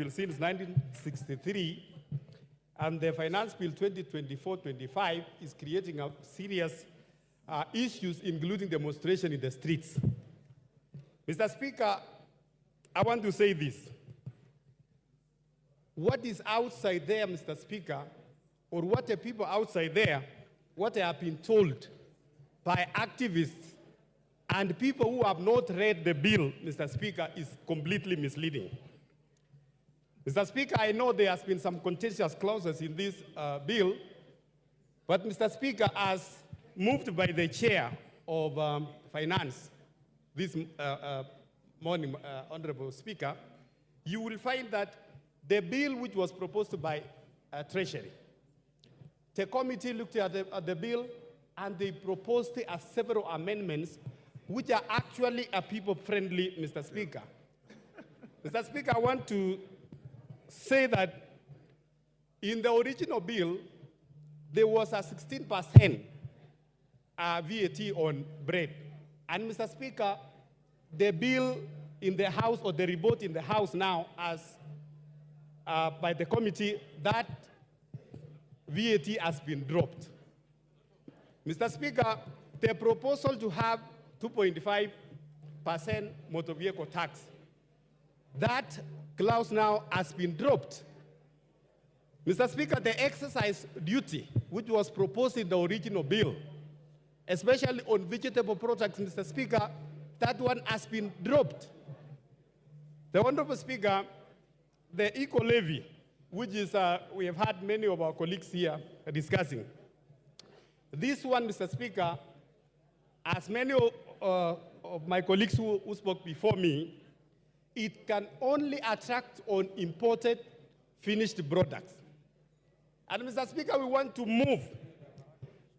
bill since 1963, and the finance bill 2024-25 is creating a serious issues, including demonstration in the streets. Mr. Speaker, I want to say this. What is outside there, Mr. Speaker, or what the people outside there, what they have been told by activists and people who have not read the bill, Mr. Speaker, is completely misleading. Mr. Speaker, I know there has been some contentious clauses in this bill, but Mr. Speaker, as moved by the chair of Finance this morning, Honorable Speaker, you will find that the bill which was proposed by Treasury, the committee looked at the bill and they proposed several amendments which are actually people-friendly, Mr. Speaker. Mr. Speaker, I want to say that in the original bill, there was a 16% VAT on bread. And Mr. Speaker, the bill in the House, or the report in the House now, as by the committee, that VAT has been dropped. Mr. Speaker, the proposal to have 2.5% motor vehicle tax, that clause now has been dropped. Mr. Speaker, the exercise duty, which was proposed in the original bill, especially on vegetable products, Mr. Speaker, that one has been dropped. The Honorable Speaker, the eco-levy, which is, we have had many of our colleagues here discussing. This one, Mr. Speaker, as many of my colleagues who spoke before me, it can only attract on imported finished products. And Mr. Speaker, we want to move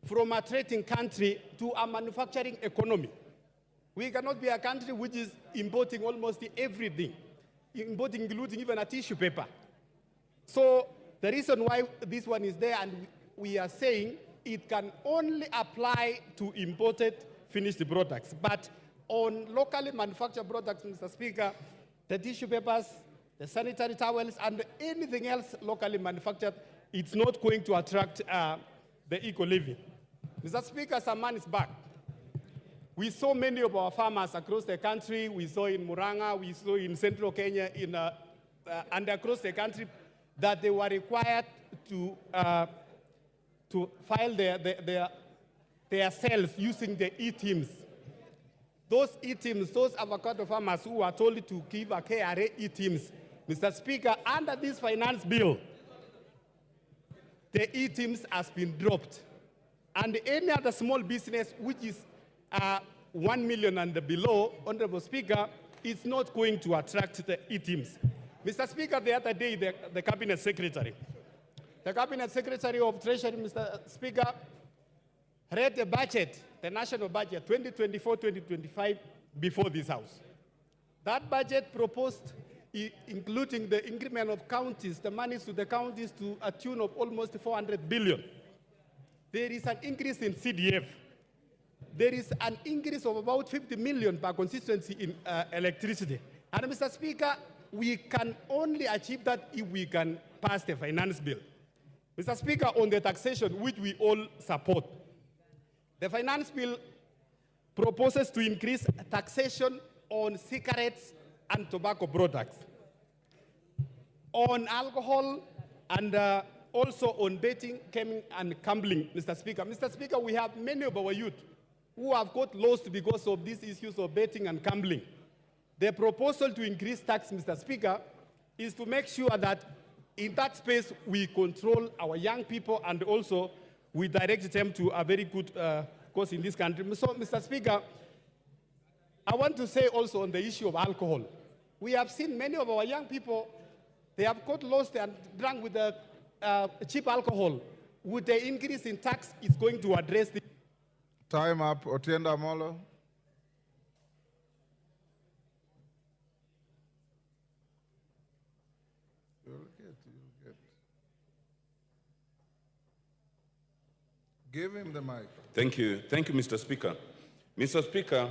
from a trading country to a manufacturing economy. We cannot be a country which is importing almost everything, including even a tissue paper. So the reason why this one is there, and we are saying it can only apply to imported finished products. But on locally manufactured products, Mr. Speaker, the tissue papers, the sanitary towels, and anything else locally manufactured, it's not going to attract the eco-levy. Mr. Speaker, some months back, we saw many of our farmers across the country. We saw in Murang'a, we saw in central Kenya, and across the country, that they were required to file their sales using the e-teams. Those e-teams, those avocado farmers who were told to give a KRA e-teams, Mr. Speaker, under this finance bill, the e-teams has been dropped. And any other small business which is 1 million and below, Honorable Speaker, is not going to attract the e-teams. Mr. Speaker, the other day, the Cabinet Secretary of Treasury, Mr. Speaker, read the budget, the national budget, 2024-2025, before this House. That budget proposed, including the increment of counties, the monies to the counties to a tune of almost 400 billion. There is an increase in CDF. There is an increase of about 50 million per constituency in electricity. And Mr. Speaker, we can only achieve that if we can pass the finance bill. Mr. Speaker, on the taxation, which we all support, the finance bill proposes to increase taxation on cigarettes and tobacco products, on alcohol, and also on betting, gaming, and gambling, Mr. Speaker. Mr. Speaker, we have many of our youth who have got lost because of these issues of betting and gambling. The proposal to increase tax, Mr. Speaker, is to make sure that in that space we control our young people, and also we direct them to a very good cause in this country. So, Mr. Speaker, I want to say also on the issue of alcohol. We have seen many of our young people, they have got lost and drunk with the cheap alcohol. With the increase in tax, it's going to address the... Time up. Otienda Molo. You'll get. Give him the mic. Thank you, Mr. Speaker. Mr. Speaker,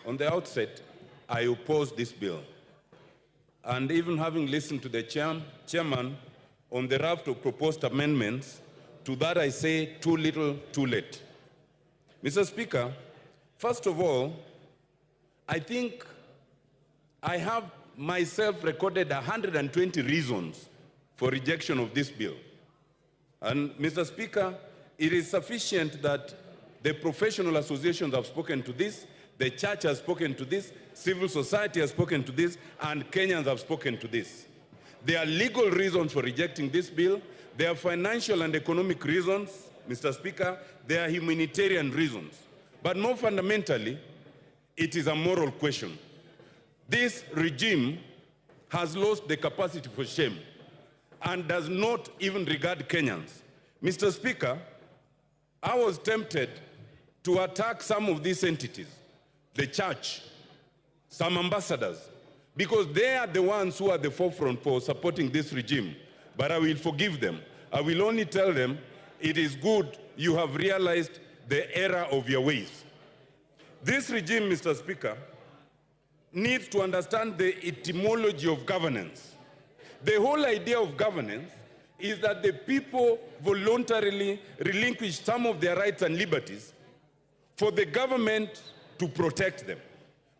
on the outset, I oppose this bill. and even having listened to the chairman on the raft of proposed amendments, to that I say too little, too late. Mr. Speaker, first of all, I think I have myself recorded 120 reasons for rejection of this bill. And Mr. Speaker, it is sufficient that the professional associations have spoken to this, the church has spoken to this, civil society has spoken to this, and Kenyans have spoken to this. There are legal reasons for rejecting this bill. There are financial and economic reasons, Mr. Speaker. There are humanitarian reasons. But more fundamentally, it is a moral question. This regime has lost the capacity for shame and does not even regard Kenyans. Mr. Speaker, I was tempted to attack some of these entities, the church, some ambassadors, because they are the ones who are the forefront for supporting this regime. But I will forgive them. I will only tell them, it is good you have realized the error of your ways. This regime, Mr. Speaker, needs to understand the etymology of governance. The whole idea of governance is that the people voluntarily relinquish some of their rights and liberties for the government to protect them.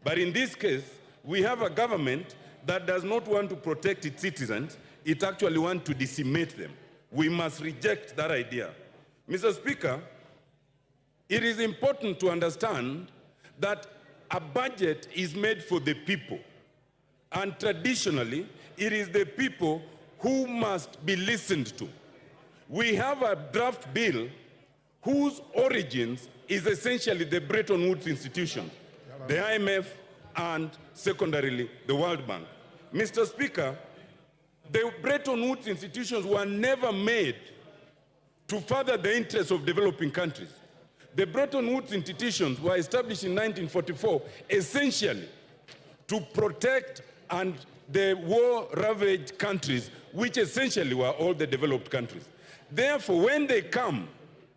But in this case, we have a government that does not want to protect its citizens, it actually wants to decimate them. We must reject that idea. Mr. Speaker, it is important to understand that a budget is made for the people. And traditionally, it is the people who must be listened to. We have a draft bill whose origins is essentially the Bretton Woods institutions, the IMF, and secondarily, the World Bank. Mr. Speaker, the Bretton Woods institutions were never made to further the interests of developing countries. The Bretton Woods institutions were established in 1944 essentially to protect and the war-ravaged countries, which essentially were all the developed countries. Therefore, when they come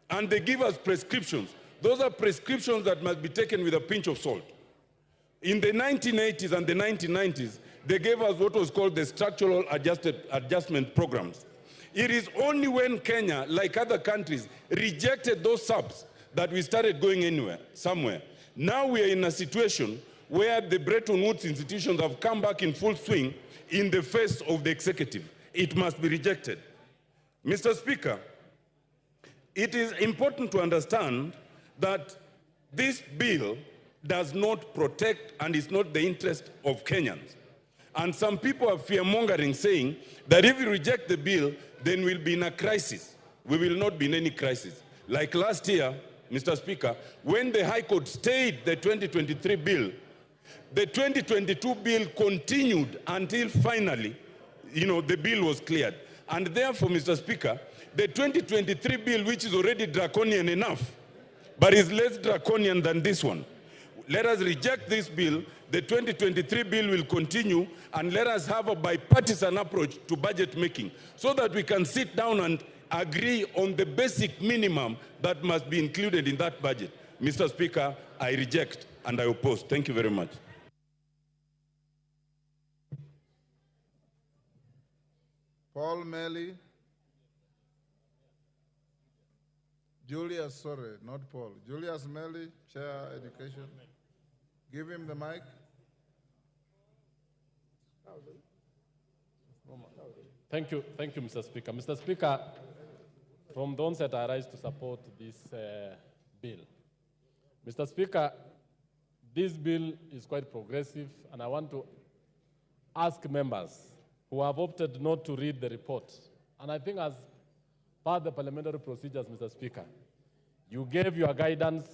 and they give us prescriptions, those are prescriptions that must be taken with a pinch of salt. In the 1980s and the 1990s, they gave us what was called the structural adjustment programs. It is only when Kenya, like other countries, rejected those subs that we started going somewhere. Now we are in a situation where the Bretton Woods institutions have come back in full swing in the face of the executive. It must be rejected. Mr. Speaker, it is important to understand that this bill does not protect and is not the interest of Kenyans. And some people are fear-mongering, saying that if we reject the bill, then we'll be in a crisis. We will not be in any crisis. Like last year, Mr. Speaker, when the High Court stayed the 2023 bill, the 2022 bill continued until finally, the bill was cleared. And therefore, Mr. Speaker, the 2023 bill, which is already draconian enough, but is less draconian than this one, let us reject this bill. The 2023 bill will continue, and let us have a bipartisan approach to budget making so that we can sit down and agree on the basic minimum that must be included in that budget. Mr. Speaker, I reject and I oppose. Thank you very much. Paul Melly. Julius, sorry, not Paul. Julius Melly, Chair Education. Give him the mic. Thank you, Mr. Speaker. Mr. Speaker, from the onset, I rise to support this bill. Mr. Speaker, this bill is quite progressive, and I want to ask members who have opted not to read the report, and I think as part of the parliamentary procedures, Mr. Speaker, you gave your guidance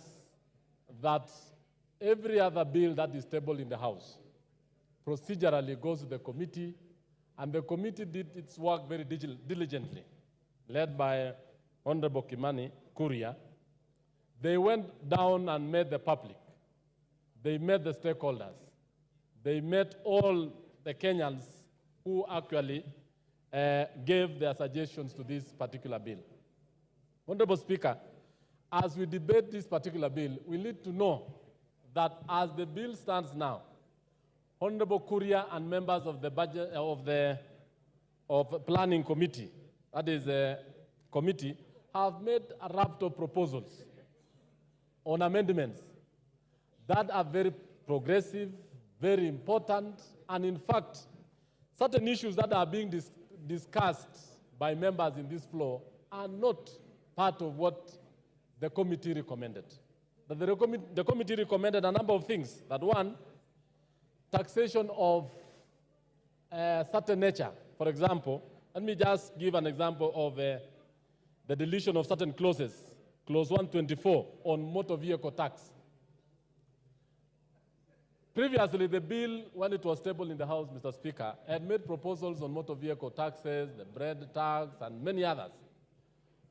that every other bill that is tabled in the House procedurally goes to the committee, and the committee did its work very diligently, led by Honorable Kimani Kuria. They went down and met the public. They met the stakeholders. They met all the Kenyans who actually gave their suggestions to this particular bill. Honorable Speaker, as we debate this particular bill, we need to know that as the bill stands now, Honorable Kuria and members of the budget of planning committee, that is committee, have made a raft of proposals on amendments that are very progressive, very important, and in fact, certain issues that are being discussed by members in this floor are not part of what the committee recommended. But the committee recommended a number of things. That one, taxation of certain nature. For example, let me just give an example of the deletion of certain clauses. Clause 124 on motor vehicle tax. Previously, the bill, when it was tabled in the House, Mr. Speaker, had made proposals on motor vehicle taxes, the bread tax, and many others.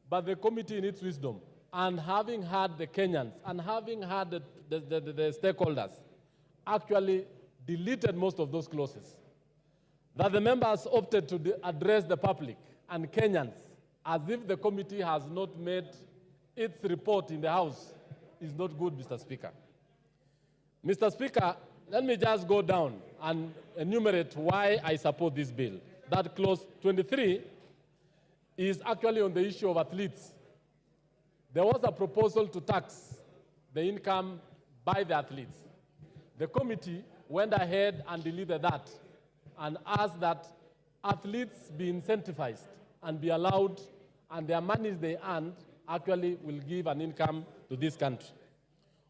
But the committee, in its wisdom, and having had the Kenyans, and having had the stakeholders, actually deleted most of those clauses. That the members opted to address the public and Kenyans as if the committee has not made its report in the House is not good, Mr. Speaker. Mr. Speaker, let me just go down and enumerate why I support this bill. That clause 23 is actually on the issue of athletes. There was a proposal to tax the income by the athletes. The committee went ahead and deleted that and asked that athletes be incentivized and be allowed, and their monies they earned actually will give an income to this country.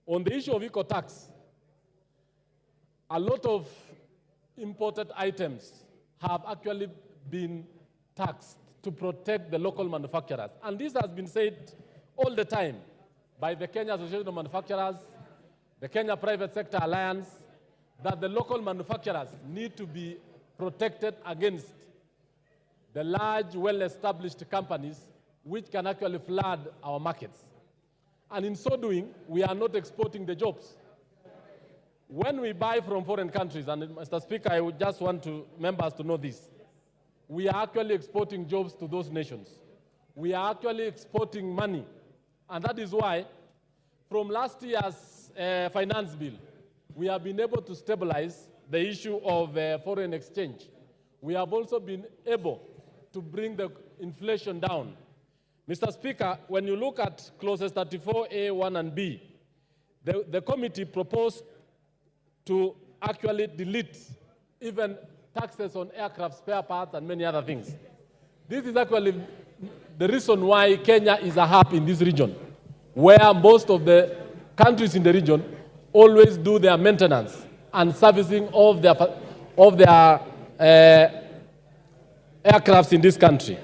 On the issue of eco-tax, a lot of imported items have actually been taxed to protect the local manufacturers. And this has been said all the time by the Kenya Association of Manufacturers, the Kenya Private Sector Alliance, that the local manufacturers need to be protected against the large, well-established companies which can actually flood our markets. And in so doing, we are not exporting the jobs. When we buy from foreign countries, and Mr. Speaker, I would just want members to know this, we are actually exporting jobs to those nations. We are actually exporting money. And that is why, from last year's finance bill, we have been able to stabilize the issue of foreign exchange. We have also been able to bring the inflation down. Mr. Speaker, when you look at clauses 34A, 1 and B, the committee proposed to actually delete even taxes on aircraft spare parts and many other things. This is actually the reason why Kenya is a hub in this region, where most of the countries in the region always do their maintenance and servicing of their aircrafts in this country.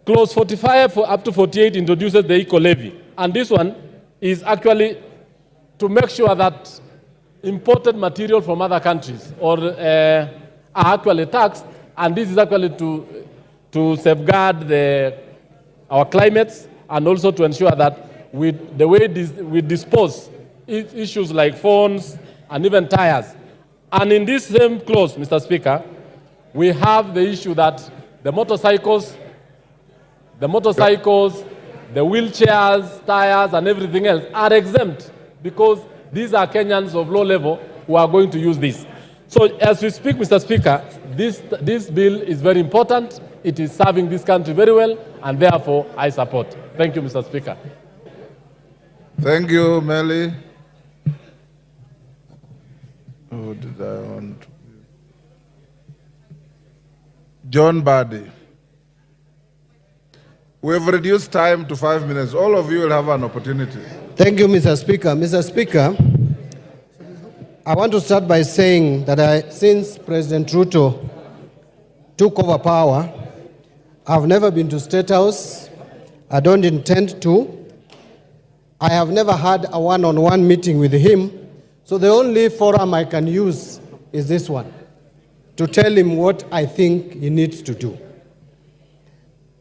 Clause 45 up to 48 introduces the eco-levy, and this one is actually to make sure that imported material from other countries are actually taxed, and this is actually to safeguard our climates and also to ensure that the way we dispose issues like phones and even tires. And in this same clause, Mr. Speaker, we have the issue that the motorcycles, the wheelchairs, tires, and everything else are exempt because these are Kenyans of low level who are going to use this. So as we speak, Mr. Speaker, this bill is very important. It is serving this country very well, and therefore I support. Thank you, Mr. Speaker. Thank you, Melly. Who did I want? John Badi. We have reduced time to 5 minutes. All of you will have an opportunity. Thank you, Mr. Speaker. Mr. Speaker, I want to start by saying that since President Ruto took over power, I've never been to State House. I don't intend to. I have never had a one-on-one meeting with him. So the only forum I can use is this one, to tell him what I think he needs to do.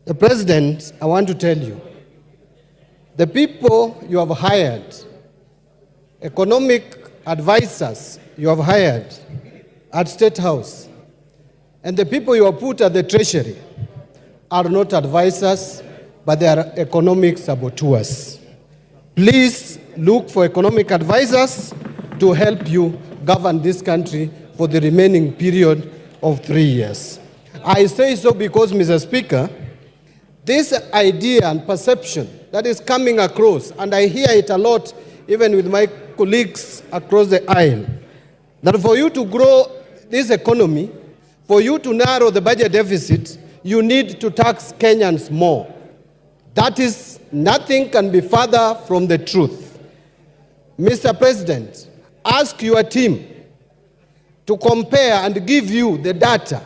The President, I want to tell you, the people you have hired, economic advisors you have hired at State House, and the people you have put at the Treasury are not advisors, but they are economic saboteurs. Please look for economic advisors to help you govern this country for the remaining period of 3 years. I say so because, Mr. Speaker, this idea and perception that is coming across, and I hear it a lot even with my colleagues across the aisle, that for you to grow this economy, for you to narrow the budget deficit, you need to tax Kenyans more. That is, nothing can be further from the truth. Mr. President, ask your team to compare and give you the data.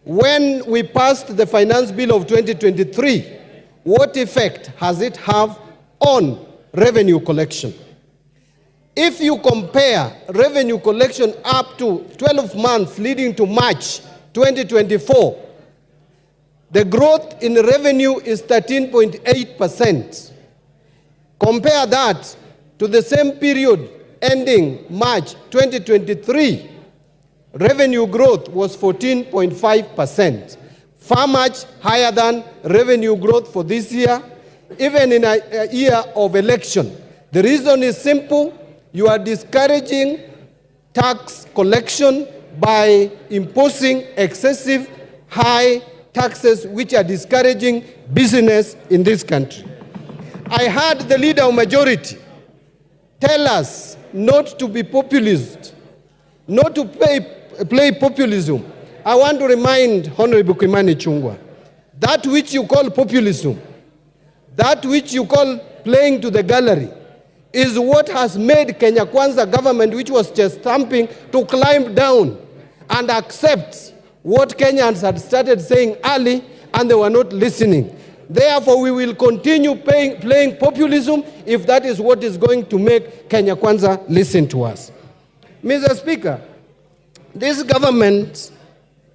When we passed the finance bill of 2023, what effect has it have on revenue collection? If you compare revenue collection up to 12 months leading to March 2024, the growth in revenue is 13.8%. Compare that to the same period ending March 2023, revenue growth was 14.5%, far much higher than revenue growth for this year, even in a year of election. The reason is simple: you are discouraging tax collection by imposing excessive high taxes which are discouraging business in this country. I heard the leader of majority tell us not to be populist, not to play populism. I want to remind Honorable Kimani Chungwa, that which you call populism, that which you call playing to the gallery, is what has made Kenya Kwanza government, which was just stamping, to climb down and accept what Kenyans had started saying early, and they were not listening. Therefore, we will continue playing populism if that is what is going to make Kenya Kwanza listen to us. Mr. Speaker, this government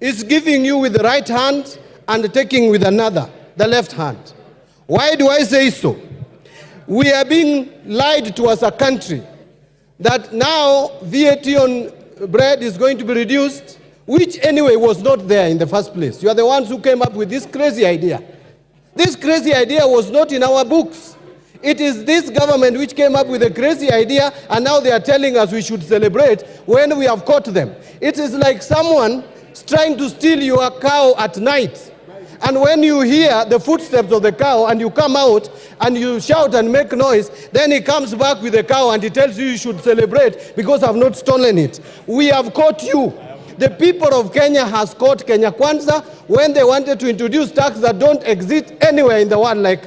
is giving you with the right hand and taking with another, the left hand. Why do I say so? We are being lied to as a country that now VAT on bread is going to be reduced, which anyway was not there in the first place. You are the ones who came up with this crazy idea. This crazy idea was not in our books. It is this government which came up with a crazy idea, and now they are telling us we should celebrate when we have caught them. It is like someone trying to steal your cow at night. And when you hear the footsteps of the cow and you come out and you shout and make noise, then he comes back with the cow and he tells you you should celebrate because I've not stolen it. We have caught you. The people of Kenya has caught Kenya Kwanza when they wanted to introduce tax that don't exist anywhere in the world, like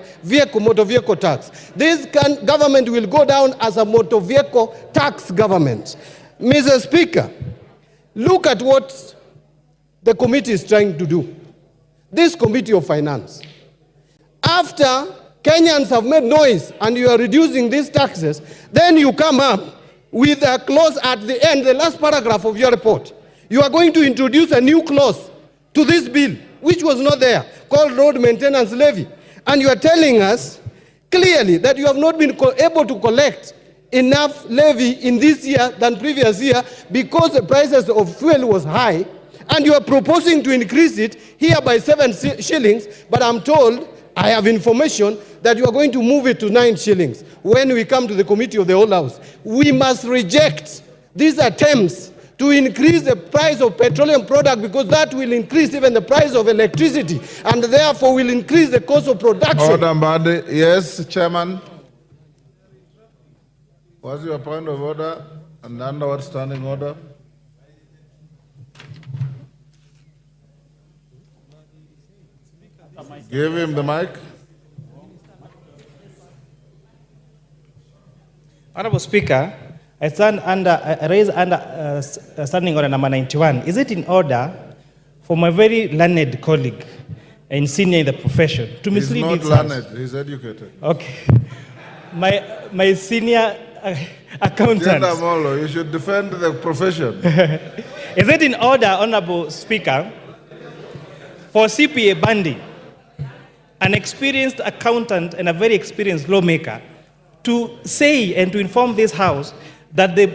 motor vehicle tax. This government will go down as a motor vehicle tax government. Mr. Speaker, look at what the committee is trying to do. This Committee of Finance. After Kenyans have made noise and you are reducing these taxes, then you come up with a clause at the end, the last paragraph of your report. You are going to introduce a new clause to this bill, which was not there, called road maintenance levy. And you are telling us clearly that you have not been able to collect enough levy in this year than previous year because the prices of fuel was high, and you are proposing to increase it here by 7 shillings, but I'm told, I have information, that you are going to move it to 9 shillings when we come to the Committee of the Whole House. We must reject these attempts to increase the price of petroleum product, because that will increase even the price of electricity and therefore will increase the cost of production. Order, Mbadi. Yes, Chairman. What's your point of order and under what standing order? Give him the mic. Honorable Speaker, I raise under standing order number 91. Is it in order for my very learned colleague and senior in the profession to mislead? He's not learned, he's educated. Okay. My senior accountant. Genda Molo, you should defend the profession. Is it in order, Honorable Speaker, for CPA Bandi, an experienced accountant and a very experienced lawmaker, to say and to inform this House that the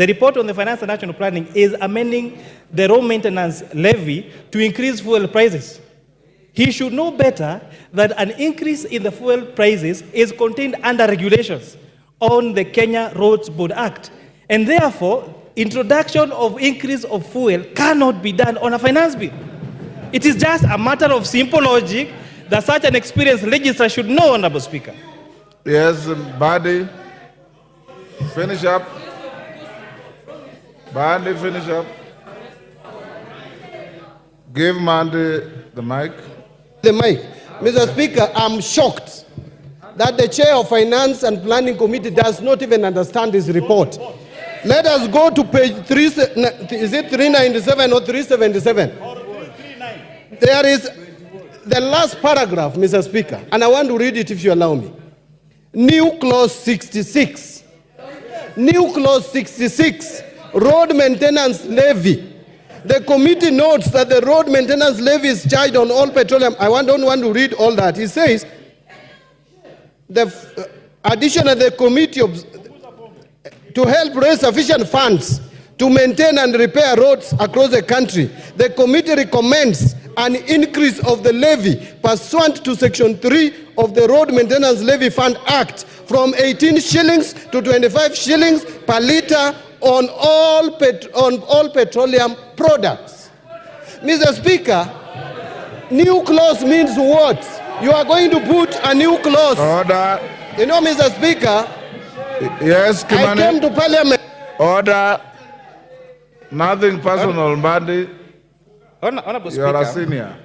report on the Finance and National Planning is amending the road maintenance levy to increase fuel prices? He should know better that an increase in the fuel prices is contained under regulations on the Kenya Roads Board Act. And therefore, introduction of increase of fuel cannot be done on a finance bill. It is just a matter of simple logic that such an experienced legislator should know, Honorable Speaker. Yes, Badi, finish up. Badi, finish up. Give Mandy the mic. The mic. Mr. Speaker, I'm shocked that the chair of Finance and Planning Committee does not even understand this report. Let us go to page 3, is it 397 or 377? There is the last paragraph, Mr. Speaker, and I want to read it if you allow me. New clause 66. New clause 66, road maintenance levy. The committee notes that the road maintenance levy is charged on all petroleum. I don't want to read all that. It says, the addition of the committee to help raise sufficient funds to maintain and repair roads across the country, the committee recommends an increase of the levy pursuant to Section 3 of the Road Maintenance Levy Fund Act from 18 shillings to 25 shillings per litre on all petroleum products. Mr. Speaker, new clause means what? You are going to put a new clause. Order. You know, Mr. Speaker, Yes, Kimani. I came to Parliament. Order. Nothing personal, Badi. Honorable You are a Speaker, senior.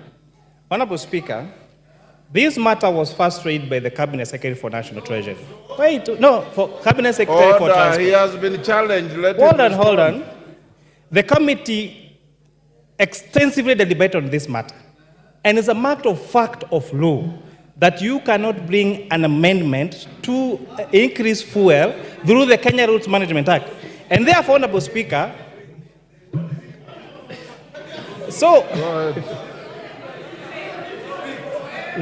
Honorable Speaker, this matter was first raised by the Cabinet Secretary for National Treasury. Wait, no, for Cabinet Secretary for Order. Transport. He has been challenged. Let him Hold on, respond. hold on. The committee extensively deliberated on this matter. And it's a matter of fact of law that you cannot bring an amendment to increase fuel through the Kenya Roads Management Act. And therefore, Honorable Speaker, so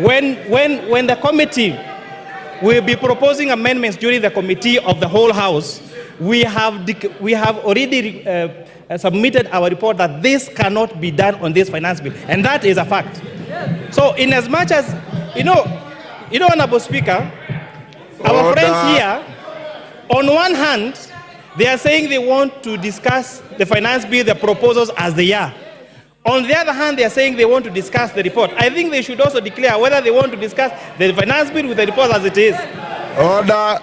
when the committee will be proposing amendments during the committee of the whole House, we have already submitted our report that this cannot be done on this finance bill, and that is a fact. So, in as much as you know, Honorable Speaker, our friends here, on one hand, they are saying they want to discuss the finance bill, the proposals as they are. On the other hand, they are saying they want to discuss the report. I think they should also declare whether they want to discuss the finance bill with the report as it is. Order.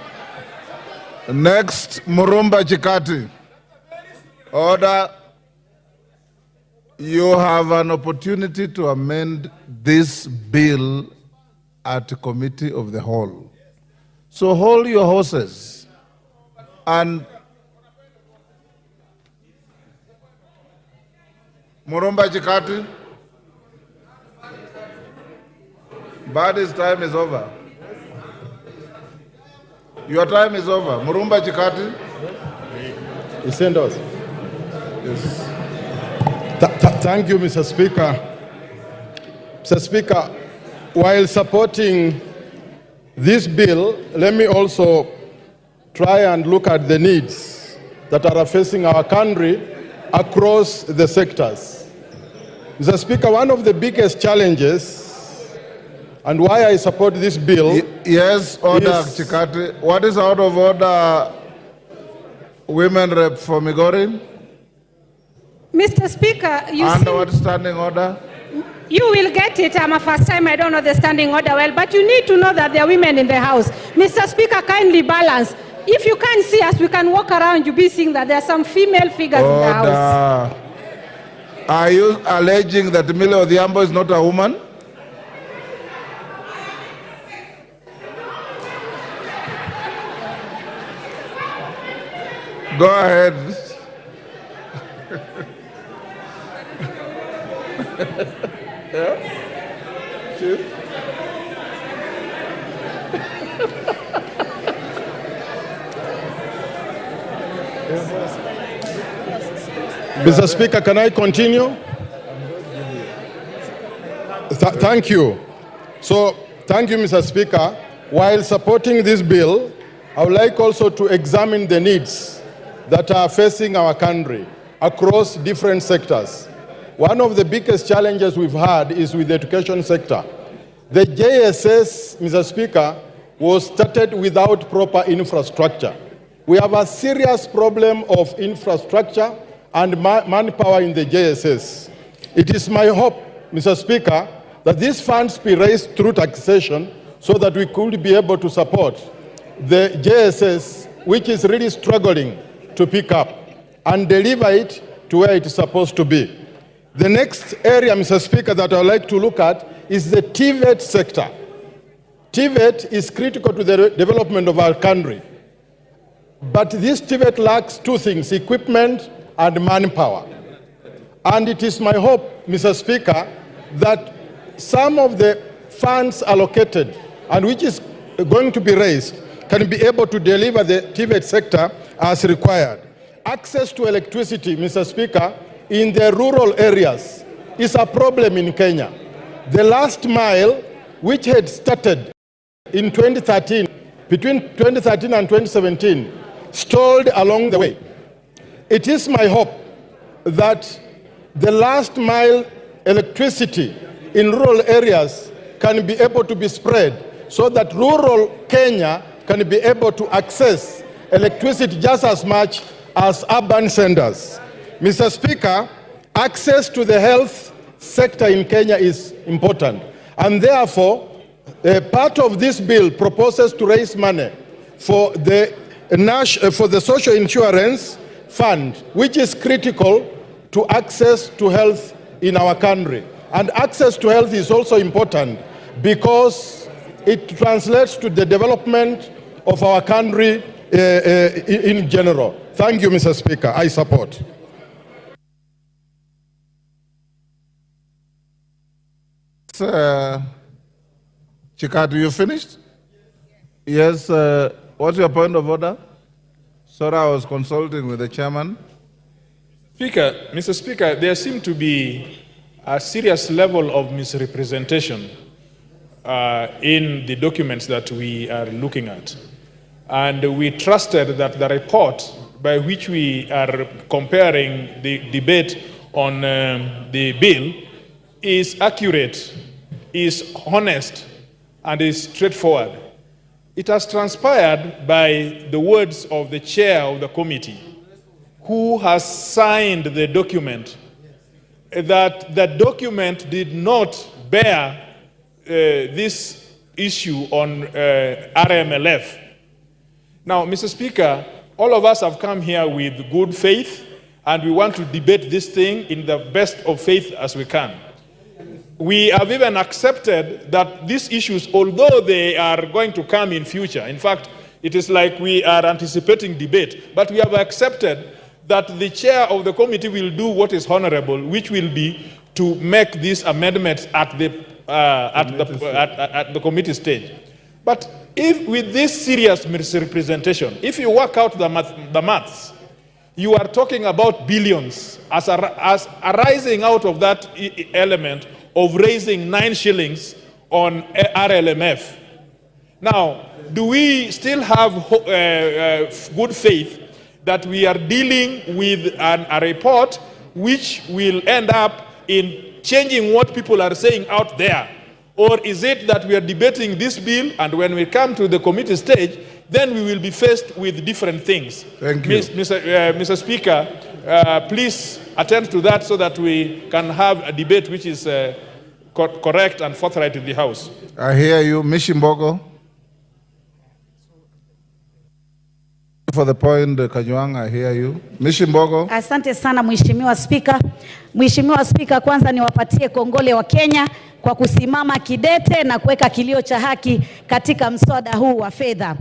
Next, Murumba Chikati. Order. You have an opportunity to amend this bill at committee of the whole. So hold your horses and Murumba Chikati. Badi's time is over. Your time is over. Murumba Chikati. You send us. Yes. Thank you, Mr. Speaker. Mr. Speaker, while supporting this bill, let me also try and look at the needs that are facing our country across the sectors. Mr. Speaker, one of the biggest challenges and why I support this bill. Yes, order, Yes. Chikati. What is out of order, women rep for Migori? Mr. Speaker, Under what standing order? you will get it. I'm a first time, I don't know the standing order well, but you need to know that there are women in the House. Mr. Speaker, kindly balance. If you can't see us, we can walk around, you'll be seeing that there are some female figures in the House. Order. Are you alleging that Milo Odhiambo is not a woman? Go ahead. Yeah? Chief? Mr. Speaker, can I continue? Thank you. So, thank you, Mr. Speaker. While supporting this bill, I would like also to examine the needs that are facing our country across different sectors. One of the biggest challenges we've had is with the education sector. The JSS, Mr. Speaker, was started without proper infrastructure. We have a serious problem of infrastructure and manpower in the JSS. It is my hope, Mr. Speaker, that these funds be raised through taxation so that we could be able to support the JSS, which is really struggling to pick up, and deliver it to where it is supposed to be. The next area, Mr. Speaker, that I would like to look at is the TVET sector. TVET is critical to the development of our country. But this TVET lacks two things, equipment and manpower. And it is my hope, Mr. Speaker, that some of the funds allocated and which is going to be raised can be able to deliver the TVET sector as required. Access to electricity, Mr. Speaker, in the rural areas is a problem in Kenya. The last mile, which had started in 2013, between 2013 and 2017, stalled along the way. It is my hope that the last mile electricity in rural areas can be able to be spread so that rural Kenya can be able to access electricity just as much as urban centers. Mr. Speaker, access to the health sector in Kenya is important, and therefore part of this bill proposes to raise money for the social insurance fund, which is critical to access to health in our country. And access to health is also important because it translates to the development of our country in general. Thank you, Mr. Speaker. I support. Chikatu, you finished? Yes. What's your point of order? Sorry, I was consulting with the chairman. Mr. Speaker, there seemed to be a serious level of misrepresentation in the documents that we are looking at. And we trusted that the report by which we are comparing the debate on the bill is accurate, is honest, and is straightforward. It has transpired by the words of the chair of the committee, who has signed the document, that the document did not bear this issue on RMLF. Now, Mr. Speaker, all of us have come here with good faith, and we want to debate this thing in the best of faith as we can. We have even accepted that these issues, although they are going to come in future, in fact, it is like we are anticipating debate, but we have accepted that the chair of the committee will do what is honorable, which will be to make these amendments at the committee stage. But if with this serious misrepresentation, if you work out the maths, you are talking about billions as arising out of that element of raising 9 shillings on RLMF. Now, do we still have good faith that we are dealing with a report which will end up in changing what people are saying out there? Or is it that we are debating this bill, and when we come to the committee stage, then we will be faced with different things? Thank you. Mr. Speaker, please attend to that so that we can have a debate which is correct and forthright in the House. I hear you. Mishimbogo. For the point, Kajwang, I hear you. Mishimbogo. Asante sana Mheshimiwa Spika. Mheshimiwa Spika, kwanza niwapatie kongole wa Kenya kwa kusimama kidete na kuweka kilio cha haki katika mswada huu wa fedha.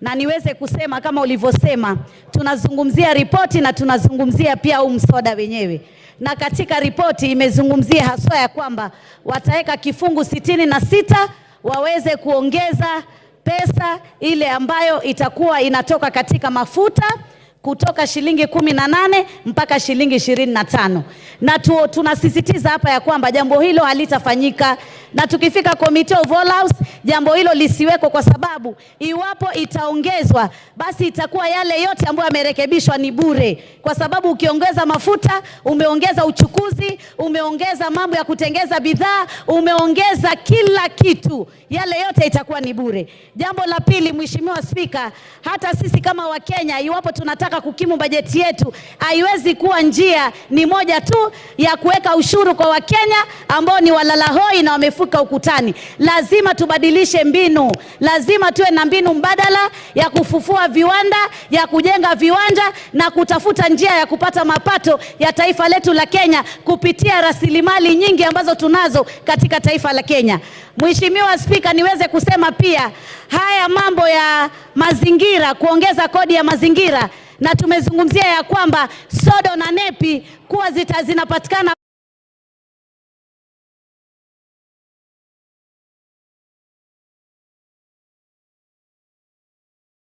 Na niweze kusema kama ulivyosema, tunazungumzia ripoti na tunazungumzia pia huu mswada wenyewe. Na katika ripoti imezungumzia haswa ya kwamba wataweka kifungu 66 waweze kuongeza pesa ile ambayo itakuwa inatoka katika mafuta kutoka shilingi 18 mpaka shilingi 25. Na tunasisitiza hapa ya kwamba jambo hilo halitafanyika, na tukifika Committee of All House jambo hilo lisiweko, kwa sababu iwapo itaongezwa basi itakuwa yale yote ambayo yamerekebishwa ni bure, kwa sababu ukiongeza mafuta umeongeza uchukuzi, umeongeza mambo ya kutengeza bidhaa, umeongeza kila kitu, yale yote itakuwa ni bure. Jambo la pili, Mheshimiwa Spika, hata sisi kama Wakenya iwapo tunataka kukimu bajeti yetu, haiwezi kuwa njia ni moja tu ya kuweka ushuru kwa Wakenya ambao ni walalahoi na wamefuka ukutani. Lazima tubadilishe mbinu, lazima tuwe na mbinu mbadala ya kufufua viwanda, ya kujenga viwanja na kutafuta njia ya kupata mapato ya taifa letu la Kenya kupitia rasilimali nyingi ambazo tunazo katika taifa la Kenya. Mheshimiwa Spika, niweze kusema pia haya mambo ya mazingira, kuongeza kodi ya mazingira, na tumezungumzia ya kwamba sodo na nepi kuwa zinapatikana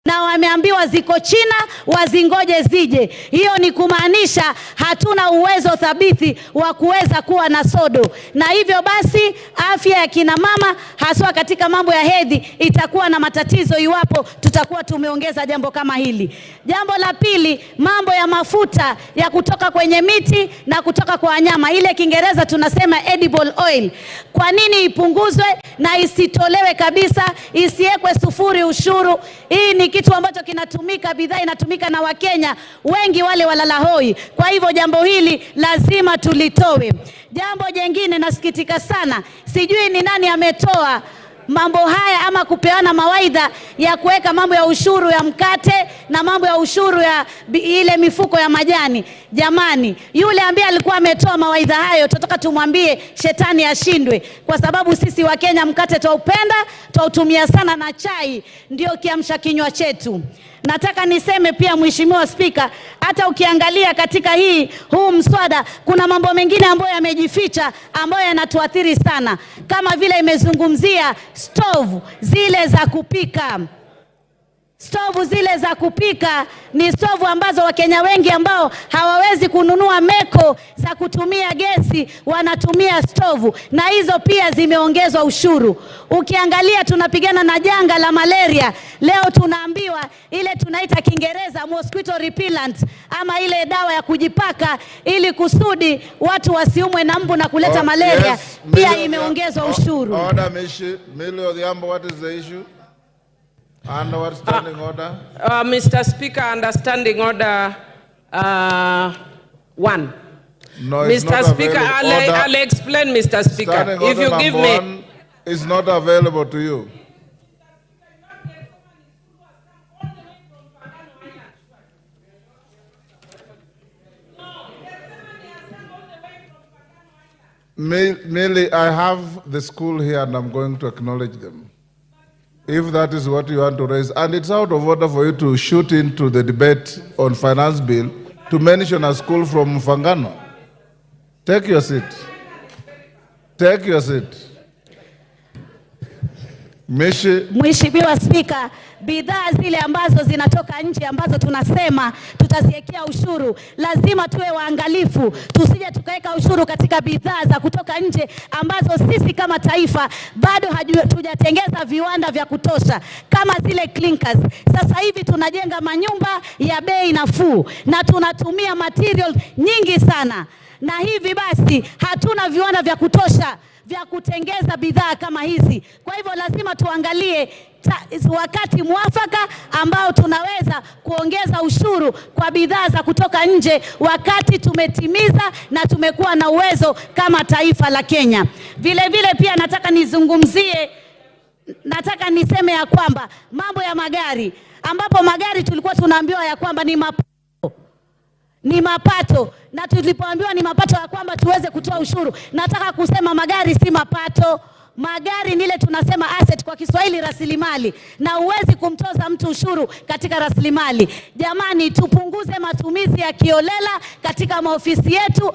na wameambiwa ziko China, wazingoje zije. Hiyo ni kumaanisha hatuna uwezo thabiti wa kuweza kuwa na sodo, na hivyo basi afya ya kina mama haswa katika mambo ya hedhi itakuwa na matatizo iwapo tutakuwa tumeongeza jambo kama hili. Jambo la pili, mambo ya mafuta ya kutoka kwenye miti na kutoka kwa wanyama, ile Kiingereza tunasema edible oil. Kwa nini ipunguzwe na isitolewe kabisa, isiwekwe sufuri ushuru? Hii ni kitu ambacho kinatumika, bidhaa inatumika na Wakenya wengi wale walalahoi. Kwa hivyo jambo hili lazima tulitowe. Jambo jingine, nasikitika sana, sijui ni nani ametoa mambo haya ama kupeana mawaidha ya kuweka mambo ya ushuru ya mkate na mambo ya ushuru ya ile mifuko ya majani. Jamani, yule ambaye alikuwa ametoa mawaidha hayo, tutatoka tumwambie shetani ashindwe, kwa sababu sisi Wakenya mkate twaupenda, twautumia sana, na chai ndio kiamsha kinywa chetu. Nataka niseme pia Mheshimiwa Spika, hata ukiangalia katika huu mswada kuna mambo mengine ambayo yamejificha ambayo yanatuathiri sana, kama vile imezungumzia stove zile za kupika. Stovu zile za kupika ni stovu ambazo Wakenya wengi ambao hawawezi kununua meko za kutumia gesi wanatumia stovu, na hizo pia zimeongezwa ushuru. Ukiangalia tunapigana na janga la malaria, leo tunaambiwa ile tunaita Kiingereza mosquito repellent, ama ile dawa ya kujipaka ili kusudi watu wasiumwe na mbu na kuleta malaria, yes, pia imeongezwa ushuru. Order, Millie Odhiambo, what is the issue? And our standing order? Mr. Speaker, understanding order 1. No, it's Mr. not Speaker, available. I'll explain, Mr. Speaker. Standing if you order give number me... 1 is not available to you. Millie, I have the school here and I'm going to acknowledge them, if that is what you want to raise. And it's out of order for you to shoot into the debate on finance bill to mention a school from Mfangano. Take your seat. Take your seat. Mheshimiwa Spika, bidhaa zile ambazo zinatoka nje ambazo tunasema tutaziwekea ushuru, lazima tuwe waangalifu, tusije tukaweka ushuru katika bidhaa za kutoka nje ambazo sisi kama taifa bado hatujatengeza viwanda vya kutosha, kama zile clinkers. Sasa hivi tunajenga manyumba ya bei nafuu na tunatumia material nyingi sana, na hivi basi hatuna viwanda vya kutosha vya kutengeza bidhaa kama hizi. Kwa hivyo lazima tuangalie wakati mwafaka ambao tunaweza kuongeza ushuru kwa bidhaa za kutoka nje, wakati tumetimiza na tumekuwa na uwezo kama taifa la Kenya. Vile vile pia nataka niseme ya kwamba mambo ya magari, ambapo magari tulikuwa tunaambiwa ya kwamba ni mapato, na tulipoambiwa ni mapato ya kwamba tuweze kutoa ushuru. Nataka kusema magari si mapato. Magari ni ile tunasema asset, kwa Kiswahili rasilimali, na huwezi kumtoza mtu ushuru katika rasilimali. Jamani, tupunguze matumizi ya kiolela katika maofisi yetu.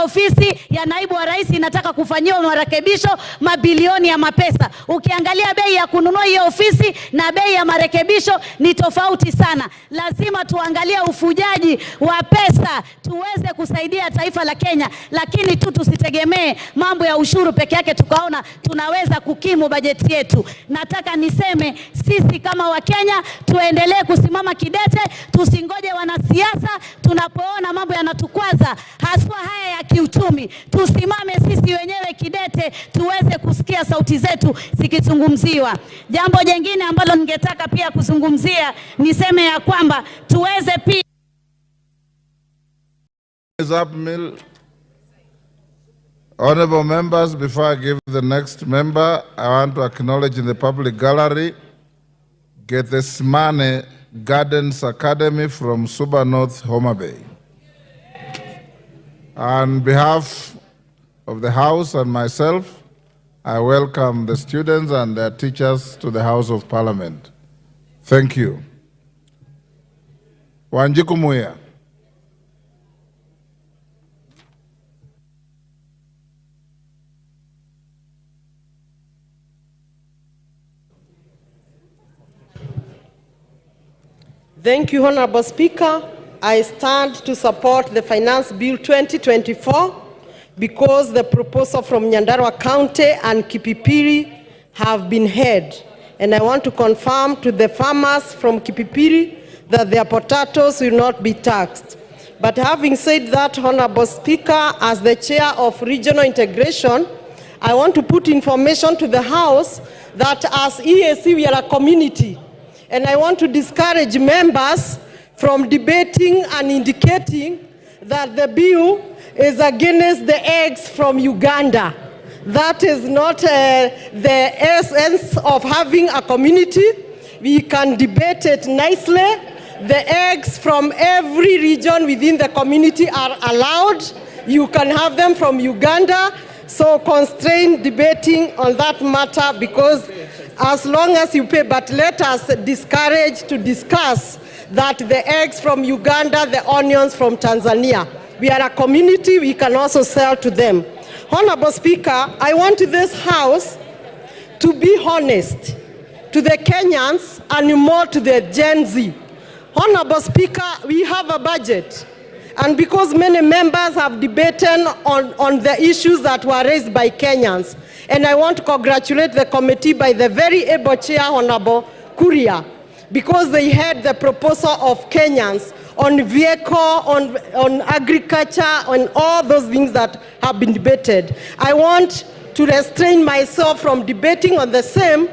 Ofisi ya naibu wa rais inataka kufanyiwa marekebisho, mabilioni ya mapesa. Ukiangalia bei ya kununua hiyo ofisi na bei ya marekebisho ni tofauti sana. Lazima tuangalie ufujaji wa pesa tuweze kusaidia taifa la Kenya, lakini tusitegemee mambo ya ushuru peke yake tukaona tunaweza kukimu bajeti yetu. Nataka niseme sisi kama Wakenya tuendelee kusimama kidete, tusingoje wanasiasa tunapoona mambo yanatukwaza, haswa haya ya kiuchumi. Tusimame sisi wenyewe kidete, tuweze kusikia sauti zetu zikizungumziwa. Jambo jingine ambalo ningetaka pia kuzungumzia, niseme ya kwamba tuweze pia Honorable members, before I give the next member, I want to acknowledge in the public gallery Gethsemane Gardens Academy from Suba North, Homa Bay. On behalf of the House and myself, I welcome the students and their teachers to the House of Parliament. Thank you. Wanjiku Muya. Thank you, Honorable Speaker. I stand to support the Finance Bill 2024 because the proposal from Nyandarua County and Kipipiri have been heard. And I want to confirm to the farmers from Kipipiri that their potatoes will not be taxed. But having said that, Honorable Speaker, as the chair of regional integration, I want to put information to the House that as EAC we are a community. And I want to discourage members from debating and indicating that the bill is against the eggs from Uganda. That is not the essence of having a community. We can debate it nicely. The eggs from every region within the community are allowed. You can have them from Uganda. So constrain debating on that matter, because as long as you pay, but let us discourage to discuss that the eggs from Uganda, the onions from Tanzania. We are a community, we can also sell to them. Honorable Speaker, I want this House to be honest to the Kenyans and more to the Gen Z. Honorable Speaker, we have a budget. And because many members have debated on the issues that were raised by Kenyans, and I want to congratulate the committee by the very able chair, Honorable Kuria, because they had the proposal of Kenyans on vehicle, on agriculture, on all those things that have been debated. I want to restrain myself from debating on the same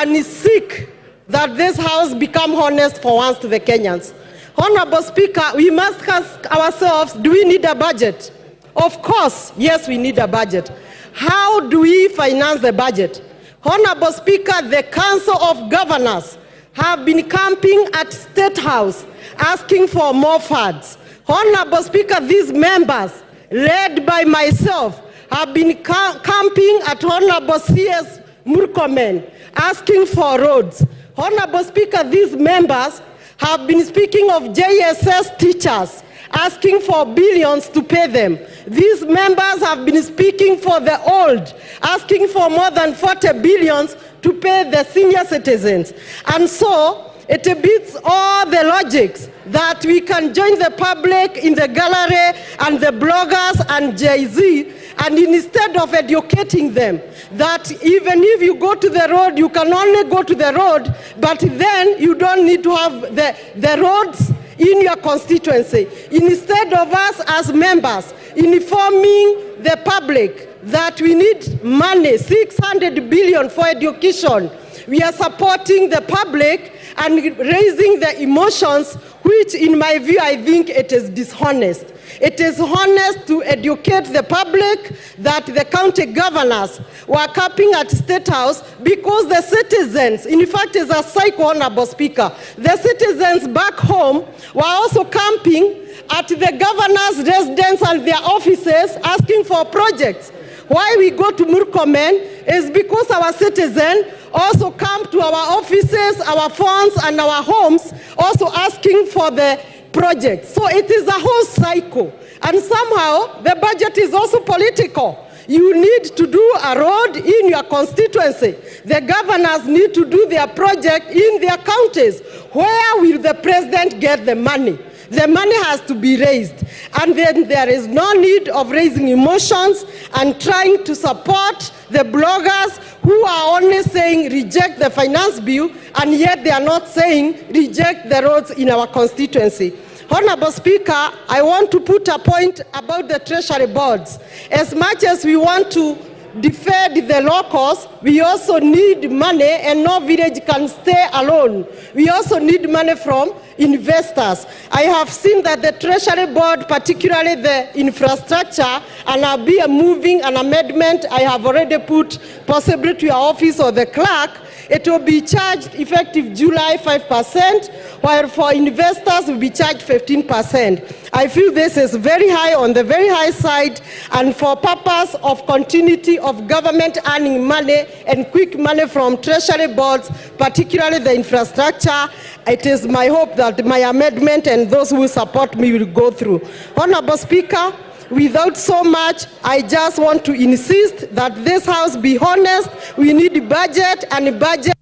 and seek that this House become honest for once to the Kenyans. Honorable Speaker, we must ask ourselves, do we need a budget? Of course, yes, we need a budget. How do we finance the budget? Honorable Speaker, the Council of Governors have been camping at State House asking for more funds. Honorable Speaker, these members, led by myself, have been camping at Honorable C.S. Murkomen asking for roads. Honorable Speaker, these members have been speaking of JSS teachers, asking for billions to pay them. These members have been speaking for the old, asking for more than 40 billions to pay the senior citizens. And so, it beats all the logics that we can join the public in the gallery and the bloggers and Jay-Z, and instead of educating them, that even if you go to the road, you can only go to the road, but then you don't need to have the roads in your constituency. Instead of us as members informing the public that we need money, 600 billion for education, we are supporting the public and raising the emotions, which in my view, I think it is dishonest. It is honest to educate the public that the county governors were camping at State House because the citizens, in fact, is a cycle, Honorable Speaker, the citizens back home were also camping at the governor's residence and their offices asking for projects. Why we go to Murkomen is because our citizens also come to our offices, our phones, and our homes, also asking for the project. So it is a whole cycle. And somehow, the budget is also political. You need to do a road in your constituency. The governors need to do their project in their counties. Where will the president get the money? The money has to be raised. And then there is no need of raising emotions and trying to support the bloggers who are only saying reject the finance bill, and yet they are not saying reject the roads in our constituency. Honorable Speaker, I want to put a point about the treasury boards. As much as we want to defend the locals, we also need money, and no village can stay alone. We also need money from investors. I have seen that the Treasury Board, particularly the infrastructure, and I'll be moving an amendment I have already put possibly to your office or the clerk. It will be charged effective July 5%, while for investors will be charged 15%. I feel this is very high, on the very high side, and for purpose of continuity of government earning money and quick money from treasury boards, particularly the infrastructure, it is my hope that my amendment and those who support me will go through. Honorable Speaker, without so much, I just want to insist that this House be honest. We need budget, and budget.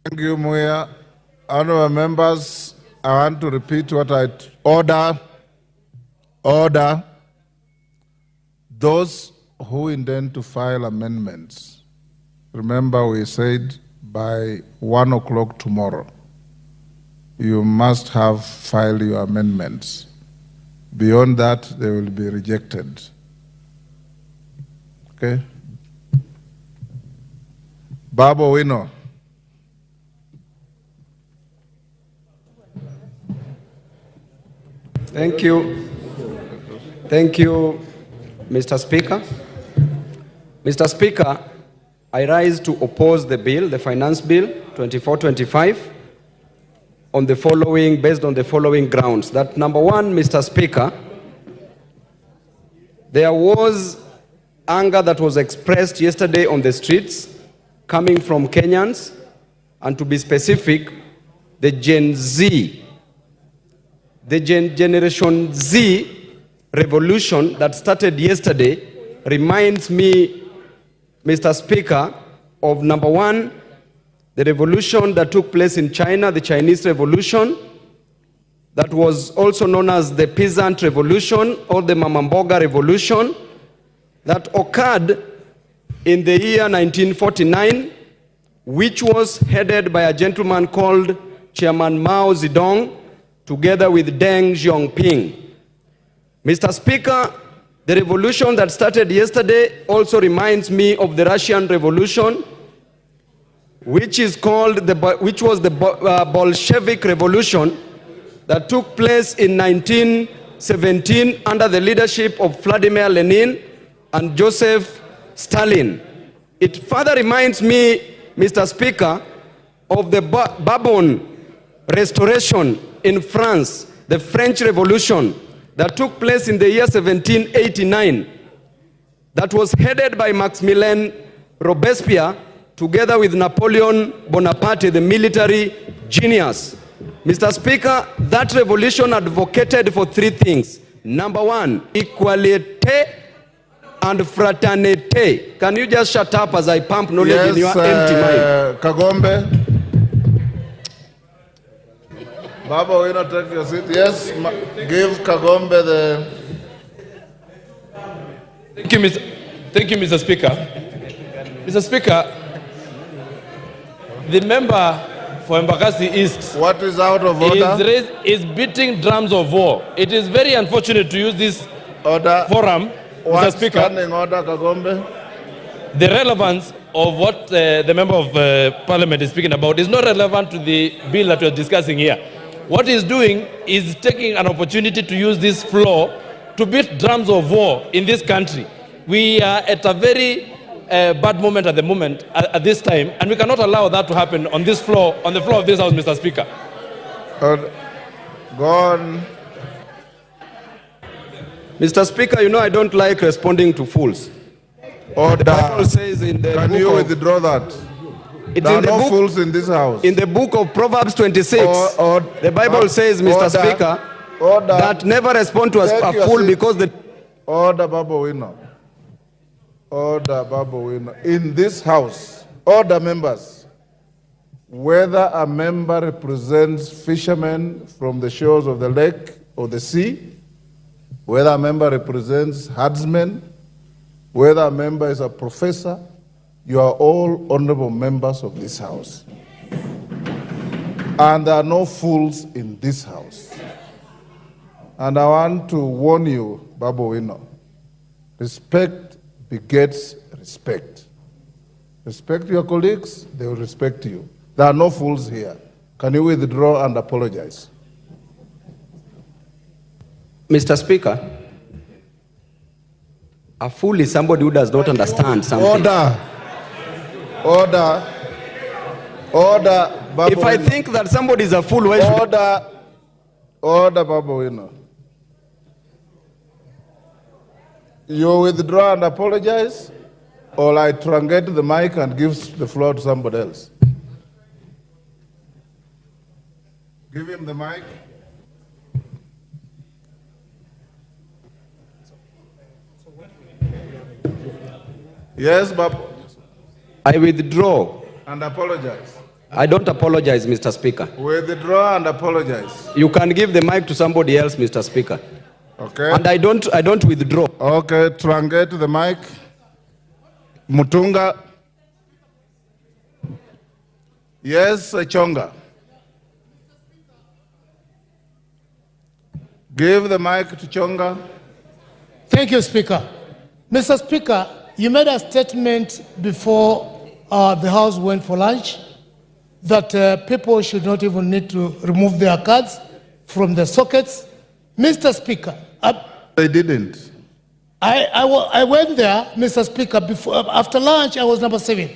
Thank you, Muya. Honorable members, I want to repeat what I order. Those who intend to file amendments, remember we said by 1 o'clock tomorrow, you must have filed your amendments. Beyond that, they will be rejected. Okay? Babo Wino. Thank you. Thank you, Mr. Speaker. Mr. Speaker, I rise to oppose the bill, the Finance Bill 2425, based on the following grounds. That number one, Mr. Speaker, there was anger that was expressed yesterday on the streets coming from Kenyans, and to be specific, the Gen Z. The Generation Z revolution that started yesterday reminds me, Mr. Speaker, of number one, the revolution that took place in China, the Chinese Revolution, that was also known as the Peasant Revolution or the Mamamboga Revolution, that occurred in the year 1949, which was headed by a gentleman called Chairman Mao Zedong, together with Deng Xiaoping. Mr. Speaker, the revolution that started yesterday also reminds me of the Russian Revolution, which was the Bolshevik Revolution that took place in 1917 under the leadership of Vladimir Lenin and Joseph Stalin. It further reminds me, Mr. Speaker, of the Bourbon Restoration in France, the French Revolution that took place in the year 1789, that was headed by Maximilien Robespierre together with Napoleon Bonaparte, the military genius. Mr. Speaker, that revolution advocated for three things. Number one, equality and fraternity. Can you just shut up as I pump knowledge in your empty mind? Kagombe. Baba, will you not take your seat? Yes, give Kagombe the... Thank you, Mr. Speaker. Mr. Speaker, the member for Embakasi East... What is out of order? Is beating drums of war. It is very unfortunate to use this forum, Mr. Speaker. Standing order, Kagombe. The relevance of what the member of Parliament is speaking about is not relevant to the bill that we are discussing here. What he's doing is taking an opportunity to use this floor to beat drums of war in this country. We are at a very bad moment at the moment, at this time, and we cannot allow that to happen on this floor, on the floor of this House, Mr. Speaker. Go on. Mr. Speaker, you know I don't like responding to fools. Order. The Bible says in the Can you withdraw that? There are no fools in this house. In the book of Proverbs 26, the Bible says, Mr. Speaker, that never respond to a fool because the... Order, Babu Wino. Order, Babu Wino. In this house, order, members. whether a member represents fishermen from the shores of the lake or the sea, whether a member represents herdsmen, whether a member is a professor, you are all honorable members of this house. And there are no fools in this house. And I want to warn you, Babu Wino, respect begets respect. Respect your colleagues, they will respect you. There are no fools here. Can you withdraw and apologize? Mr. Speaker, a fool is somebody who does not understand something. Order. Babu If I Wino. think that somebody is a fool, why should... Order, Babu Wino. You withdraw and apologize, or I truncate the mic and give the floor to somebody else. Give him the mic. Yes, Babu. I withdraw. And apologize. I don't apologize, Mr. Speaker. Withdraw and apologize. You can give the mic to somebody else, Mr. Speaker. Okay. And I don't withdraw. Okay, truncate the mic. Mutunga. Yes, Chonga. Give the mic to Chonga. Thank you, Speaker. Mr. Speaker, you made a statement before the House went for lunch that people should not even need to remove their cards from the sockets. Mr. Speaker, they didn't. I went there, Mr. Speaker, after lunch I was number 7.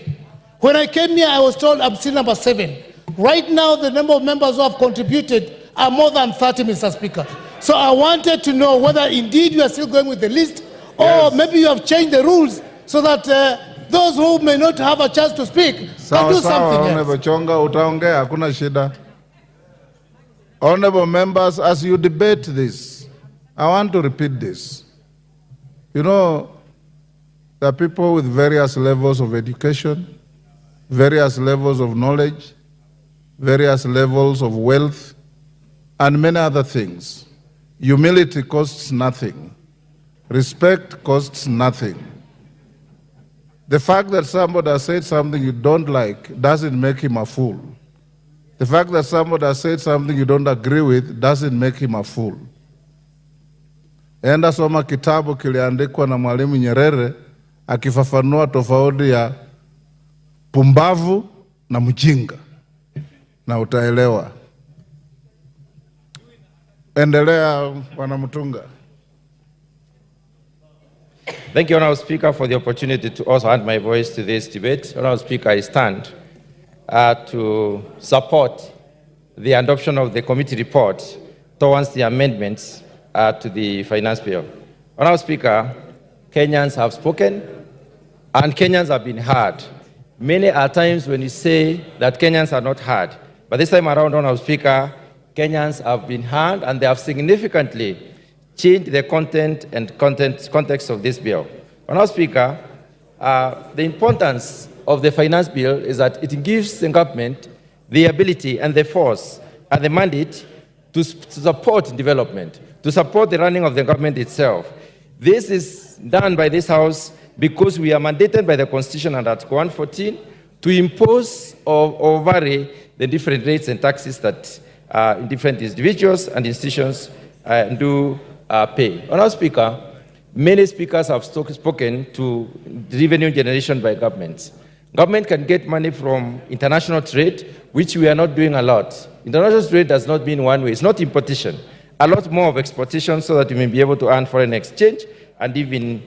When I came here, I was told I'm still number 7. Right now, the number of members who have contributed are more than 30, Mr. Speaker. So I wanted to know whether indeed you are still going with the list, or maybe you have changed the rules so that those who may not have a chance to speak can do something else. Honorable Chonga, utaongea, hakuna shida. Honorable members, as you debate this, I want to repeat this. You know, there are people with various levels of education, various levels of knowledge, various levels of wealth, and many other things. Humility costs nothing. Respect costs nothing. The fact that somebody has said something you don't like doesn't make him a fool. The fact that somebody has said something you don't agree with doesn't make him a fool. Enda soma kitabu kiliandikwa na Mwalimu Nyerere akifafanua tofauti ya pumbavu na mjinga na utaelewa. Endelea, Bwana Mutunga. Thank you, Honourable Speaker, for the opportunity to also add my voice to this debate. Honourable Speaker, I stand to support the adoption of the committee report towards the amendments to the finance bill. Honourable Speaker, Kenyans have spoken and Kenyans have been heard. Many are times when you say that Kenyans are not heard, but this time around, Honourable Speaker, Kenyans have been heard and they have significantly changed the content and context of this bill. Honourable Speaker, the importance of the finance bill is that it gives the government the ability and the force and the mandate to support development, to support the running of the government itself. This is done by this House because we are mandated by the Constitution under Article 114 to impose or vary the different rates and taxes that different individuals and institutions do pay. Honourable Speaker, many speakers have spoken to revenue generation by governments. Government can get money from international trade, which we are not doing a lot. International trade does not mean one way. It's not importation. A lot more of exportation so that we may be able to earn foreign exchange and even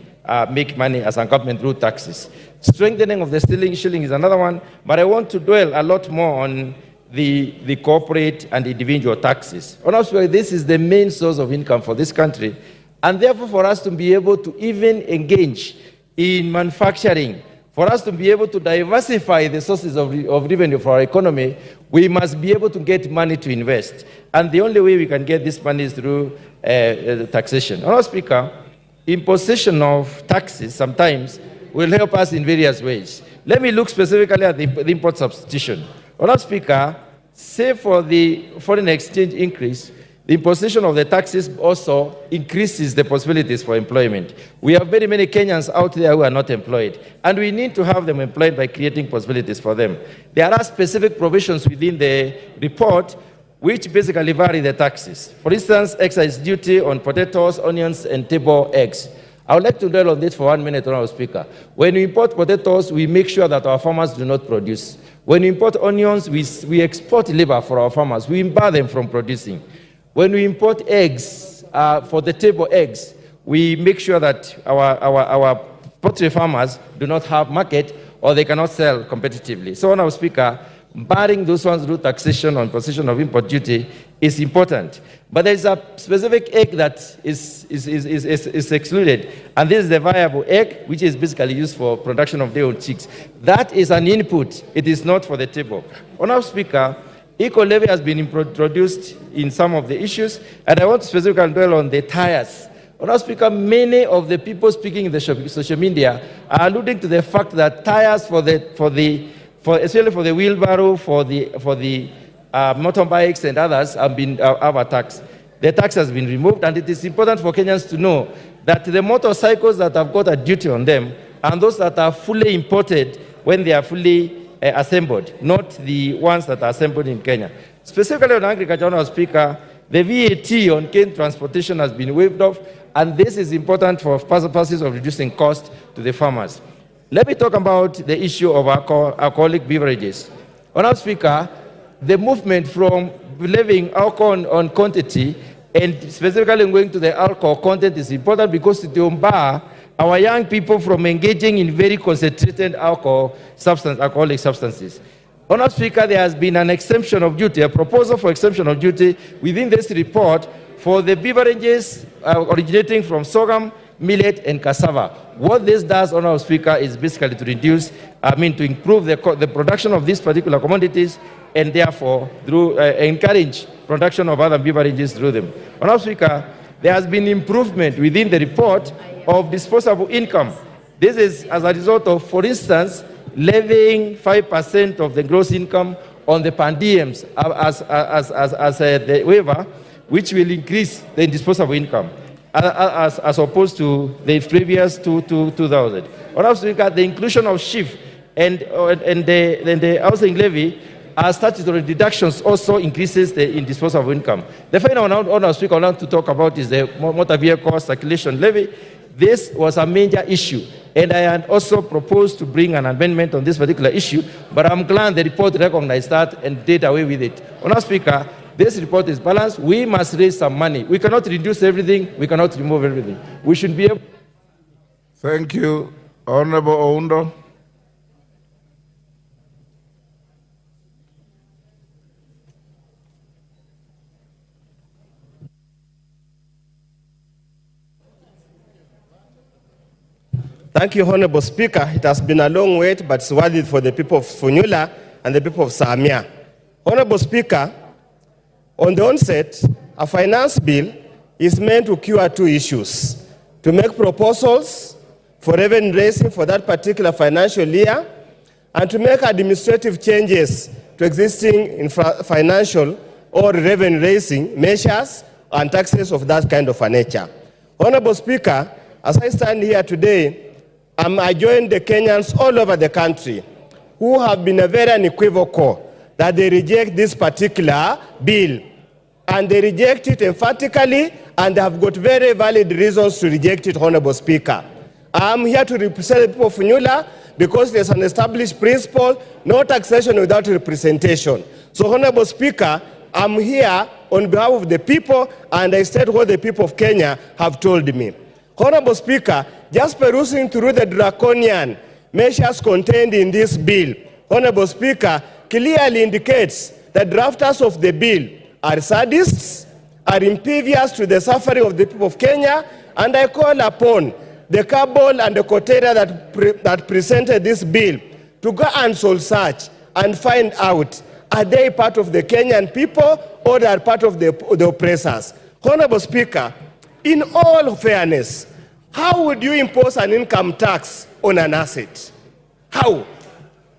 make money as a government through taxes. Strengthening of the shilling is another one, but I want to dwell a lot more on the corporate and individual taxes. Honestly, this is the main source of income for this country, and therefore for us to be able to even engage in manufacturing, for us to be able to diversify the sources of revenue for our economy, we must be able to get money to invest. And the only way we can get this money is through taxation. Honourable Speaker, imposition of taxes sometimes will help us in various ways. Let me look specifically at the import substitution. Honourable Speaker, save for the foreign exchange increase, the imposition of the taxes also increases the possibilities for employment. We have very many Kenyans out there who are not employed, and we need to have them employed by creating possibilities for them. There are specific provisions within the report which basically vary the taxes. For instance, excise duty on potatoes, onions, and table eggs. I would like to dwell on this for 1 minute, Honourable Speaker. When we import potatoes, we make sure that our farmers do not produce. When we import onions, we export labor for our farmers. We bar them from producing. When we import eggs, for the table eggs, we make sure that our poultry farmers do not have market or they cannot sell competitively. So, Honourable Speaker, barring those ones through taxation on position of import duty is important. But there is a specific egg that is excluded, and this is the viable egg, which is basically used for production of day-old chicks. That is an input. It is not for the table. Honourable Speaker, eco-levy has been introduced in some of the issues, and I want to specifically dwell on the tires. Honourable Speaker, many of the people speaking in the social media are alluding to the fact that tires especially for the wheelbarrow, for the motorbikes and others have a tax. The tax has been removed, and it is important for Kenyans to know that the motorcycles that have got a duty on them and those that are fully imported when they are fully assembled, not the ones that are assembled in Kenya. Specifically on agriculture, Honourable Speaker, the VAT on cane transportation has been waived off, and this is important for purposes of reducing cost to the farmers. Let me talk about the issue of alcoholic beverages. Honourable Speaker, the movement from levying alcohol on quantity and specifically going to the alcohol content is important because it will bar our young people from engaging in very concentrated alcoholic substances. Honourable Speaker, there has been an exemption of duty, a proposal for exemption of duty within this report for the beverages originating from sorghum, millet, and cassava. What this does, Honourable Speaker, is basically to improve the production of these particular commodities and therefore encourage production of other beverages through them. Honourable Speaker, there has been improvement within the report of disposable income. This is as a result of, for instance, levying 5% of the gross income on the per diems as the waiver, which will increase the disposable income as opposed to the previous 2,000. Honourable Speaker, the inclusion of shift and the housing levy as statutory deductions also increases the disposable income. The final one, Honourable Speaker, I want to talk about is the motor vehicle circulation levy. This was a major issue, and I had also proposed to bring an amendment on this particular issue, but I'm glad the report recognized that and did away with it. Honourable Speaker, this report is balanced. We must raise some money. We cannot reduce everything. We cannot remove everything. We should be able. Thank you. Honorable Oundo. Thank you, Honorable Speaker. It has been a long wait, but it's worth it for the people of Funyula and the people of Samia. Honorable Speaker, on the onset, a finance bill is meant to cure two issues: to make proposals for revenue raising for that particular financial year, and to make administrative changes to existing financial or revenue raising measures and taxes of that kind of a nature. Honorable Speaker, as I stand here today, I join the Kenyans all over the country who have been very unequivocal that they reject this particular bill. And they reject it emphatically, and they have got very valid reasons to reject it, Honorable Speaker. I'm here to represent the people of Funyula because there's an established principle, no taxation without representation. So, Honorable Speaker, I'm here on behalf of the people, and I state what the people of Kenya have told me. Honorable Speaker, just perusing through the draconian measures contained in this bill, Honorable Speaker, clearly indicates that drafters of the bill are sadists, are impervious to the suffering of the people of Kenya, and I call upon the cabal and the coteria that presented this bill to go and soul search and find out, are they part of the Kenyan people or they are part of the oppressors? Honorable Speaker, in all fairness, how would you impose an income tax on an asset? How?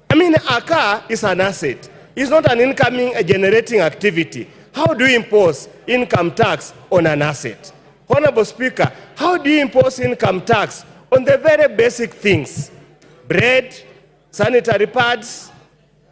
I mean, a car is an asset. is not an incoming generating activity. How do you impose income tax on an asset? Honorable Speaker, how do you impose income tax on the very basic things? Bread, sanitary pads,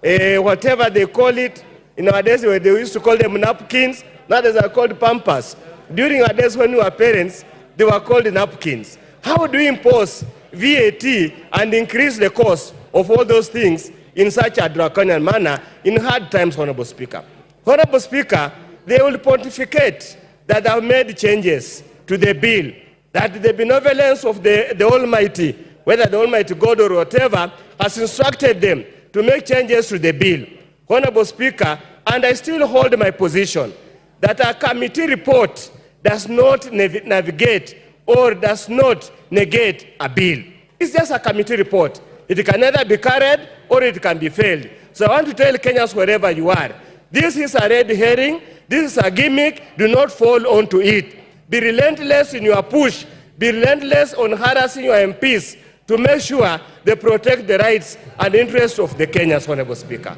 whatever they call it. In our days, they used to call them napkins. Nowadays are called pampers. During our days when we were parents, they were called napkins. How do you impose VAT and increase the cost of all those things in such a draconian manner in hard times, Honorable Speaker? Honorable Speaker, they will pontificate that they have made changes to the bill, that the benevolence of the Almighty, whether the Almighty God or whatever, has instructed them to make changes to the bill. Honorable Speaker, and I still hold my position that a committee report does not navigate or does not negate a bill. It's just a committee report. It can either be carried or it can be failed. So I want to tell Kenyans wherever you are, this is a red herring, this is a gimmick, do not fall onto it. Be relentless in your push, be relentless on harassing your MPs to make sure they protect the rights and interests of the Kenyans, Honorable Speaker.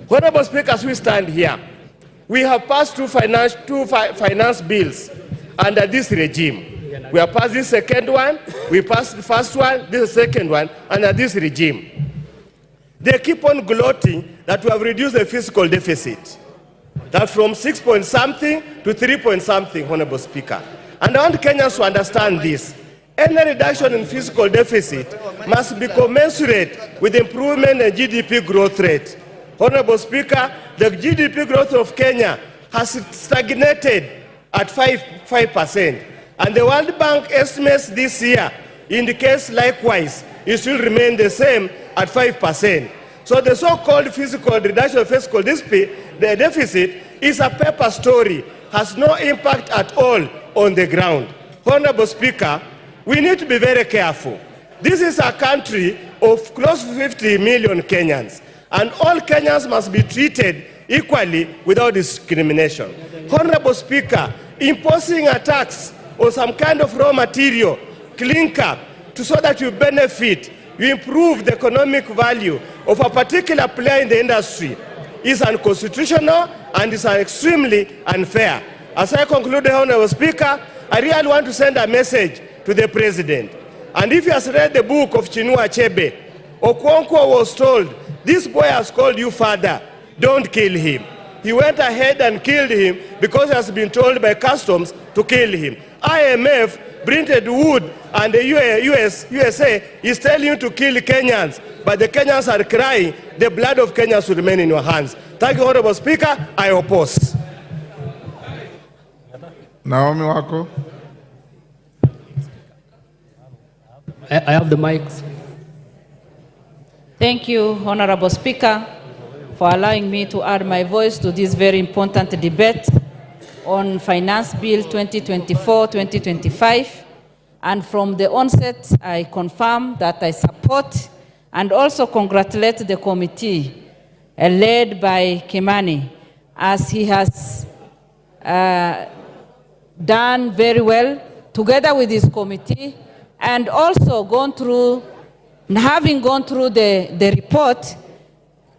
Honorable Speaker, as we stand here, we have passed two finance bills under this regime. We have passed this second one, we passed the first one, this second one, under this regime. They keep on gloating that we have reduced the fiscal deficit. That from 6 point something to 3 point something, Honorable Speaker. And I want Kenyans to understand this. Any reduction in fiscal deficit must be commensurate with improvement in GDP growth rate. Honorable Speaker, the GDP growth of Kenya has stagnated at 5%. And the World Bank estimates this year indicates likewise it will remain the same at 5%. So the so-called fiscal reduction of fiscal deficit is a paper story, has no impact at all on the ground. Honorable Speaker, we need to be very careful. This is a country of close to 50 million Kenyans, and all Kenyans must be treated equally without discrimination. Honorable Speaker, imposing a tax on some kind of raw material, clinker, so that you benefit, you improve the economic value of a particular player in the industry is unconstitutional and is extremely unfair. As I conclude, Honorable Speaker, I really want to send a message to the President. And if he has read the book of Chinua Achebe, Okonkwo was told, this boy has called you father, don't kill him. He went ahead and killed him because he has been told by customs to kill him. IMF, Brinted Wood, and the USA is telling you to kill Kenyans, but the Kenyans are crying, the blood of Kenyans will remain in your hands. Thank you, Honorable Speaker. I oppose. Naomi Wako. I have the mics. Thank you, Honorable Speaker, for allowing me to add my voice to this very important debate on Finance Bill 2024-2025. And from the onset, I confirm that I support and also congratulate the committee led by Kimani, as he has done very well together with his committee, and also having gone through the report.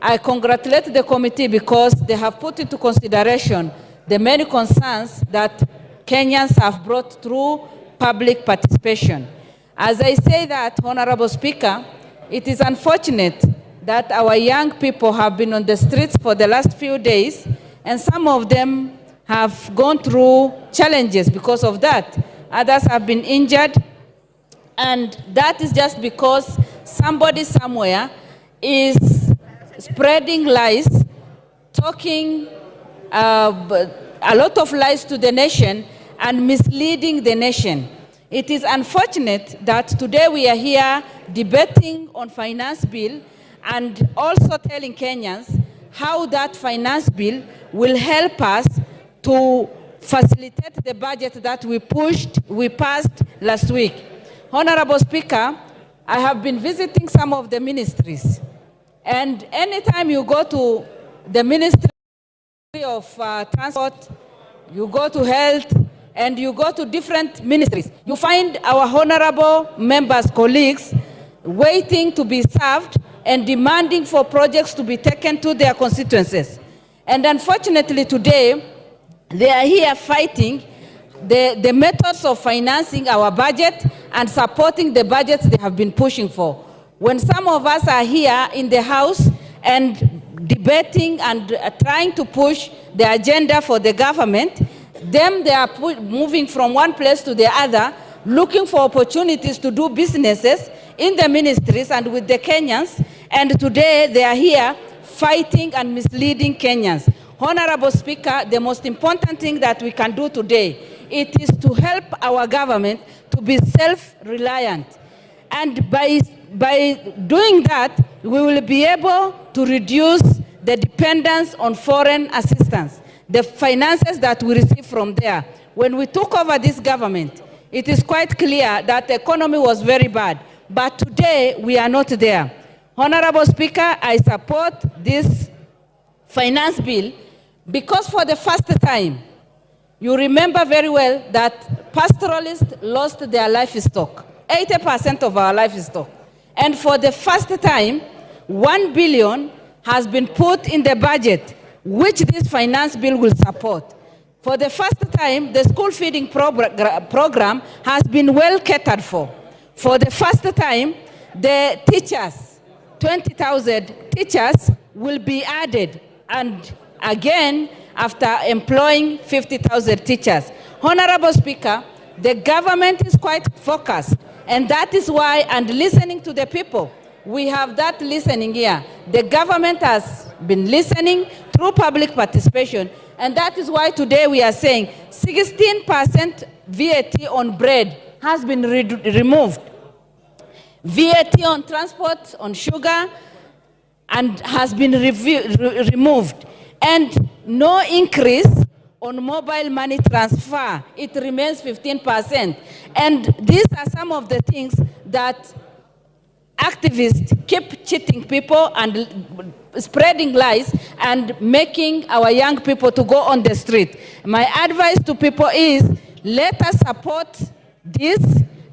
I congratulate the committee because they have put into consideration the many concerns that Kenyans have brought through public participation. As I say that, Honorable Speaker, it is unfortunate that our young people have been on the streets for the last few days, and some of them have gone through challenges because of that. Others have been injured, and that is just because somebody somewhere is spreading lies, talking a lot of lies to the nation and misleading the nation. It is unfortunate that today we are here debating on finance bill and also telling Kenyans how that finance bill will help us to facilitate the budget that we passed last week. Honorable Speaker, I have been visiting some of the ministries, and anytime you go to the Ministry of Transport, you go to Health, and you go to different ministries, you find our honorable members, colleagues, waiting to be served and demanding for projects to be taken to their constituencies. And unfortunately today, they are here fighting the methods of financing our budget and supporting the budgets they have been pushing for. When some of us are here in the House and debating and trying to push the agenda for the government, they are moving from one place to the other, looking for opportunities to do businesses in the ministries and with the Kenyans, and today they are here fighting and misleading Kenyans. Honorable Speaker, the most important thing that we can do today, it is to help our government to be self-reliant. And by doing that, we will be able to reduce the dependence on foreign assistance, the finances that we receive from there. When we took over this government, it is quite clear that the economy was very bad. But today, we are not there. Honorable Speaker, I support this finance bill because for the first time, you remember very well that pastoralists lost their livestock, 80% of our livestock. And for the first time, 1 billion has been put in the budget, which this finance bill will support. For the first time, the school feeding program has been well catered for. For the first time, the teachers, 20,000 teachers will be added, and again, after employing 50,000 teachers. Honorable Speaker, the government is quite focused, and that is why, and listening to the people, we have that listening here. The government has been listening through public participation, and that is why today we are saying 16% VAT on bread has been removed. VAT on transport, on sugar, and has been removed. And no increase on mobile money transfer. It remains 15%. And these are some of the things that activists keep cheating people and spreading lies and making our young people to go on the street. My advice to people is, let us support this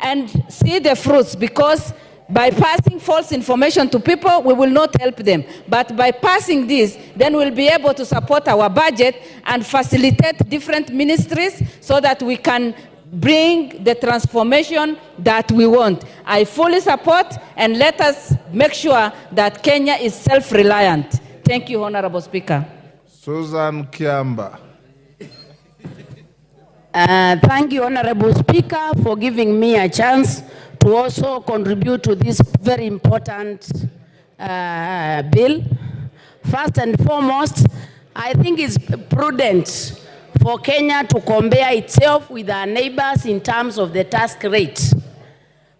and see the fruits, because by passing false information to people, we will not help them. But by passing this, then we'll be able to support our budget and facilitate different ministries so that we can bring the transformation that we want. I fully support, and let us make sure that Kenya is self-reliant. Thank you, Honorable Speaker. Susan Kiamba. Thank you, Honorable Speaker, for giving me a chance to also contribute to this very important bill. First and foremost, I think it's prudent for Kenya to compare itself with our neighbors in terms of the tax rate.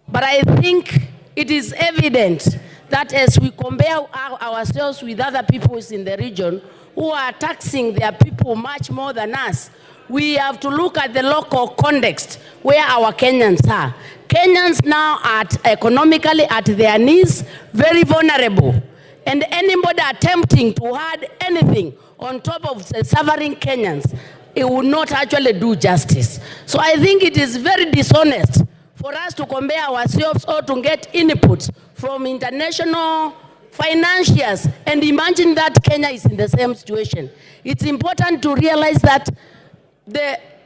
But I think it is evident that as we compare ourselves with other peoples in the region who are taxing their people much more than us, we have to look at the local context where our Kenyans are. Kenyans now are economically at their knees, very vulnerable. And anybody attempting to add anything on top of the suffering Kenyans, it will not actually do justice. So I think it is very dishonest for us to compare ourselves or to get inputs from international financiers and imagine that Kenya is in the same situation. It's important to realize that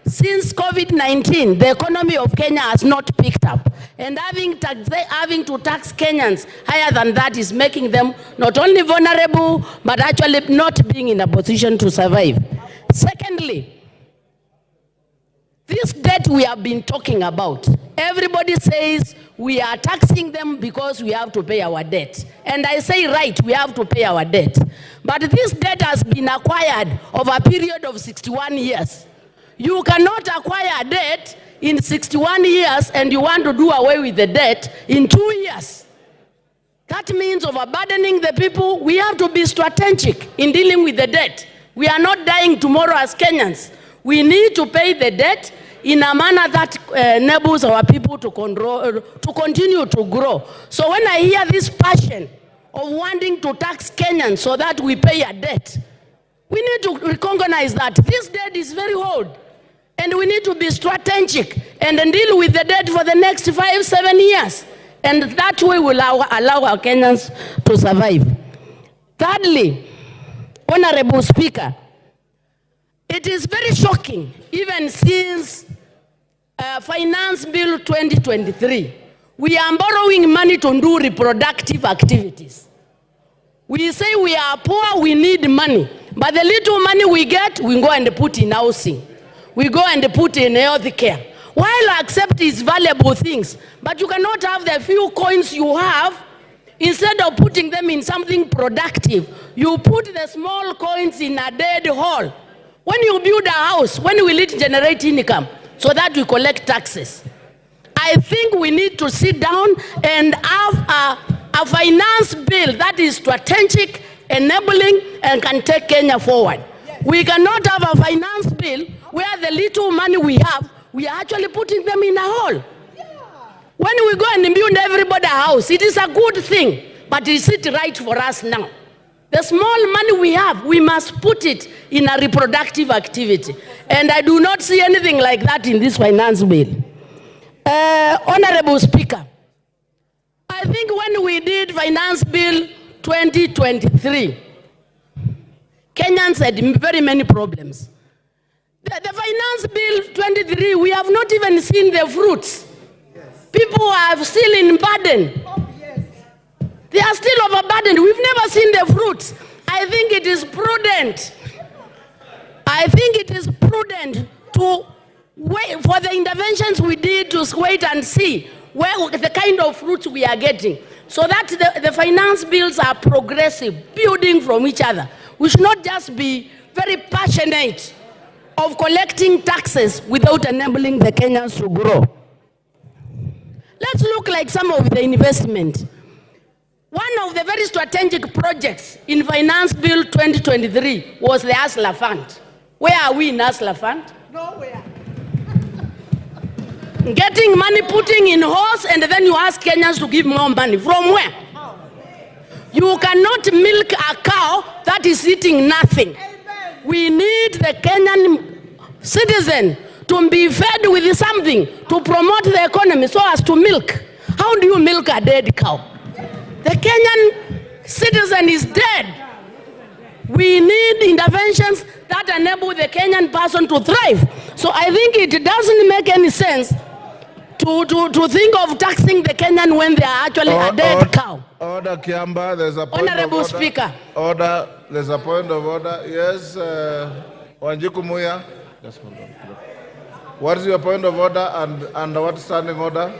since COVID-19, the economy of Kenya has not picked up. And having to tax Kenyans higher than that is making them not only vulnerable, but actually not being in a position to survive. Secondly, this debt we have been talking about, everybody says we are taxing them because we have to pay our debt. And I say, right, we have to pay our debt. But this debt has been acquired over a period of 61 years. You cannot acquire debt in 61 years and you want to do away with the debt in 2 years. That means overburdening the people. We have to be strategic in dealing with the debt. We are not dying tomorrow as Kenyans. We need to pay the debt in a manner that enables our people to continue to grow. So when I hear this passion of wanting to tax Kenyans so that we pay a debt, we need to recognize that this debt is very old. And we need to be strategic and then deal with the debt for the next 5-7 years. And that way will allow our Kenyans to survive. Thirdly, Honorable Speaker, it is very shocking, even since Finance Bill 2023, we are borrowing money to do reproductive activities. We say we are poor, we need money. But the little money we get, we go and put in housing. We go and put in health care. While I accept these valuable things, but you cannot have the few coins you have, instead of putting them in something productive, you put the small coins in a dead hole. When you build a house, when will it generate income so that we collect taxes? I think we need to sit down and have a finance bill that is strategic, enabling, and can take Kenya forward. We cannot have a finance bill where the little money we have, we are actually putting them in a hole. When we go and build everybody a house, it is a good thing, but is it right for us now? The small money we have, we must put it in a reproductive activity. And I do not see anything like that in this finance bill. Honorable Speaker, I think when we did Finance Bill 2023, Kenyans had very many problems. The Finance Bill 23, we have not even seen the fruits. People are still in burden. They are still overburdened. We've never seen the fruits. I think it is prudent. I think it is prudent to wait for the interventions we did, to wait and see where the kind of fruits we are getting, so that the finance bills are progressive, building from each other. We should not just be very passionate of collecting taxes without enabling the Kenyans to grow. Let's look like some of the investment. One of the very strategic projects in Finance Bill 2023 was the Hustler Fund. Where are we in Hustler Fund? Nowhere. Getting money, putting in horse, and then you ask Kenyans to give more money. From where? You cannot milk a cow that is eating nothing. We need the Kenyan citizen to be fed with something to promote the economy so as to milk. How do you milk a dead cow? The Kenyan citizen is dead. We need interventions that enable the Kenyan person to thrive. So I think it doesn't make any sense to think of taxing the Kenyan when they are actually a dead cow. Order, Kiamba, there's a point Honorable of order. Speaker. Order, there's a point of order. Yes, Wanjiku Muya. What is your point of order and what standing order?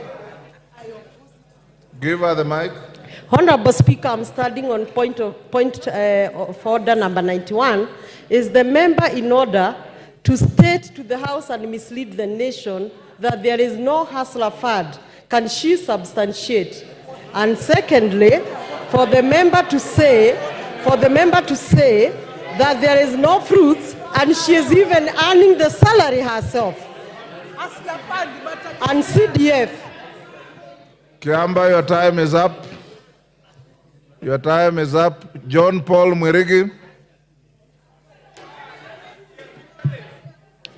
Give her the mic. Honorable Speaker, I'm standing on point of order number 91. Is the member in order to state to the House and mislead the nation that there is no hustler fund? Can she substantiate? And secondly, for the member to say that there is no fruits and she is even earning the salary herself. And CDF. Kiamba, your time is up. Your time is up. John Paul Mwirigi.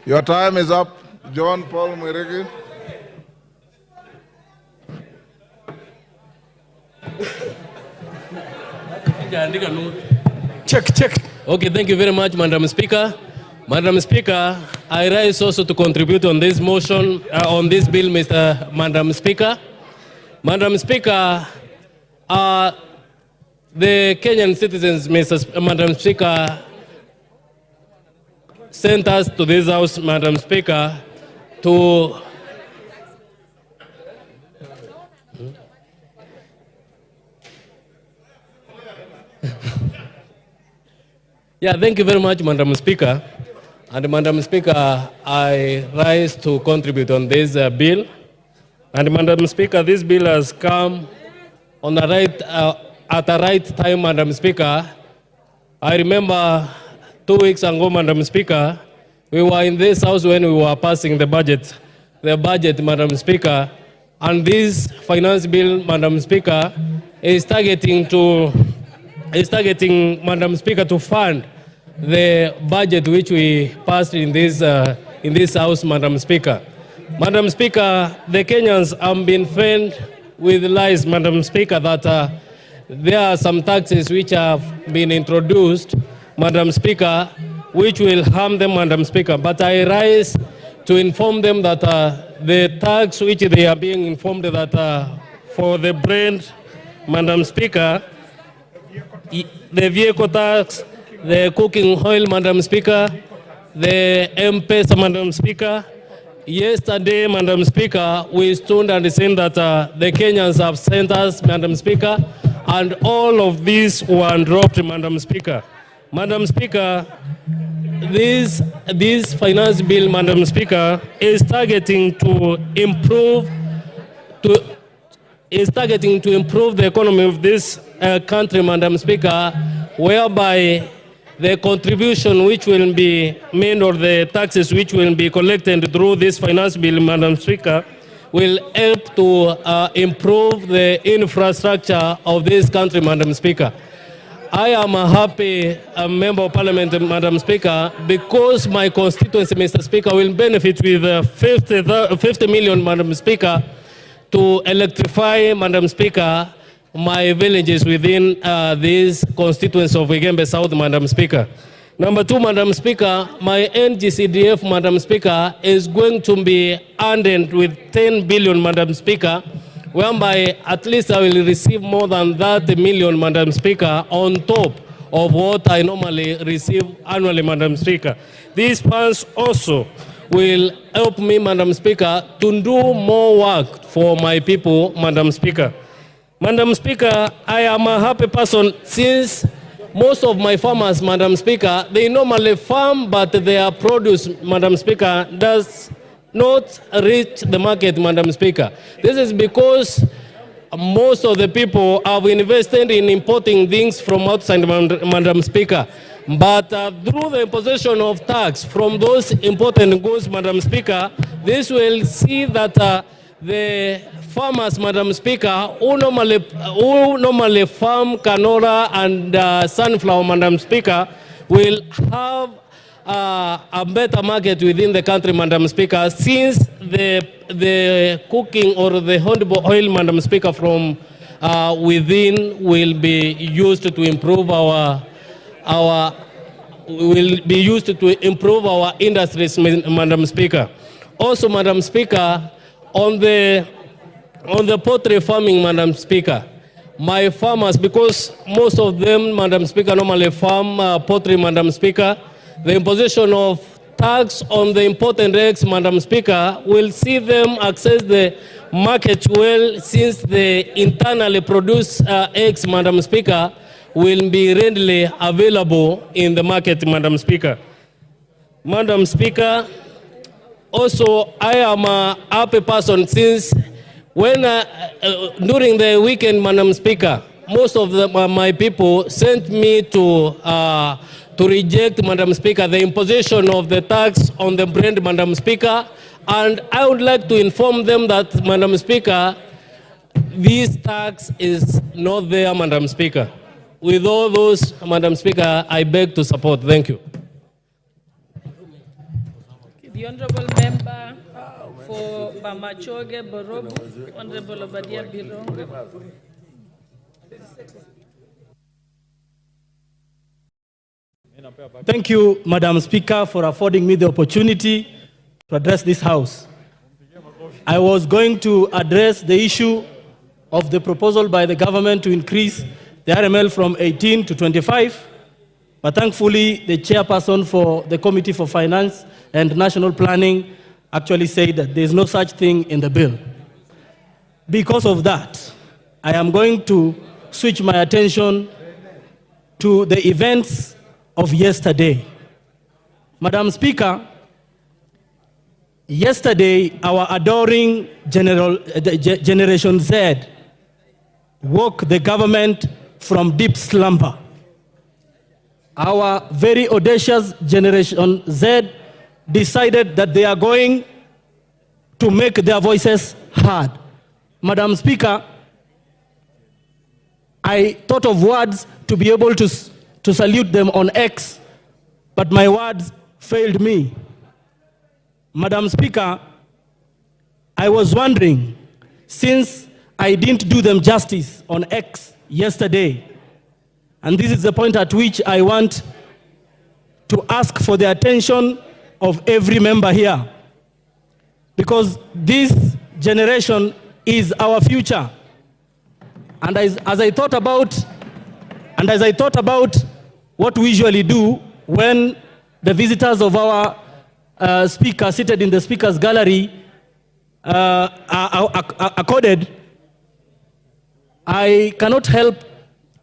Your time is up. John Paul Mwirigi. Check. Okay, thank you very much, Madam Speaker. Madam Speaker, I rise also to contribute on this motion, on this bill, Madam Speaker. Madam Speaker, the Kenyan citizens, Madam Speaker, sent us to this house, Madam Speaker, to thank you very much, Madam Speaker. And Madam Speaker, I rise to contribute on this bill. And Madam Speaker, this bill has come on the at the right time, Madam Speaker. I remember 2 weeks ago, Madam Speaker, we were in this house when we were passing the budget, Madam Speaker. And this finance bill, Madam Speaker, is targeting, Madam Speaker, to fund the budget which we passed in this house, Madam Speaker. Madam Speaker, the Kenyans have been fed with lies, Madam Speaker, that there are some taxes which have been introduced, Madam Speaker, which will harm them, Madam Speaker. But I rise to inform them that the tax which they are being informed that for the brand, Madam Speaker, the vehicle tax, the cooking oil, Madam Speaker, the M-Pesa, Madam Speaker. Yesterday, Madam Speaker, we stood and said that the Kenyans have sent us, Madam Speaker, and all of these were dropped, Madam Speaker. Madam Speaker, this finance bill, Madam Speaker, is targeting to improve the economy of this country, Madam Speaker, whereby the contribution which will be made or the taxes which will be collected through this finance bill, Madam Speaker, will help to improve the infrastructure of this country, Madam Speaker. I am a happy member of Parliament, Madam Speaker, because my constituency, Mr. Speaker, will benefit with 50 million, Madam Speaker, to electrify, Madam Speaker, my villages within this constituency of Igembe South, Madam Speaker. Number two, Madam Speaker, my NGCDF, Madam Speaker, is going to be earned with 10 billion, Madam Speaker, whereby at least I will receive more than 30 million, Madam Speaker, on top of what I normally receive annually, Madam Speaker. These funds also will help me, Madam Speaker, to do more work for my people, Madam Speaker. Madam Speaker, I am a happy person since most of my farmers, Madam Speaker, they normally farm, but their produce, Madam Speaker, does not reach the market, Madam Speaker. This is because most of the people have invested in importing things from outside, Madam Speaker. But through the imposition of tax from those imported goods, Madam Speaker, this will see that the farmers, Madam Speaker, who normally farm canola and sunflower, Madam Speaker, will have a better market within the country, Madam Speaker, since the cooking or the honeycomb oil, Madam Speaker, from within will be used to improve our industries, Madam Speaker. Also, Madam Speaker, on the poultry farming, Madam Speaker, my farmers, because most of them, Madam Speaker, normally farm poultry, Madam Speaker, the imposition of tax on the imported eggs, Madam Speaker, will see them access the market well, since the internally produced eggs, Madam Speaker, will be readily available in the market, Madam Speaker. Madam Speaker, also, I am a happy person since when during the weekend, Madam Speaker, most of my people sent me to reject, Madam Speaker, the imposition of the tax on the brand, Madam Speaker, and I would like to inform them that, Madam Speaker, this tax is not there, Madam Speaker. With all those, Madam Speaker, I beg to support. Thank you. The Honorable Member for Bamachoge Borobu, Honorable Obadia Bironga. Thank you, Madam Speaker, for affording me the opportunity to address this House. I was going to address the issue of the proposal by the government to increase the RML from 18 to 25, but thankfully the chairperson for the Committee for Finance and National Planning actually said that there is no such thing in the bill. Because of that, I am going to switch my attention to the events of yesterday. Madam Speaker, yesterday our adoring Generation Z woke the government from deep slumber. Our very audacious Generation Z decided that they are going to make their voices heard. Madam Speaker, I thought of words to be able to salute them on X, but my words failed me. Madam Speaker, I was wondering, since I didn't do them justice on X yesterday. And this is the point at which I want to ask for the attention of every member here. Because this generation is our future. And as I thought about what we usually do when the visitors of our speaker seated in the speaker's gallery are accorded, I cannot help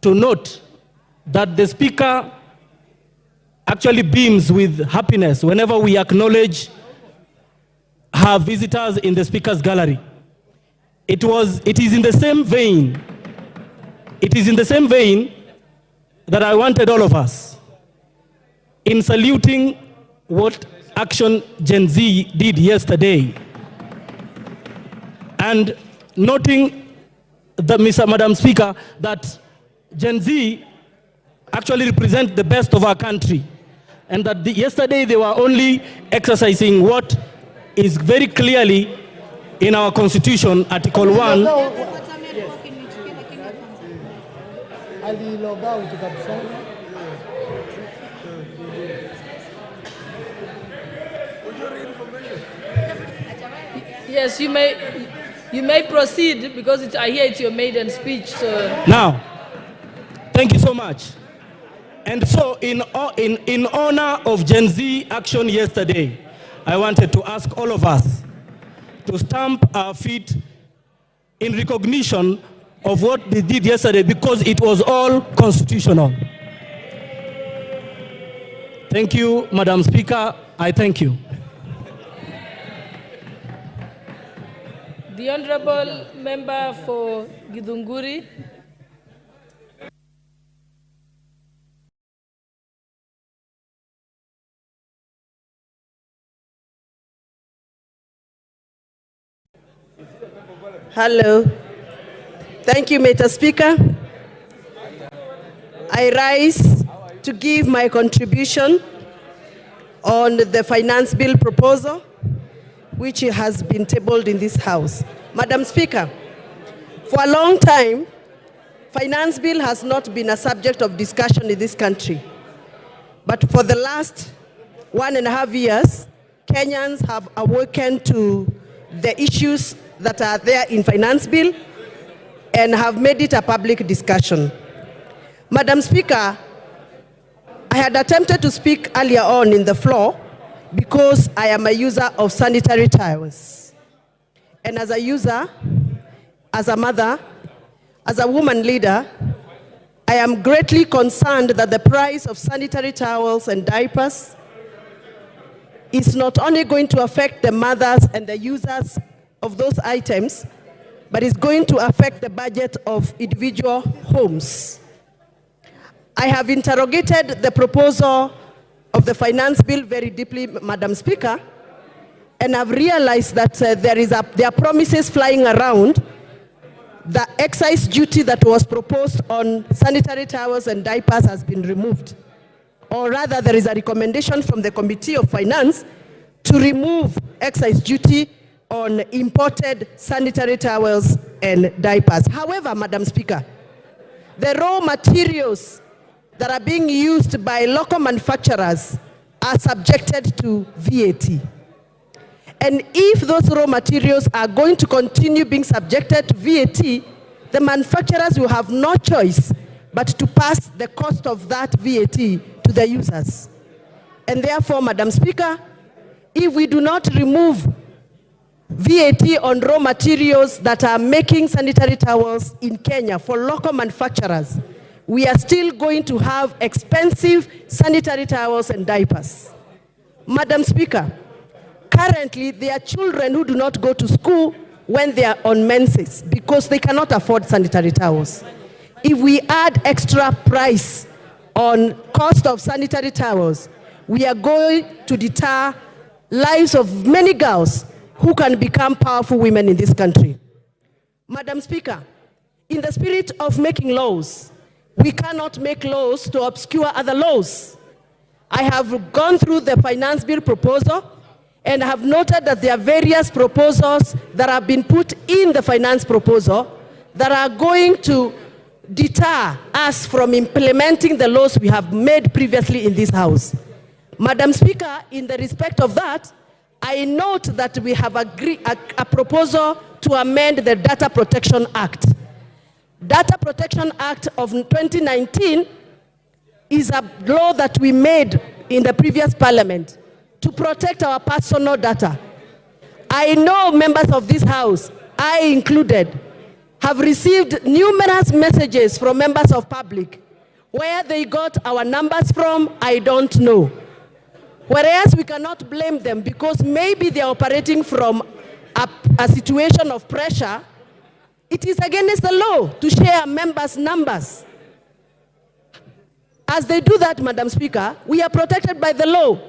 to note that the speaker actually beams with happiness whenever we acknowledge her visitors in the speaker's gallery. It is in the same vein. It is in the same vein that I wanted all of us, in saluting what Action Gen Z did yesterday, and noting Madam Speaker, that Gen Z actually represent the best of our country, and that yesterday they were only exercising what is very clearly in our Constitution, Article 1. Yes, you may proceed because I hear it's your maiden speech. So. Now, thank you so much. And so in honor of Gen Z action yesterday, I wanted to ask all of us to stamp our feet in recognition of what they did yesterday, because it was all constitutional. Thank you, Madam Speaker. I thank you. The Honorable Member for Githunguri. Hello. Thank you, Mr. Speaker. I rise to give my contribution on the finance bill proposal, which has been tabled in this House. Madam Speaker, for a long time, finance bill has not been a subject of discussion in this country. But for the last 1.5 years, Kenyans have awakened to the issues that are there in finance bill and have made it a public discussion. Madam Speaker, I had attempted to speak earlier on in the floor because I am a user of sanitary towels. And as a user, as a mother, as a woman leader, I am greatly concerned that the price of sanitary towels and diapers is not only going to affect the mothers and the users of those items, but is going to affect the budget of individual homes. I have interrogated the proposal of the finance bill very deeply, Madam Speaker, and I've realized that there are promises flying around. The excise duty that was proposed on sanitary towels and diapers has been removed. Or rather, there is a recommendation from the Committee of Finance to remove excise duty on imported sanitary towels and diapers. However, Madam Speaker, the raw materials that are being used by local manufacturers are subjected to VAT. And if those raw materials are going to continue being subjected to VAT, the manufacturers will have no choice but to pass the cost of that VAT to the users. And therefore, Madam Speaker, if we do not remove VAT on raw materials that are making sanitary towels in Kenya for local manufacturers, we are still going to have expensive sanitary towels and diapers. Madam Speaker, currently there are children who do not go to school when they are on menses because they cannot afford sanitary towels. If we add extra price on cost of sanitary towels, we are going to deter lives of many girls who can become powerful women in this country. Madam Speaker, in the spirit of making laws, we cannot make laws to obscure other laws. I have gone through the finance bill proposal and have noted that there are various proposals that have been put in the finance proposal that are going to deter us from implementing the laws we have made previously in this House. Madam Speaker, in the respect of that, I note that we have agreed a proposal to amend the Data Protection Act. Data Protection Act of 2019 is a law that we made in the previous parliament to protect our personal data. I know members of this House, I included, have received numerous messages from members of public. Where they got our numbers from, I don't know. Whereas we cannot blame them because maybe they are operating from a situation of pressure. It is against the law to share members' numbers. As they do that, Madam Speaker, we are protected by the law.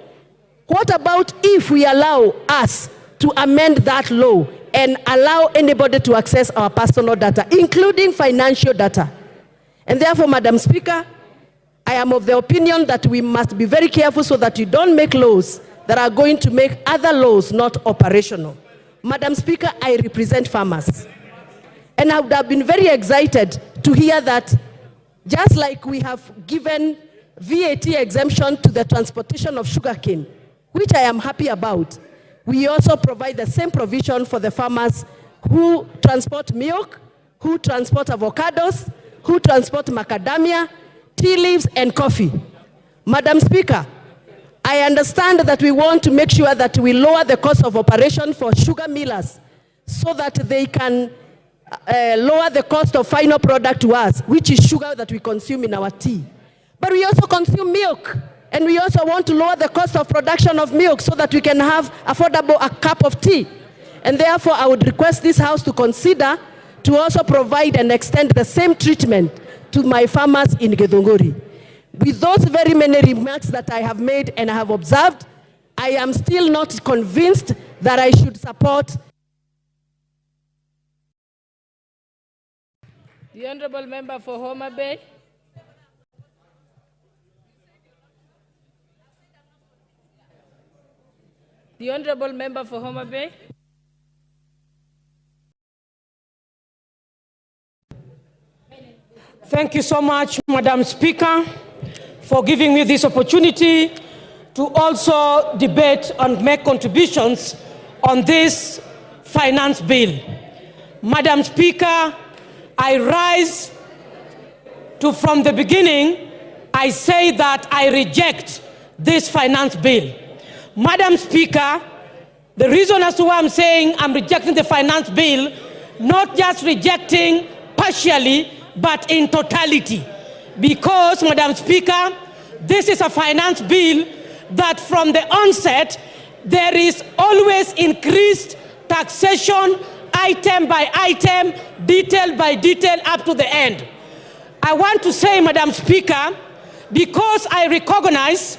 What about if we allow us to amend that law and allow anybody to access our personal data, including financial data? And therefore, Madam Speaker, I am of the opinion that we must be very careful so that you don't make laws that are going to make other laws not operational. Madam Speaker, I represent farmers. And I would have been very excited to hear that just like we have given VAT exemption to the transportation of sugarcane, which I am happy about, we also provide the same provision for the farmers who transport milk, who transport avocados, who transport macadamia, tea leaves, and coffee. Madam Speaker, I understand that we want to make sure that we lower the cost of operation for sugar millers so that they can lower the cost of final product to us, which is sugar that we consume in our tea. But we also consume milk, and we also want to lower the cost of production of milk so that we can have affordable a cup of tea. And therefore, I would request this House to consider to also provide and extend the same treatment to my farmers in Githunguri. With those very many remarks that I have made and I have observed, I am still not convinced that I should support. The Honorable Member for Homa Bay. The Honorable Member for Homa Bay. Thank you so much, Madam Speaker, for giving me this opportunity to also debate and make contributions on this finance bill. Madam Speaker, I rise to, from the beginning, I say that I reject this finance bill. Madam Speaker, the reason as to why I'm saying I'm rejecting the finance bill, not just rejecting partially, but in totality. Because, Madam Speaker, this is a finance bill that from the onset, there is always increased taxation, item by item, detail by detail, up to the end. I want to say, Madam Speaker, because I recognize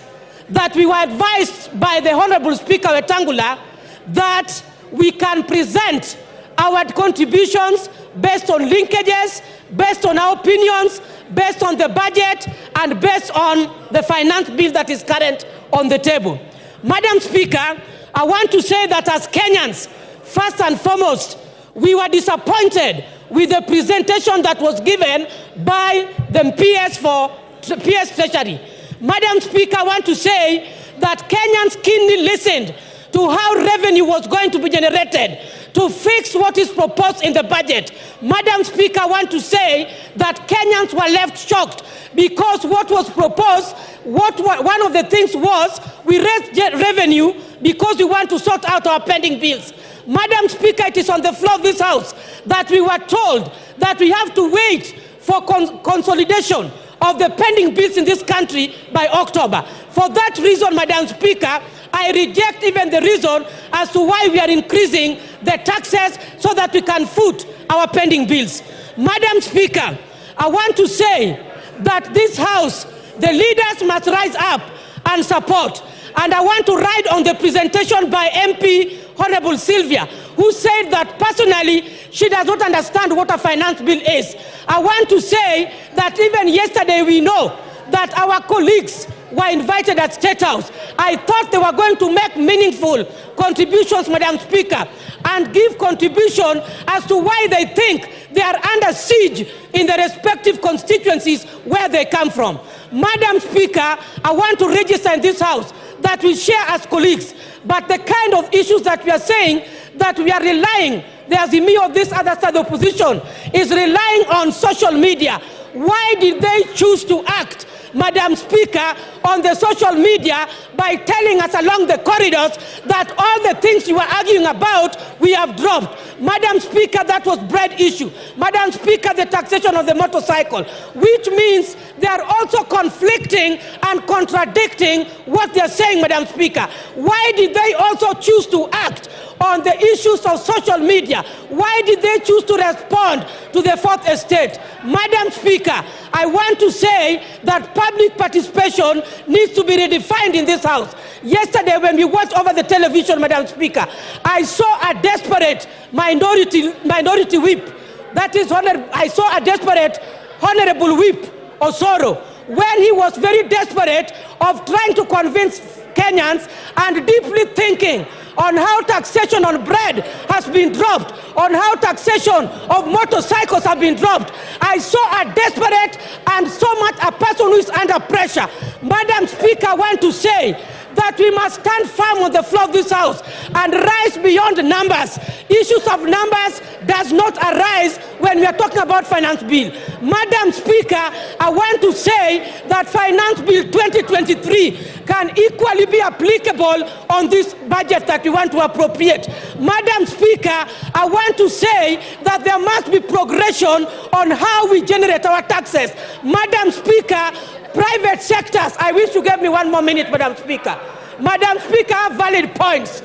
that we were advised by the Honorable Speaker Wetangula that we can present our contributions based on linkages, based on our opinions, based on the budget, and based on the finance bill that is current on the table. Madam Speaker, I want to say that as Kenyans, first and foremost, we were disappointed with the presentation that was given by the PS Treasury. Madam Speaker, I want to say that Kenyans keenly listened to how revenue was going to be generated to fix what is proposed in the budget. Madam Speaker, I want to say that Kenyans were left shocked because what was proposed, one of the things was we raised revenue because we want to sort out our pending bills. Madam Speaker, it is on the floor of this House that we were told that we have to wait for consolidation of the pending bills in this country by October. For that reason, Madam Speaker, I reject even the reason as to why we are increasing the taxes so that we can foot our pending bills. Madam Speaker, I want to say that this House, the leaders must rise up and support. And I want to ride on the presentation by MP Honorable Sylvia, who said that personally she does not understand what a finance bill is. I want to say that even yesterday we know that our colleagues were invited at State House. I thought they were going to make meaningful contributions, Madam Speaker, and give contribution as to why they think they are under siege in the respective constituencies where they come from. Madam Speaker, I want to register in this House that we share as colleagues, but the kind of issues that we are saying that we are relying, there's me of this other side of the opposition, is relying on social media. Why did they choose to act, Madam Speaker, on the social media by telling us along the corridors that all the things you were arguing about, we have dropped? Madam Speaker, that was bread issue. Madam Speaker, the taxation of the motorcycle, which means they are also conflicting and contradicting what they are saying, Madam Speaker. Why did they also choose to act on the issues of social media? Why did they choose to respond to the Fourth Estate? Madam Speaker, I want to say that public participation needs to be redefined in this House. Yesterday, when we watched over the television, Madam Speaker, I saw a desperate minority whip. That is, I saw a desperate Honorable Whip Osoro, when he was very desperate of trying to convince Kenyans and deeply thinking on how taxation on bread has been dropped, on how taxation of motorcycles have been dropped. I saw a desperate and so much a person who is under pressure. Madam Speaker, I want to say that we must stand firm on the floor of this House and rise beyond numbers. Issues of numbers does not arise when we are talking about finance bill. Madam Speaker, I want to say that finance bill 2023 can equally be applicable on this budget that we want to appropriate. Madam Speaker, I want to say that there must be progression on how we generate our taxes. Madam Speaker, private sectors, I wish you gave me 1 more minute, Madam Speaker. Madam Speaker, I have valid points.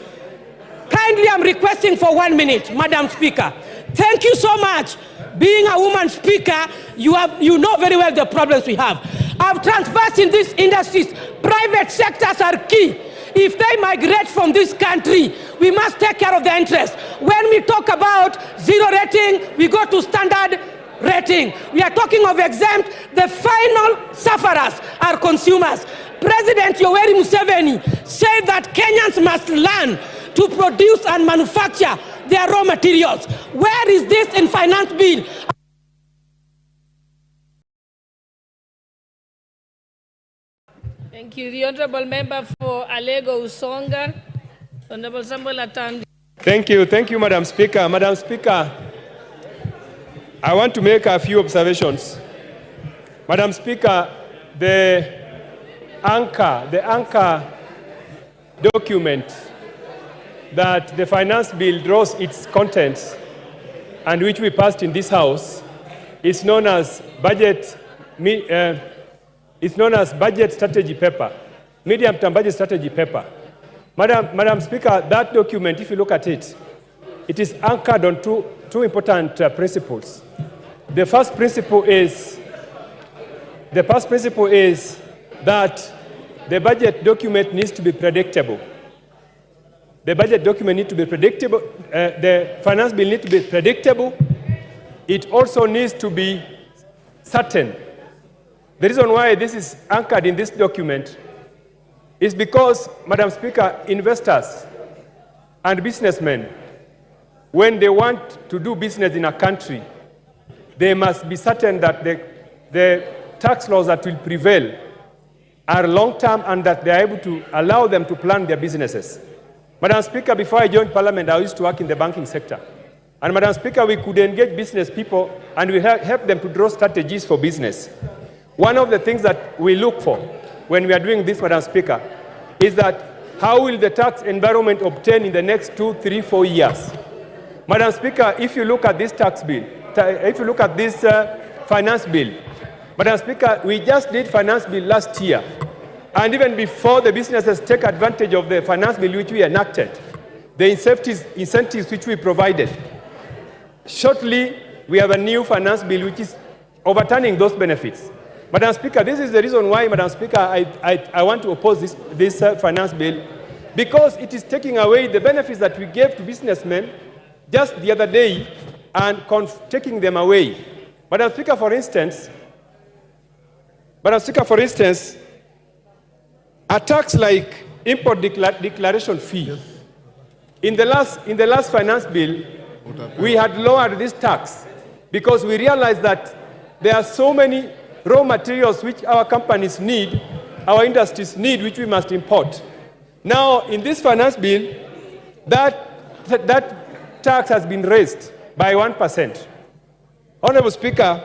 Kindly, I'm requesting for 1 minute, Madam Speaker. Thank you so much. Being a woman speaker, you know very well the problems we have. I've transversed in these industries. Private sectors are key. If they migrate from this country, we must take care of their interests. When we talk about zero rating, we go to standard rating. We are talking of exempt. The final sufferers are consumers. President Yoweri Museveni said that Kenyans must learn to produce and manufacture their raw materials. Where is this in finance bill? Thank you. The Honorable Member for Alego Usonga, Honorable Samuel Atandi. Thank you, Madam Speaker. Madam Speaker, I want to make a few observations. Madam Speaker, the anchor document that the finance bill draws its contents and which we passed in this House is known as budget strategy paper, medium-term budget strategy paper. Madam Speaker, that document, if you look at it, it is anchored on two important principles. The first principle is that the budget document needs to be predictable. The budget document needs to be predictable. The finance bill needs to be predictable. It also needs to be certain. The reason why this is anchored in this document is because, Madam Speaker, investors and businessmen, when they want to do business in a country, they must be certain that the tax laws that will prevail are long-term and that they are able to allow them to plan their businesses. Madam Speaker, before I joined Parliament, I used to work in the banking sector. And Madam Speaker, we could engage business people and we help them to draw strategies for business. One of the things that we look for when we are doing this, Madam Speaker, is that how will the tax environment obtain in the next 2, 3, 4 years? Madam Speaker, if you look at this tax bill, if you look at this finance bill, Madam Speaker, we just did finance bill last year. And even before the businesses take advantage of the finance bill which we enacted, the incentives which we provided, shortly we have a new finance bill which is overturning those benefits. Madam Speaker, this is the reason why, Madam Speaker, I want to oppose this finance bill, because it is taking away the benefits that we gave to businessmen just the other day and taking them away. Madam Speaker, for instance, a tax like import declaration fee. In the last finance bill, we had lowered this tax because we realize that there are so many raw materials which our companies need, our industries need, which we must import. Now, in this finance bill, that tax has been raised by 1%. Honorable Speaker,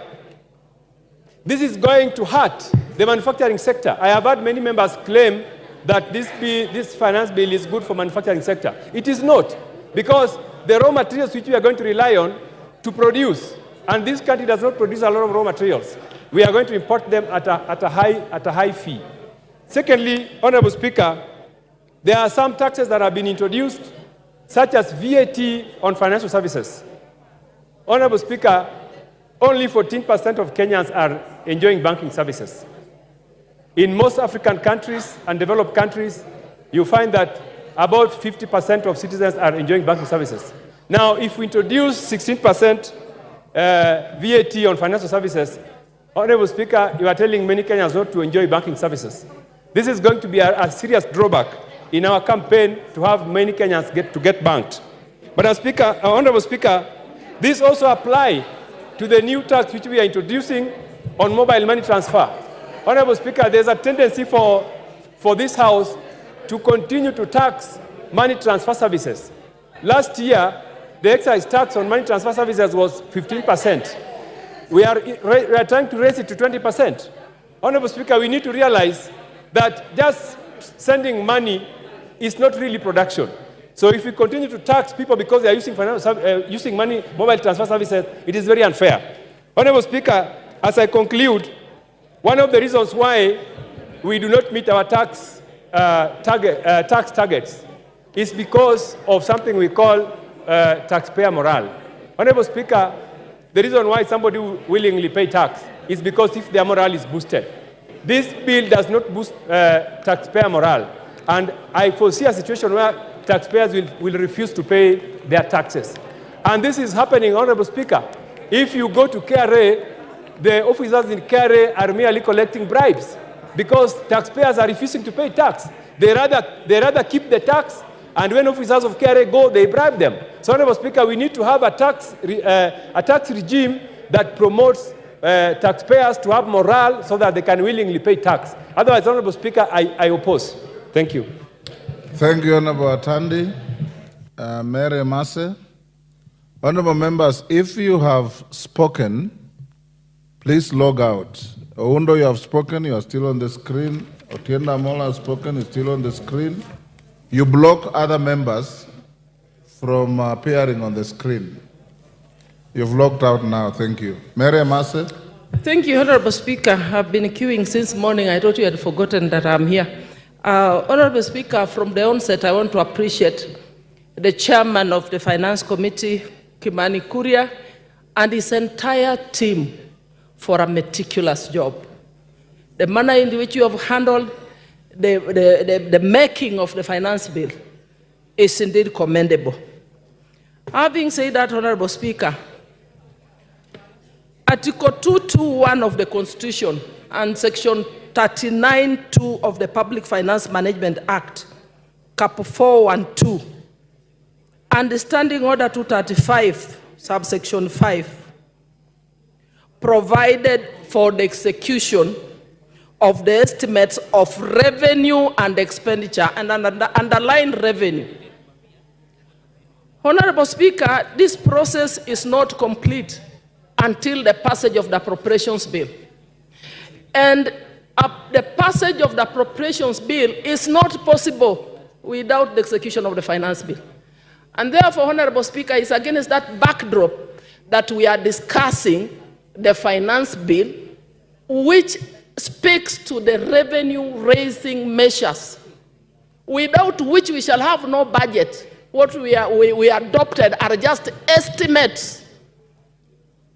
this is going to hurt the manufacturing sector. I have heard many members claim that this finance bill is good for manufacturing sector. It is not, because the raw materials which we are going to rely on to produce, and this country does not produce a lot of raw materials, we are going to import them at a high fee. Secondly, Honorable Speaker, there are some taxes that have been introduced, such as VAT on financial services. Honorable Speaker, only 14% of Kenyans are enjoying banking services. In most African countries and developed countries, you find that about 50% of citizens are enjoying banking services. Now, if we introduce 16% VAT on financial services, Honorable Speaker, you are telling many Kenyans not to enjoy banking services. This is going to be a serious drawback in our campaign to have many Kenyans get banked. But Honorable Speaker, this also applies to the new tax which we are introducing on mobile money transfer. Honorable Speaker, there's a tendency for this House to continue to tax money transfer services. Last year, the excise tax on money transfer services was 15%. We are trying to raise it to 20%. Honorable Speaker, we need to realize that just sending money is not really production. So if we continue to tax people because they are using mobile transfer services, it is very unfair. Honorable Speaker, as I conclude, one of the reasons why we do not meet our tax targets is because of something we call taxpayer morale. Honorable Speaker, the reason why somebody will willingly pay tax is because if their morale is boosted. This bill does not boost taxpayer morale, and I foresee a situation where taxpayers will refuse to pay their taxes. And this is happening, Honorable Speaker. If you go to KRA, the officers in KRA are merely collecting bribes because taxpayers are refusing to pay tax. They rather keep the tax, and when officers of KRA go, they bribe them. So, Honorable Speaker, we need to have a tax regime that promotes taxpayers to have morale so that they can willingly pay tax. Otherwise, Honorable Speaker, I oppose. Thank you. Thank you, Honorable Atandi. Mary Mase. Honorable members, if you have spoken, please log out. Oundo, you have spoken, you are still on the screen. Otienda Mola has spoken, is still on the screen. You block other members from appearing on the screen. You've logged out now, thank you. Mary Mase. Thank you, Honorable Speaker. I've been queuing since morning. I thought you had forgotten that I'm here. Honorable Speaker, from the onset, I want to appreciate the chairman of the Finance Committee, Kimani Kuria, and his entire team for a meticulous job. The manner in which you have handled the making of the finance bill is indeed commendable. Having said that, Honorable Speaker, Article 221 of the Constitution and Section 39(2) of the Public Finance Management Act, Cap 4 and 2, and Standing Order 235, subsection 5, provided for the execution of the estimates of revenue and expenditure, and underline revenue. Honorable Speaker, this process is not complete until the passage of the appropriations bill. And the passage of the appropriations bill is not possible without the execution of the finance bill. And therefore, Honorable Speaker, it's against that backdrop that we are discussing the finance bill, which speaks to the revenue-raising measures, without which we shall have no budget. What we adopted are just estimates.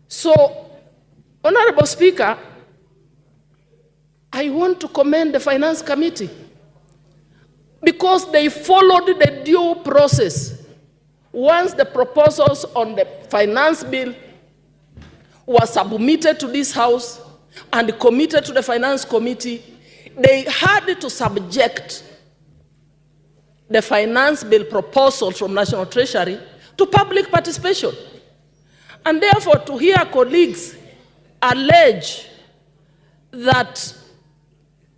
So, Honorable Speaker, I want to commend the Finance Committee because they followed the due process. Once the proposals on the finance bill were submitted to this House and committed to the Finance Committee, they had to subject the finance bill proposals from National Treasury to public participation. And therefore, to hear colleagues allege that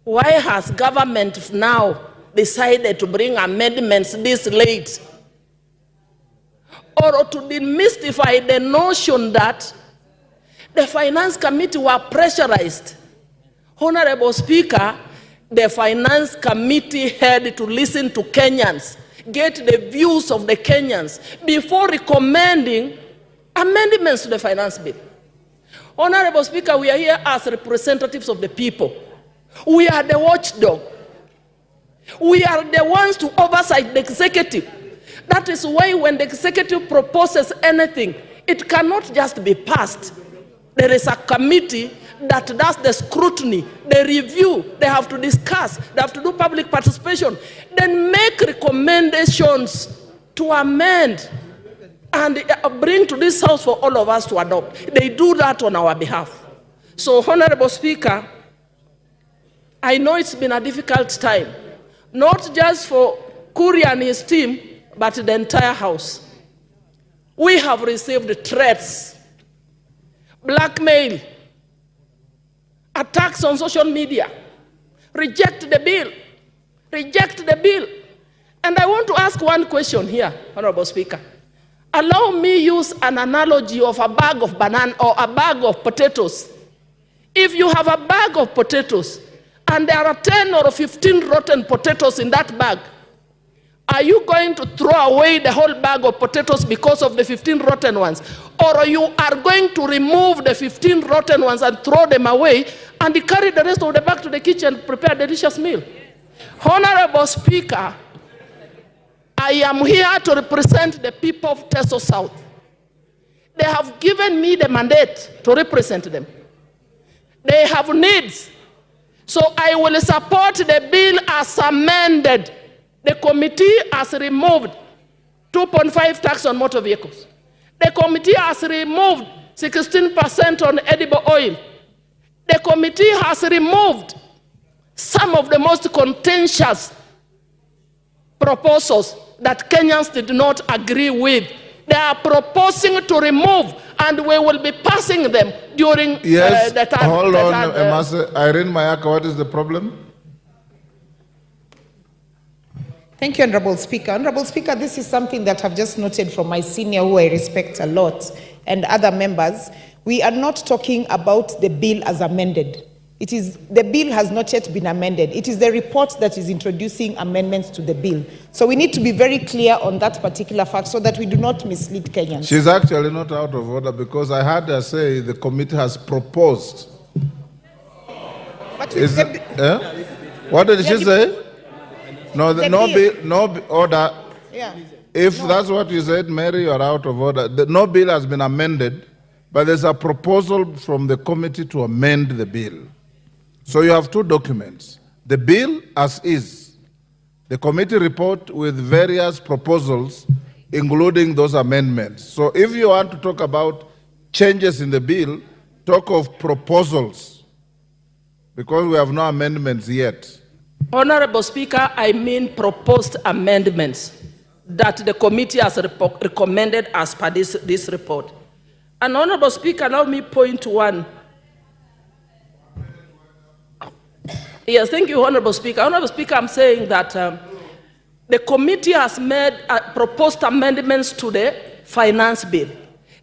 why has government now decided to bring amendments this late, or to demystify the notion that the Finance Committee were pressurized. Honorable Speaker, the Finance Committee had to listen to Kenyans, get the views of the Kenyans before recommending amendments to the finance bill. Honorable Speaker, we are here as representatives of the people. We are the watchdog. We are the ones to oversight the executive. That is why when the executive proposes anything, it cannot just be passed. There is a committee that does the scrutiny, the review, they have to discuss, they have to do public participation, then make recommendations to amend and bring to this house for all of us to adopt. They do that on our behalf. So, Honorable Speaker, I know it's been a difficult time, not just for Kuria and his team, but the entire house. We have received threats, blackmail, attacks on social media. Reject the bill. Reject the bill. And I want to ask one question here, Honorable Speaker. Allow me use an analogy of a bag of banana or a bag of potatoes. If you have a bag of potatoes and there are 10 or 15 rotten potatoes in that bag, are you going to throw away the whole bag of potatoes because of the 15 rotten ones? Or you are going to remove the 15 rotten ones and throw them away and carry the rest of the bag to the kitchen and prepare a delicious meal? Honorable Speaker, I am here to represent the people of Teso South. They have given me the mandate to represent them. They have needs. So I will support the bill as amended. The committee has removed 2.5 tax on motor vehicles. The committee has removed 16% on edible oil. The committee has removed some of the most contentious proposals that Kenyans did not agree with. They are proposing to remove, and we will be passing them during the time. Hold on, Irene Mayaka, what is the problem? Thank you, Honorable Speaker. Honorable Speaker, this is something that I've just noted from my senior, who I respect a lot, and other members. We are not talking about the bill as amended. The bill has not yet been amended. It is the report that is introducing amendments to the bill. So we need to be very clear on that particular fact so that we do not mislead Kenyans. She's actually not out of order because I heard her say the committee has proposed. But what did she say? No order. Yeah. If that's what you said, Mary, you're out of order. No bill has been amended, but there's a proposal from the committee to amend the bill. So you have two documents. The bill as is, the committee report with various proposals, including those amendments. So if you want to talk about changes in the bill, talk of proposals, because we have no amendments yet. Honorable Speaker, I mean proposed amendments that the committee has recommended as per this report. And Honorable Speaker, allow me point to one. Yes, thank you, Honorable Speaker. Honorable Speaker, I'm saying that the committee has made proposed amendments to the finance bill.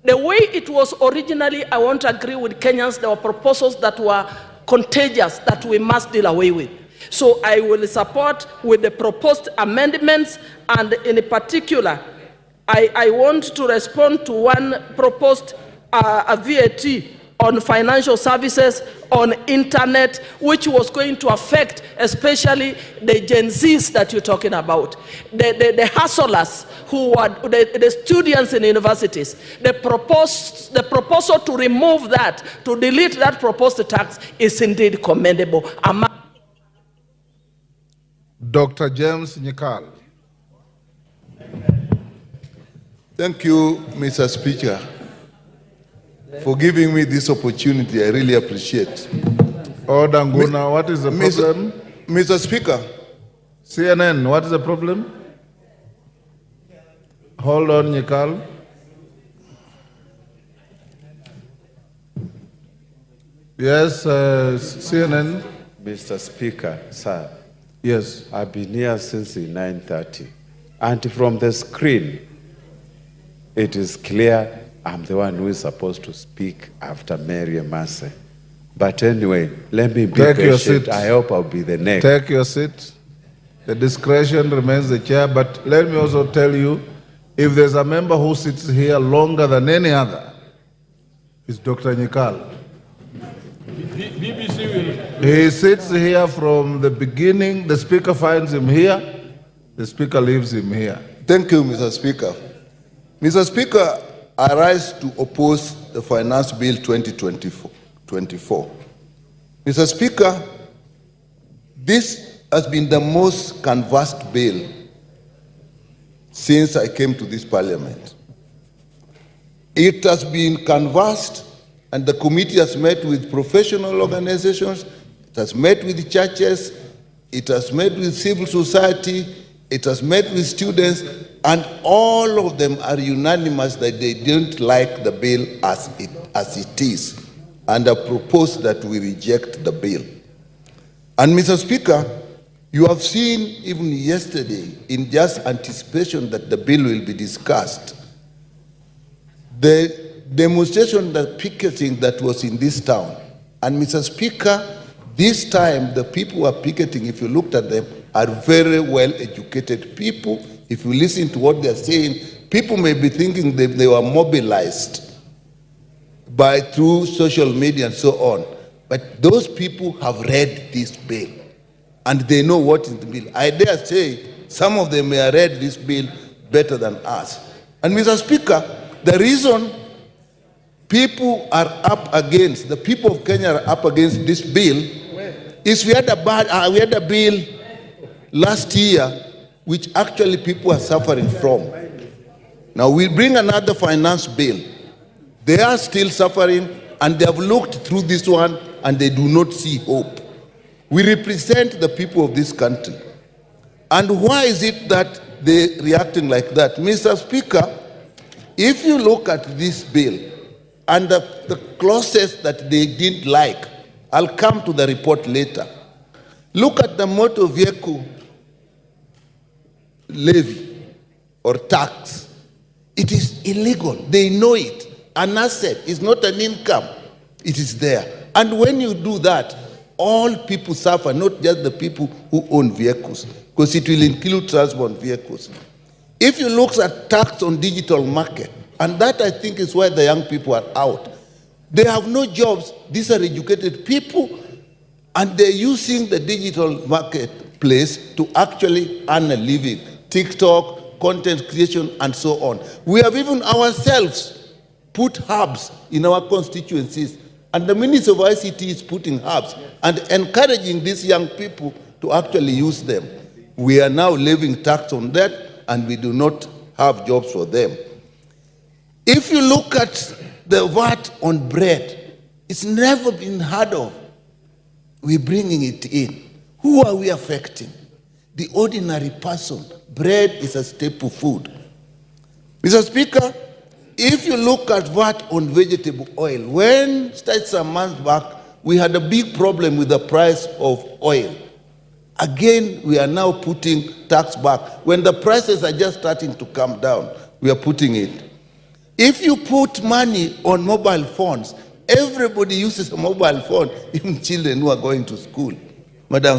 The way it was originally, I want to agree with Kenyans, there were proposals that were contagious that we must deal away with. So I will support with the proposed amendments, and in particular, I want to respond to one proposed a VAT on financial services, on internet, which was going to affect especially the Gen Zs that you're talking about, the hustlers who are the students in universities. The proposal to remove that, to delete that proposed tax is indeed commendable. Dr. James Nyikal. Thank you, Mr. Speaker, for giving me this opportunity. I really appreciate. Order, Nguna, what is the problem? Mr. Speaker. CNN, what is the problem? Hold on, Nyikal. Yes, CNN. Mr. Speaker, sir. Yes. I've been here since 9:30. And from the screen, it is clear I'm the one who is supposed to speak after Mary Massey. But anyway, let me be Take your patient. seat. I hope I'll be the next. Take your seat. The discretion remains the chair, but let me also tell you, if there's a member who sits here longer than any other, it's Dr. Nyikal. BBC will. He sits here from the beginning. The Speaker finds him here. The Speaker leaves him here. Thank you, Mr. Speaker. Mr. Speaker, I rise to oppose the Finance Bill 2024. Mr. Speaker, this has been the most canvassed bill since I came to this parliament. It has been canvassed, and the committee has met with professional organizations, it has met with churches, it has met with civil society, it has met with students, and all of them are unanimous that they don't like the bill as it is, and have proposed that we reject the bill. And Mr. Speaker, you have seen even yesterday, in just anticipation that the bill will be discussed, the demonstration, the picketing that was in this town. And Mr. Speaker, this time the people who are picketing, if you looked at them, are very well educated people. If you listen to what they're saying, people may be thinking that they were mobilized through social media and so on. But those people have read this bill and they know what is the bill. I dare say some of them may have read this bill better than us. And Mr. Speaker, the reason people are up against, the people of Kenya are up against this bill is we had a bill last year which actually people are suffering from. Now we bring another finance bill. They are still suffering and they have looked through this one and they do not see hope. We represent the people of this country. And why is it that they're reacting like that? Mr. Speaker, if you look at this bill and the clauses that they didn't like, I'll come to the report later. Look at the motor vehicle levy or tax. It is illegal. They know it. An asset is not an income. It is there. And when you do that, all people suffer, not just the people who own vehicles, because it will include transport vehicles. If you look at tax on digital market, and that I think is why the young people are out. They have no jobs. These are educated people, and they're using the digital marketplace to actually earn a living. TikTok, content creation, and so on. We have even ourselves put hubs in our constituencies, and the Minister of ICT is putting hubs and encouraging these young people to actually use them. We are now levying tax on that, and we do not have jobs for them. If you look at the VAT on bread, it's never been heard of. We're bringing it in. Who are we affecting? The ordinary person. Bread is a staple food. Mr. Speaker, if you look at VAT on vegetable oil, when some months back, we had a big problem with the price of oil. Again, we are now putting tax back. When the prices are just starting to come down, we are putting it. If you put money on mobile phones, everybody uses a mobile phone, even children who are going to school. Mr.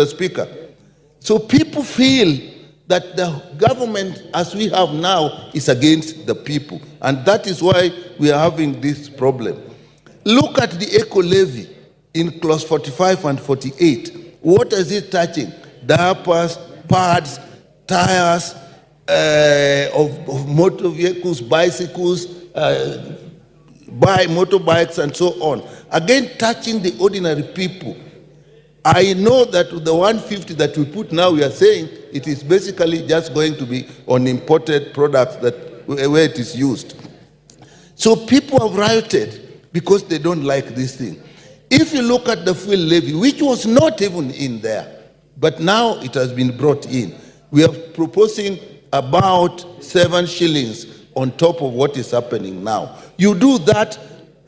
Speaker. So people feel that the government, as we have now, is against the people. And that is why we are having this problem. Look at the eco levy in clause 45 and 48. What is it touching? Diapers, pads, tires, of motor vehicles, bicycles, motorbikes, and so on. Again, touching the ordinary people. I know that the 150 that we put now, we are saying it is basically just going to be on imported products where it is used. So people have rioted because they don't like this thing. If you look at the fuel levy, which was not even in there, but now it has been brought in, we are proposing about 7 shillings on top of what is happening now. You do that,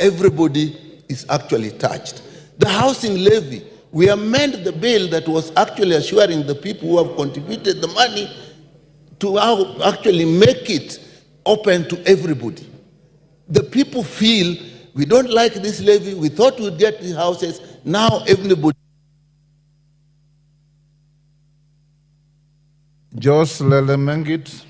everybody is actually touched. The housing levy, we amend the bill that was actually assuring the people who have contributed the money to actually make it open to everybody. The people feel, we don't like this levy, we thought we'd get the houses, now everybody. Jos Lelemengit.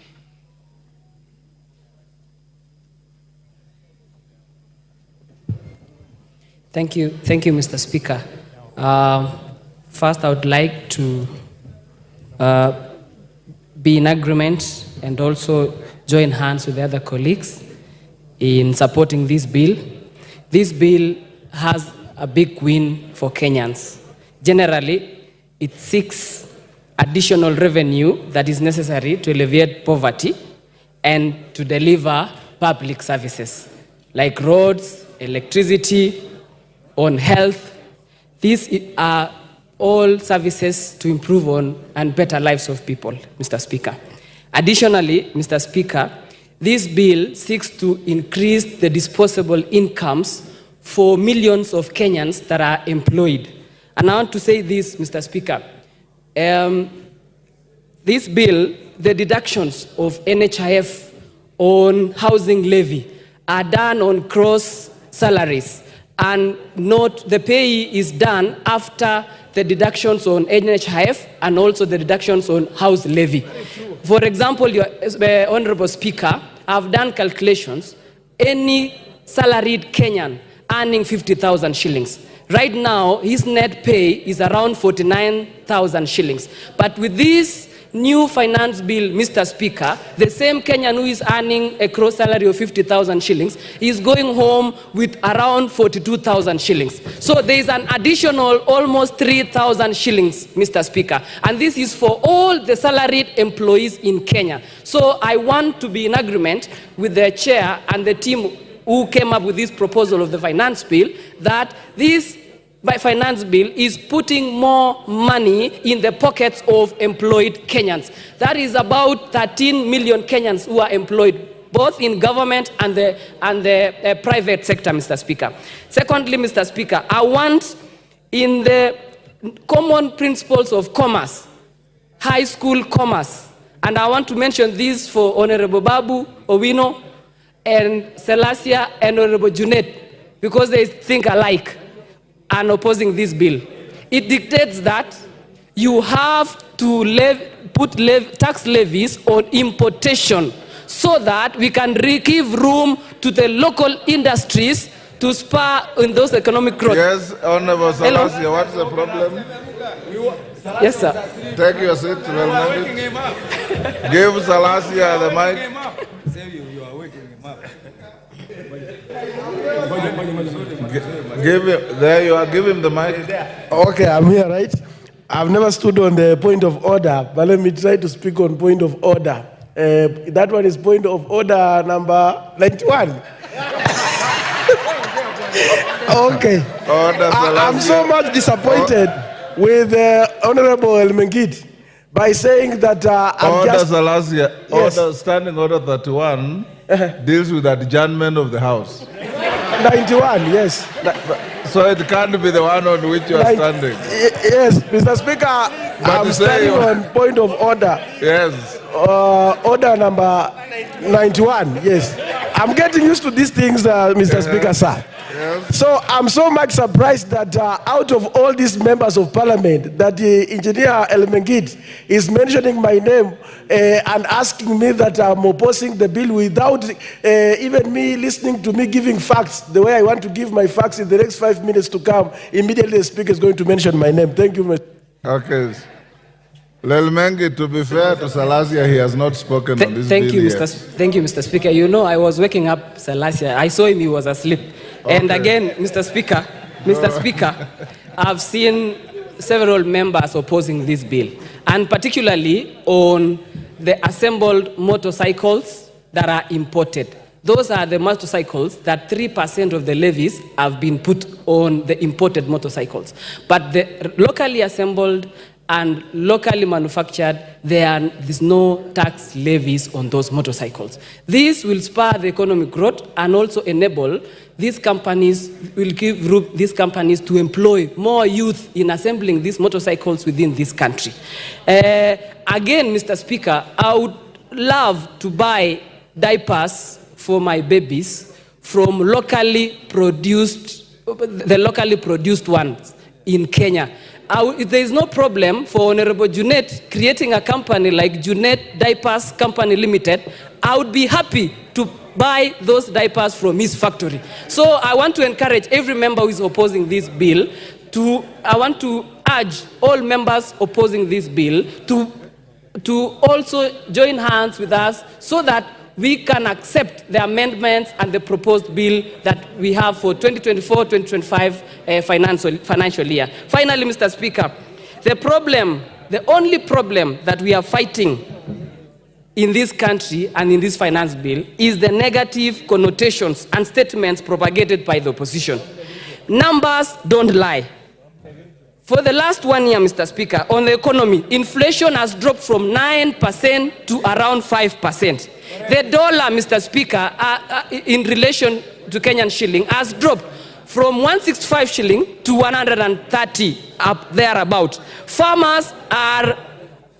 Thank you, Mr. Speaker. First, I would like to be in agreement and also join hands with the other colleagues in supporting this bill. This bill has a big win for Kenyans. Generally, it seeks additional revenue that is necessary to alleviate poverty and to deliver public services like roads, electricity, on health. These are all services to improve on and better lives of people, Mr. Speaker. Additionally, Mr. Speaker, this bill seeks to increase the disposable incomes for millions of Kenyans that are employed. And I want to say this, Mr. Speaker. This bill, the deductions of NHIF on housing levy are done on gross salaries. And note, the pay is done after the deductions on NHIF and also the deductions on house levy. For example, your Honorable Speaker, I've done calculations. Any salaried Kenyan earning 50,000 shillings. Right now, his net pay is around 49,000 shillings. But with this new finance bill, Mr. Speaker, the same Kenyan who is earning a gross salary of 50,000 shillings is going home with around 42,000 shillings. So there is an additional almost 3,000 shillings, Mr. Speaker. And this is for all the salaried employees in Kenya. So I want to be in agreement with the chair and the team who came up with this proposal of the finance bill that this finance bill is putting more money in the pockets of employed Kenyans. That is about 13 million Kenyans who are employed, both in government and the private sector, Mr. Speaker. Secondly, Mr. Speaker, I want in the common principles of commerce, high school commerce, and I want to mention this for Honorable Babu Owino and Selassie and Honorable Junet, because they think alike and opposing this bill. It dictates that you have to put tax levies on importation so that we can give room to the local industries to spur in those economic growth. Yes, Honorable Selassie, what's the problem? Yes, sir. Take your seat. Give Selassie the mic. Give him, there you are, give him the mic. Okay, I'm here, right? I've never stood on the point of order, but let me try to speak on point of order. That one is point of order number 91. Okay. I'm so much disappointed with Honorable Elmengit by saying that I'm just... Selassie, Yes. Standing Order 31 deals with adjournment of the House. 91, yes. So it can't be the one on which you are standing. Yes, Mr. Speaker, I'm standing on point of order. Yes. Order number 91, yes. I'm getting used to these things, Mr. Speaker, sir. Yes. So I'm so much surprised that out of all these members of parliament, that Engineer Elmengit is mentioning my name and asking me that I'm opposing the bill without even me listening to me giving facts the way I want to give my facts in the next 5 minutes to come. Immediately the speaker is going to mention my name. Thank you, Mr. Okay. Lelmengi, to be fair to Selassie, he has not spoken on this bill yet. Thank you, Mr. Speaker. You know, I was waking up Selassie. I saw him, he was asleep. Okay. And again, Mr. Speaker, I've seen several members opposing this bill, and particularly on the assembled motorcycles that are imported. Those are the motorcycles that 3% of the levies have been put on the imported motorcycles. But the locally assembled and locally manufactured, there's no tax levies on those motorcycles. This will spur the economic growth and also enable these companies, will give room these companies to employ more youth in assembling these motorcycles within this country. Again, Mr. Speaker, I would love to buy diapers for my babies from the locally produced ones in Kenya. There is no problem for Honorable Junet creating a company like Junet Diapers Company Limited. I would be happy to buy those diapers from his factory. So I want to encourage every member who is opposing this bill I want to urge all members opposing this bill to also join hands with us so that we can accept the amendments and the proposed bill that we have for 2024-2025 financial year. Finally, Mr. Speaker, the only problem that we are fighting in this country and in this finance bill is the negative connotations and statements propagated by the opposition. Numbers don't lie. For the last 1 year, Mr. Speaker, on the economy, inflation has dropped from 9% to around 5%. The dollar, Mr. Speaker, in relation to Kenyan shilling, has dropped from 165 shilling to 130, up thereabout. Farmers are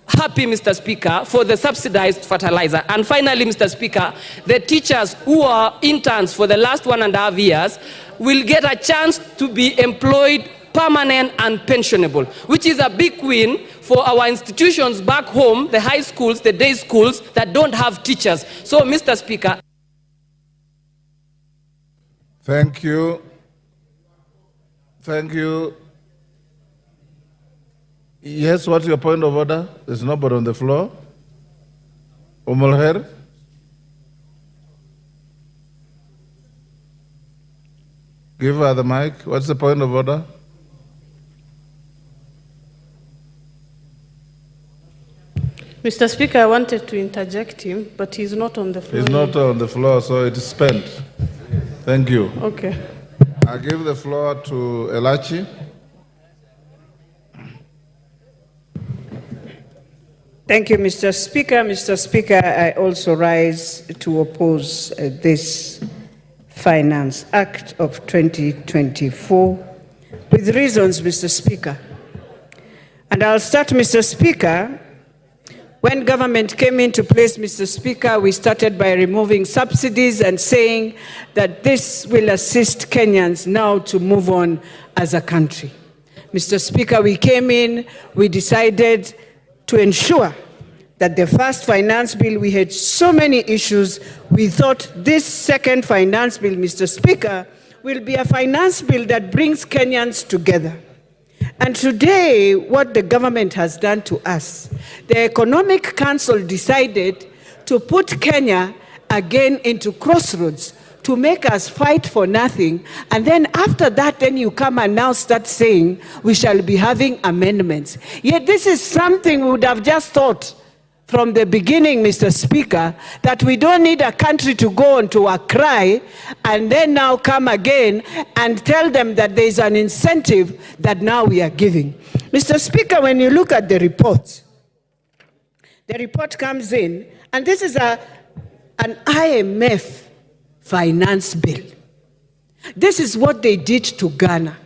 happy, Mr. Speaker, for the subsidized fertilizer. And finally, Mr. Speaker, the teachers who are interns for the last 1.5 years will get a chance to be employed permanent and pensionable, which is a big win for our institutions back home, the high schools, the day schools that don't have teachers. So, Mr. Speaker. Thank you. Thank you. Yes, what's your point of order? There's nobody on the floor. Umulher? Give her the mic. What's the point of order? Mr. Speaker, I wanted to interject him, but he's not on the floor. He's not on the floor, so it is spent. Thank you. Okay. I give the floor to Elachi. Thank you, Mr. Speaker. Mr. Speaker, I also rise to oppose this Finance Act of 2024 with reasons, Mr. Speaker. And I'll start, Mr. Speaker. When government came into place, Mr. Speaker, we started by removing subsidies and saying that this will assist Kenyans now to move on as a country. Mr. Speaker, we came in, we decided to ensure that the first finance bill, we had so many issues. We thought this second finance bill, Mr. Speaker, will be a finance bill that brings Kenyans together. And today, what the government has done to us, the Economic Council decided to put Kenya again into crossroads to make us fight for nothing. And then after that, then you come and now start saying we shall be having amendments. Yet this is something we would have just thought from the beginning, Mr. Speaker, that we don't need a country to go on to a cry and then now come again and tell them that there is an incentive that now we are giving. Mr. Speaker, when you look at the report comes in, and this is an IMF finance bill. This is what they did to Ghana.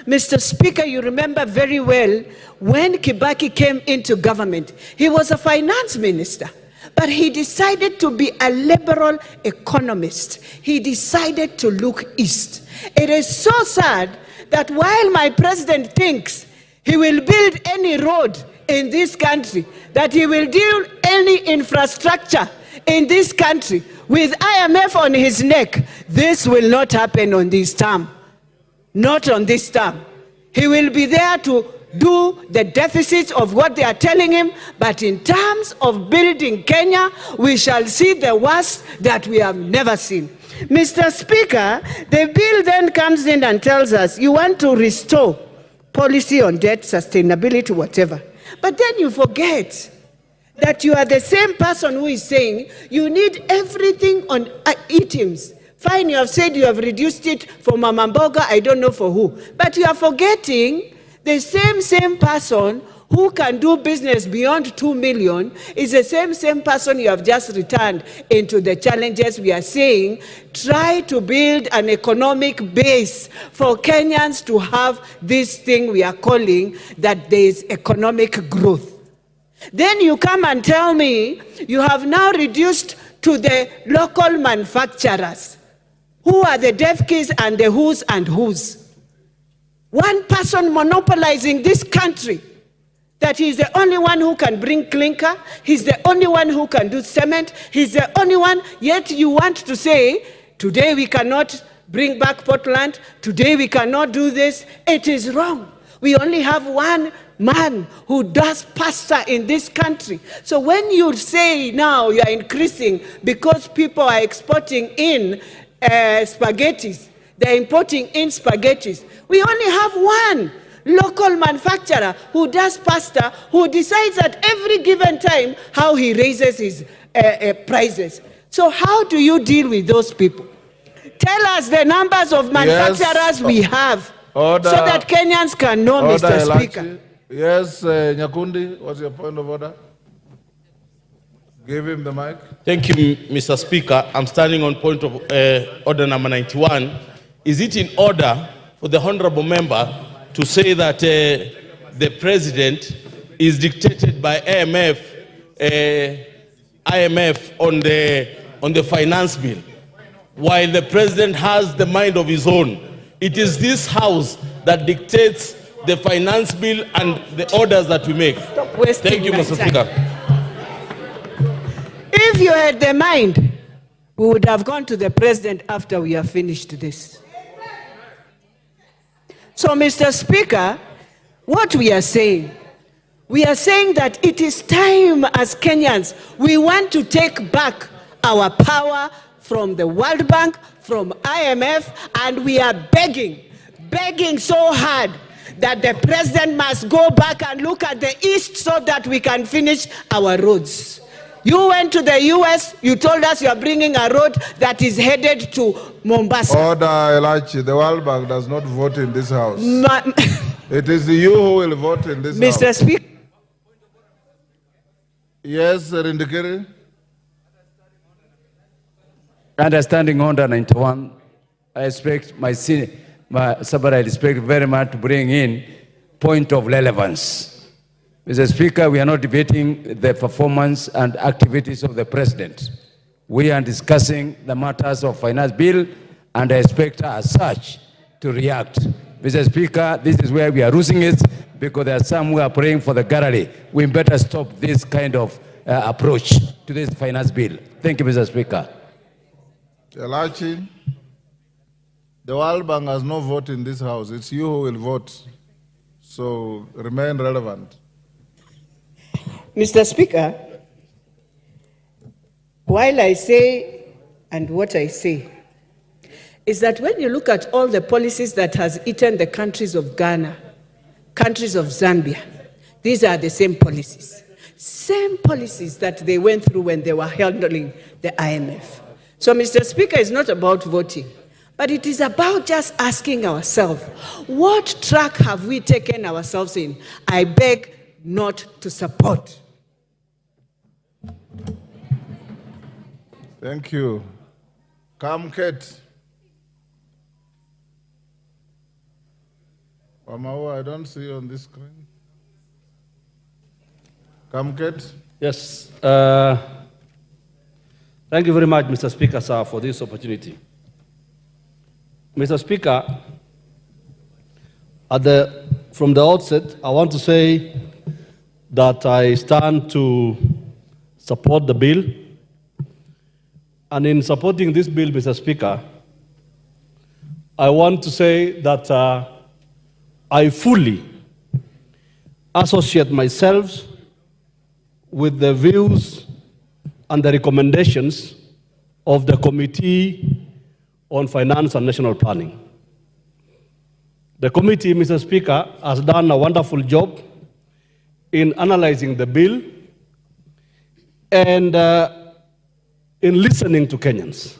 Mr. Speaker, you remember very well when Kibaki came into government, he was a finance minister, but he decided to be a liberal economist. He decided to look east. It is so sad that while my president thinks he will build any road in this country, that he will do any infrastructure in this country with IMF on his neck, this will not happen on this term. Not on this term. He will be there to do the deficits of what they are telling him, but in terms of building Kenya, we shall see the worst that we have never seen. Mr. Speaker, the bill then comes in and tells us you want to restore policy on debt, sustainability, whatever. But then you forget that you are the same person who is saying you need everything on items. Fine, you have said you have reduced it for Mama Mboga, I don't know for who. But you are forgetting the same person who can do business beyond 2 million is the same person you have just returned into the challenges we are seeing. Try to build an economic base for Kenyans to have this thing we are calling that there is economic growth. Then you come and tell me you have now reduced to the local manufacturers. Who are the deaf keys and the who's and who's? One person monopolizing this country, that he's the only one who can bring clinker, he's the only one who can do cement, he's the only one, yet you want to say, today we cannot bring back Portland, today we cannot do this. It is wrong. We only have one man who does pasta in this country. So when you say now you are increasing because people are exporting in spaghettis, they're importing in spaghettis. We only have one local manufacturer who does pasta, who decides at every given time how he raises his prices. So how do you deal with those people? Tell us the numbers of manufacturers we have, Order. so that Kenyans can know, Order, Mr. Elachi. Speaker. Yes, Nyakundi, what's your point of order? Give him the mic. Thank you, Mr. Speaker. I'm standing on point of order number 91. Is it in order for the honorable member to say that the president is dictated by IMF on the finance bill, while the president has the mind of his own? It is this house that dictates the finance bill and the orders that we make. Thank you, Mr. Speaker. If you had the mind, we would have gone to the president after we have finished this. So, Mr. Speaker, what we are saying that it is time as Kenyans, we want to take back our power from the World Bank, from IMF, and we are begging so hard that the president must go back and look at the East so that we can finish our roads. You went to the US, you told us you are bringing a road that is headed to Mombasa. Order, Elachi. The World Bank does not vote in this house. It is you who will vote in this house. Mr. Speaker. Yes, Rindikiri. Understanding order 91, I expect somebody I respect very much to bring in point of relevance. Mr. Speaker, we are not debating the performance and activities of the president. We are discussing the matters of finance bill, and I expect her as such to react. Mr. Speaker, this is where we are losing it, because there are some who are praying for the gallery. We better stop this kind of approach to this finance bill. Thank you, Mr. Speaker. Elachi, the World Bank has no vote in this house. It's you who will vote. So remain relevant. Mr. Speaker, while I say, and what I say, is that when you look at all the policies that has eaten the countries of Ghana, countries of Zambia, these are the same policies that they went through when they were handling the IMF. So, Mr. Speaker, it's not about voting, but it is about just asking ourselves, what track have we taken ourselves in? I beg not to support. Thank you. Come, Kate. Wamawa, I don't see you on this screen. Come, Kate. Yes. Thank you very much, Mr. Speaker, sir, for this opportunity. Mr. Speaker, from the outset, I want to say that I stand to support the bill. And in supporting this bill, Mr. Speaker, I want to say that I fully associate myself with the views and the recommendations of the Committee on Finance and National Planning. The committee, Mr. Speaker, has done a wonderful job in analyzing the bill and in listening to Kenyans.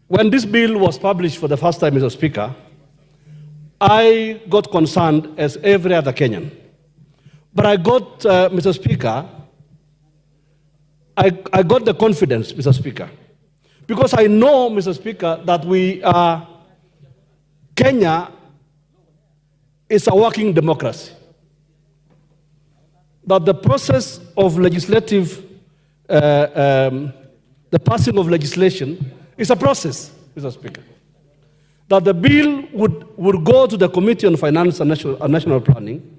When this bill was published for the first time, Mr. Speaker, I got concerned as every other Kenyan But I got, Mr. Speaker, I got the confidence, Mr. Speaker, because I know, Mr. Speaker, that Kenya is a working democracy. That the process of legislative, the passing of legislation is a process, Mr. Speaker. That the bill would go to the Committee on Finance and National Planning,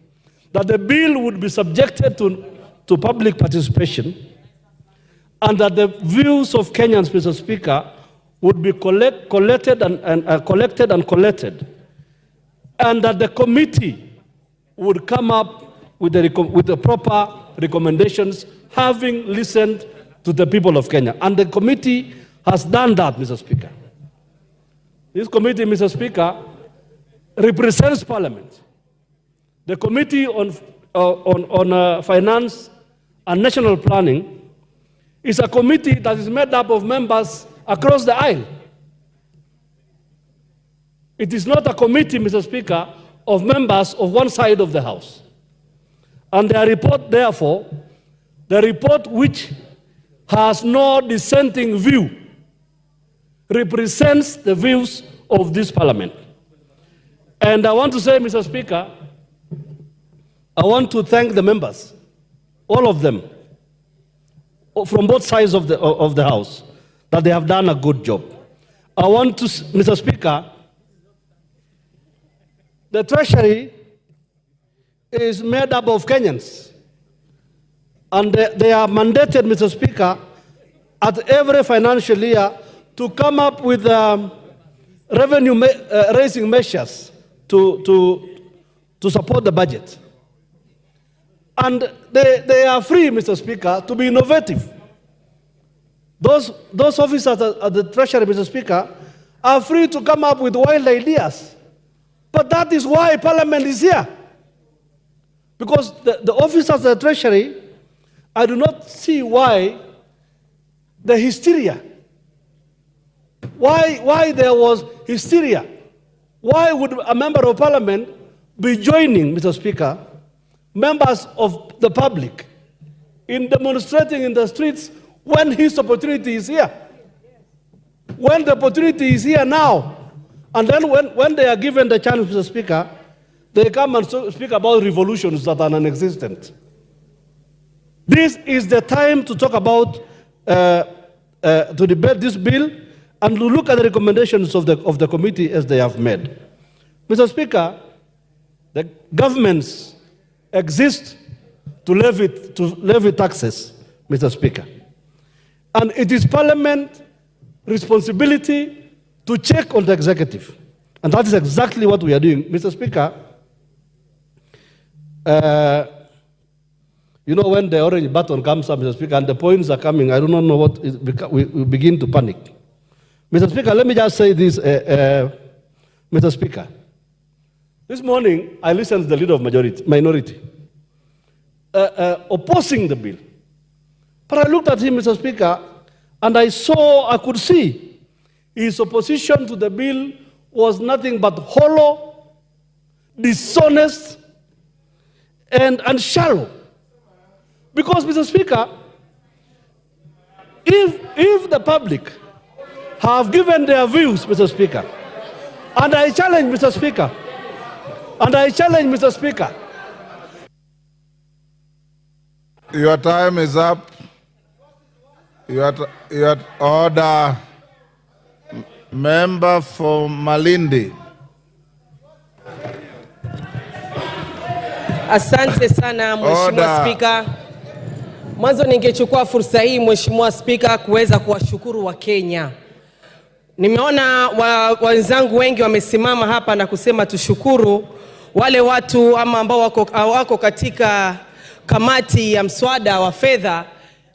that the bill would be subjected to public participation, and that the views of Kenyans, Mr. Speaker, would be collected, and that the committee would come up with the proper recommendations, having listened to the people of Kenya. And the committee has done that, Mr. Speaker. This committee, Mr. Speaker, represents Parliament. The Committee on Finance and National Planning is a committee that is made up of members across the aisle. It is not a committee, Mr. Speaker, of members of one side of the House. And their report, therefore, the report which has no dissenting view, represents the views of this Parliament. And I want to say, Mr. Speaker, I want to thank the members, all of them, from both sides of the House, that they have done a good job. I want to, Mr. Speaker, the Treasury is made up of Kenyans, and they are mandated, Mr. Speaker, at every financial year to come up with revenue raising measures to support the budget. And they are free, Mr. Speaker, to be innovative. Those officers at the Treasury, Mr. Speaker, are free to come up with wild ideas. But that is why Parliament is here. Because the officers at the Treasury, I do not see why the hysteria. Why there was hysteria? Why would a member of Parliament be joining, Mr. Speaker, members of the public in demonstrating in the streets when his opportunity is here? When the opportunity is here now, and then when they are given the chance, Mr. Speaker, they come and speak about revolutions that are non-existent. This is the time to talk about, to debate this bill and to look at the recommendations of the committee as they have made. Mr. Speaker, the governments exist to levy taxes, Mr. Speaker. And it is Parliament's responsibility to check on the executive. And that is exactly what we are doing. Mr. Speaker, you know, when the orange button comes up, Mr. Speaker, and the points are coming, I do not know what is, we begin to panic. Mr. Speaker, let me just say this, Mr. Speaker. This morning, I listened to the leader of minority opposing the bill. But I looked at him, Mr. Speaker, and I could see his opposition to the bill was nothing but hollow, dishonest, and shallow. Because, Mr. Speaker, if the public have given their views, Mr. Speaker, and I challenge, Mr. Speaker, Your time is up. Your order. Member for Malindi. Asante sana Mheshimiwa Spika. Mwanzo ningechukua fursa hii Mheshimiwa Spika kuweza kuwashukuru wa Kenya. Nimeona wenzangu wengi wamesimama hapa na kusema tushukuru wale watu ama ambao wako katika kamati ya mswada wa fedha,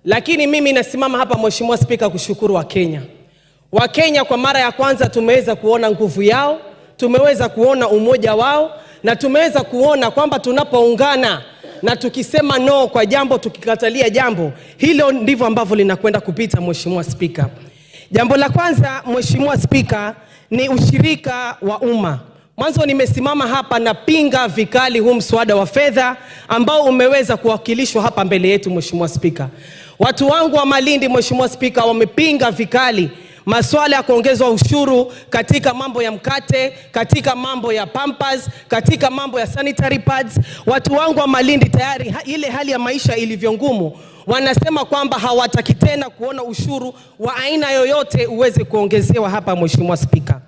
lakini mimi nasimama hapa Mheshimiwa Spika kushukuru wa Kenya. Wa Kenya kwa mara ya kwanza tumeweza kuona nguvu yao, tumeweza kuona umoja wao, na tumeweza kuona kwamba tunapoungana na tukisema no kwa jambo, tukikatalia jambo, hilo ndivyo ambavyo linakwenda kupita Mheshimiwa Spika. Jambo la kwanza Mheshimiwa Spika ni ushirika wa umma. Mwanzo nimesimama hapa na pinga vikali huu mswada wa fedha ambao umeweza kuwakilishwa hapa mbele yetu Mheshimiwa Spika. Watu wangu wa Malindi Mheshimiwa Spika wamepinga vikali masuala ya kuongezwa ushuru katika mambo ya mkate, katika mambo ya pampers, katika mambo ya sanitary pads. Watu wangu wa Malindi tayari ile hali ya maisha ilivyo ngumu, wanasema kwamba hawataki tena kuona ushuru wa aina yoyote uweze kuongezewa hapa Mheshimiwa Spika.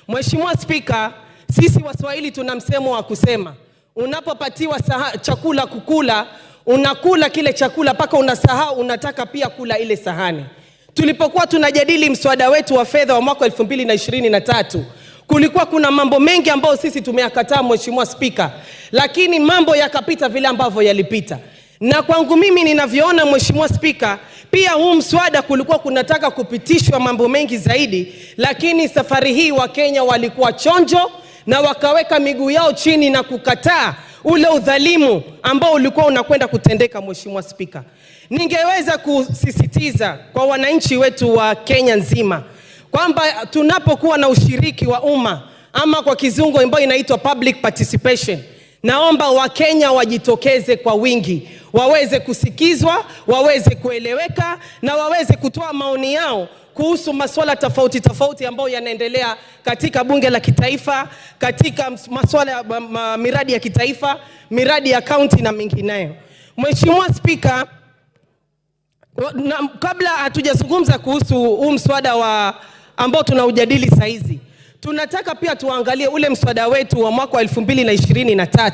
Mheshimiwa Spika, sisi Waswahili tuna msemo wa kusema, unapopatiwa chakula kukula, unakula kile chakula paka unasahau unataka pia kula ile sahani. Tulipokuwa tunajadili mswada wetu wa fedha wa mwaka 2023, kulikuwa kuna mambo mengi ambayo sisi tumeyakataa Mheshimiwa Spika, lakini mambo yakapita vile ambavyo yalipita. Na kwangu mimi ninavyoona Mheshimiwa Spika, pia huu mswada kulikuwa kunataka kupitishwa mambo mengi zaidi, lakini safari hii Wakenya walikuwa chonjo na wakaweka miguu yao chini na kukataa ule udhalimu ambao ulikuwa unakwenda kutendeka Mheshimiwa Spika. Ningeweza kusisitiza kwa wananchi wetu wa Kenya nzima kwamba tunapokuwa na ushiriki wa umma, ama kwa kizungu ambayo inaitwa public participation, naomba Wakenya wajitokeze kwa wingi, waweze kusikizwa, waweze kueleweka na waweze kutoa maoni yao kuhusu masuala tofauti tofauti ambayo yanaendelea katika bunge la kitaifa, katika masuala ya miradi ya kitaifa, miradi ya kaunti na mengineyo. Mheshimiwa Spika, kabla hatujazungumza kuhusu huu mswada wa ambao tunaujadili saizi, tunataka pia tuangalie ule mswada wetu wa mwaka 2023.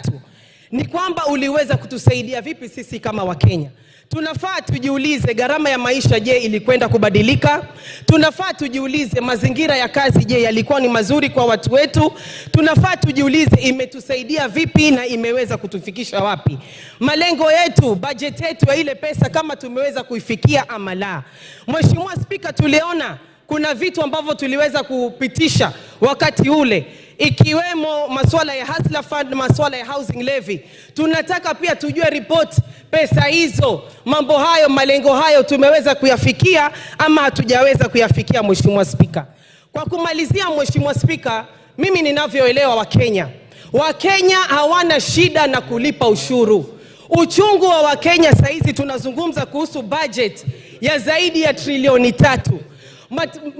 Ni kwamba uliweza kutusaidia vipi sisi kama Wakenya? Tunafaa tujiulize, gharama ya maisha je, ilikwenda kubadilika? Tunafaa tujiulize, mazingira ya kazi je, yalikuwa ni mazuri kwa watu wetu? Tunafaa tujiulize, imetusaidia vipi na imeweza kutufikisha wapi? Malengo yetu, budget yetu ya ile pesa kama tumeweza kuifikia ama la? Mheshimiwa Spika, tuliona kuna vitu ambavyo tuliweza kupitisha wakati ule, ikiwemo masuala ya Hustler Fund, masuala ya housing levy. Tunataka pia tujue report pesa hizo, mambo hayo, malengo hayo tumeweza kuyafikia ama hatujaweza kuyafikia Mheshimiwa Spika. Kwa kumalizia Mheshimiwa Spika, mimi ninavyoelewa Wakenya hawana shida na kulipa ushuru. Uchungu wa Wakenya saizi tunazungumza kuhusu budget ya zaidi ya trilioni 3.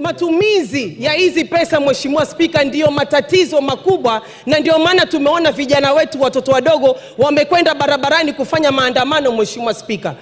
Matumizi ya hizi pesa Mheshimiwa Spika ndiyo matatizo makubwa, na ndio maana tumeona vijana wetu, watoto wadogo wamekwenda barabarani kufanya maandamano Mheshimiwa Spika.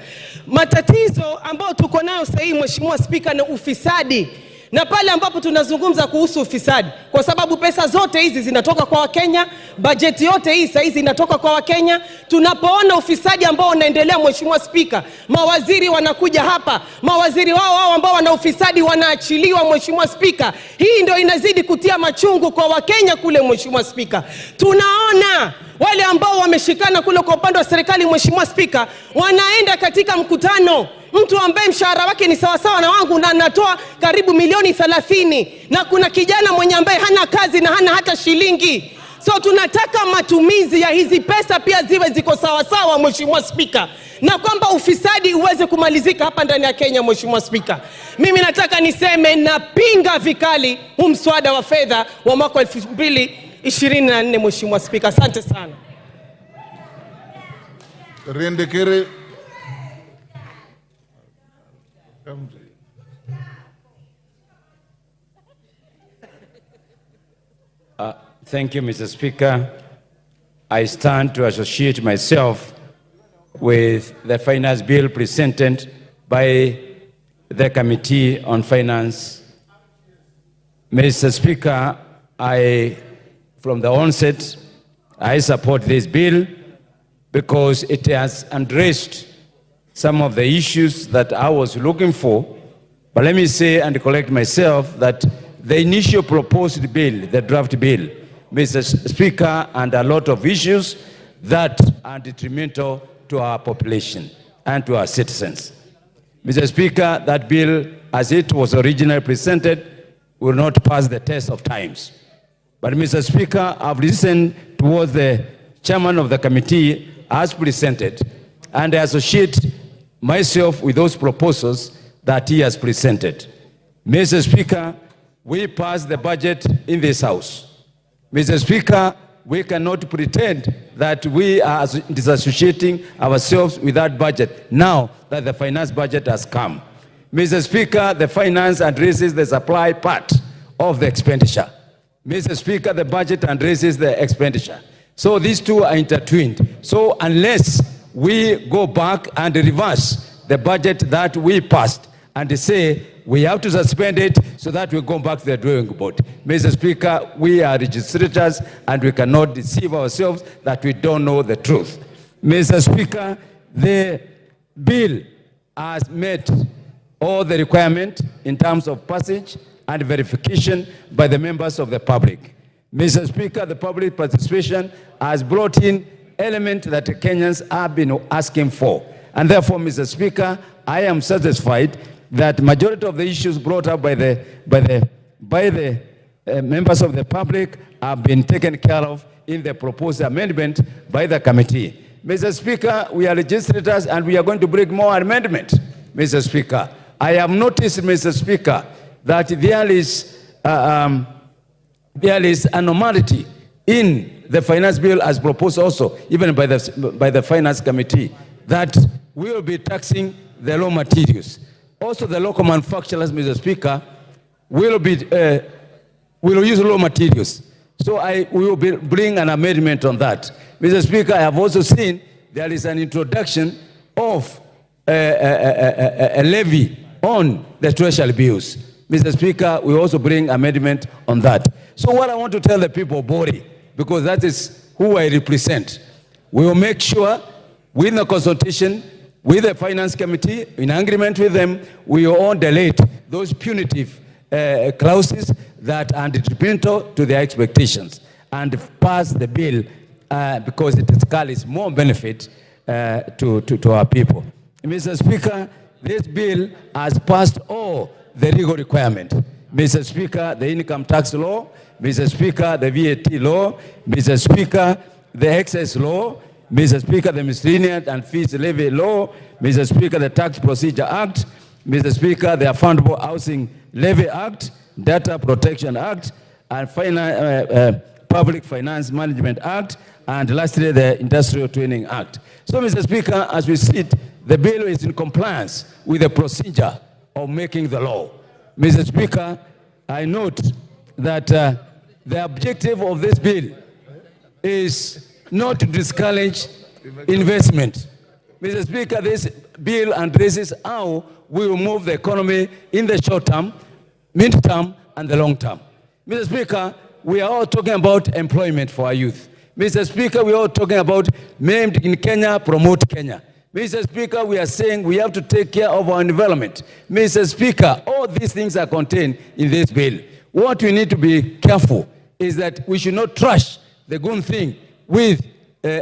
Matatizo ambayo tuko nayo sasa hivi Mheshimiwa Spika ni ufisadi. Na pale ambapo tunazungumza kuhusu ufisadi, kwa sababu pesa zote hizi zinatoka kwa Wakenya, bajeti yote hii sasa hizi inatoka kwa Wakenya. Tunapoona ufisadi ambao unaendelea Mheshimiwa Spika, mawaziri wanakuja hapa, mawaziri wao ambao wana ufisadi wanaachiliwa Mheshimiwa Spika. Hii ndio inazidi kutia machungu kwa Wakenya kule Mheshimiwa Spika. Tunaona wale ambao wameshikana kule kwa upande wa serikali Mheshimiwa Spika, wanaenda katika mkutano, mtu ambaye mshahara wake ni sawasawa na wangu na anatoa karibu milioni 30, na kuna kijana mwenye ambaye hana kazi na hana hata shilingi. So tunataka matumizi ya hizi pesa pia ziwe ziko sawasawa Mheshimiwa Spika, na kwamba ufisadi uweze kumalizika hapa ndani ya Kenya Mheshimiwa Spika. Mimi nataka niseme napinga vikali huu mswada wa fedha wa mwaka 2024 Mheshimiwa Spika. Asante sana. Rendekere. Thank you, Mr. Speaker. I stand to associate myself with the finance bill presented by the Committee on Finance. Mr. Speaker, from the onset, I support this bill because it has addressed some of the issues that I was looking for. But let me say and correct myself that the initial proposed bill, the draft bill, Mr. Speaker, and a lot of issues that are detrimental to our population and to our citizens. Mr. Speaker, that bill, as it was originally presented, will not pass the test of times. But Mr. Speaker, I've listened towards the chairman of the committee as presented, and I associate myself with those proposals that he has presented. Mr. Speaker, we passed the budget in this House. Mr. Speaker, we cannot pretend that we are disassociating ourselves with that budget now that the finance budget has come. Mr. Speaker, the finance addresses the supply part of the expenditure. Mr. Speaker, the budget addresses the expenditure. So these two are intertwined. So unless we go back and reverse the budget that we passed and say we have to suspend it so that we go back to the drawing board. Mr. Speaker, we are legislators and we cannot deceive ourselves that we don't know the truth. Mr. Speaker, the bill has met all the requirements in terms of passage and verification by the members of the public. Mr. Speaker, the public participation has brought in elements that Kenyans have been asking for. And therefore, Mr. Speaker, I am satisfied that majority of the issues brought up by the members of the public have been taken care of in the proposed amendment by the committee. Mr. Speaker, we are legislators and we are going to bring more amendments. Mr. Speaker, I have noticed, Mr. Speaker, that there is a normality in the finance bill as proposed also, even by the finance committee, that we will be taxing the raw materials. Also, the local manufacturers, Mr. Speaker, will use raw materials. So we will bring an amendment on that. Mr. Speaker, I have also seen there is an introduction of a levy on the treasury bills. Mr. Speaker, we also bring amendment on that. So what I want to tell the people of Bori, because that is who I represent, we will make sure with the consultation with the finance committee, in agreement with them, we all delete those punitive clauses that are detrimental to their expectations and pass the bill because it carries more benefit to our people. Mr. Speaker, this bill has passed all the legal requirements. Mr. Speaker, the income tax law, Mr. Speaker, the VAT law, Mr. Speaker, the excess law, Mr. Speaker, the Miscellaneous and Fees Levy Law, Mr. Speaker, the Tax Procedure Act, Mr. Speaker, the Affordable Housing Levy Act, Data Protection Act, and Public Finance Management Act, and lastly, the Industrial Training Act. So, Mr. Speaker, as we see it, the bill is in compliance with the procedure of making the law. Mr. Speaker, I note that the objective of this bill is not to discourage investment. Mr. Speaker, this bill addresses how we will move the economy in the short term, mid-term, and the long term. Mr. Speaker, we are all talking about employment for our youth. Mr. Speaker, we are all talking about made in Kenya, promote Kenya. Mr. Speaker, we are saying we have to take care of our environment. Mr. Speaker, all these things are contained in this bill. What we need to be careful is that we should not trash the good thing with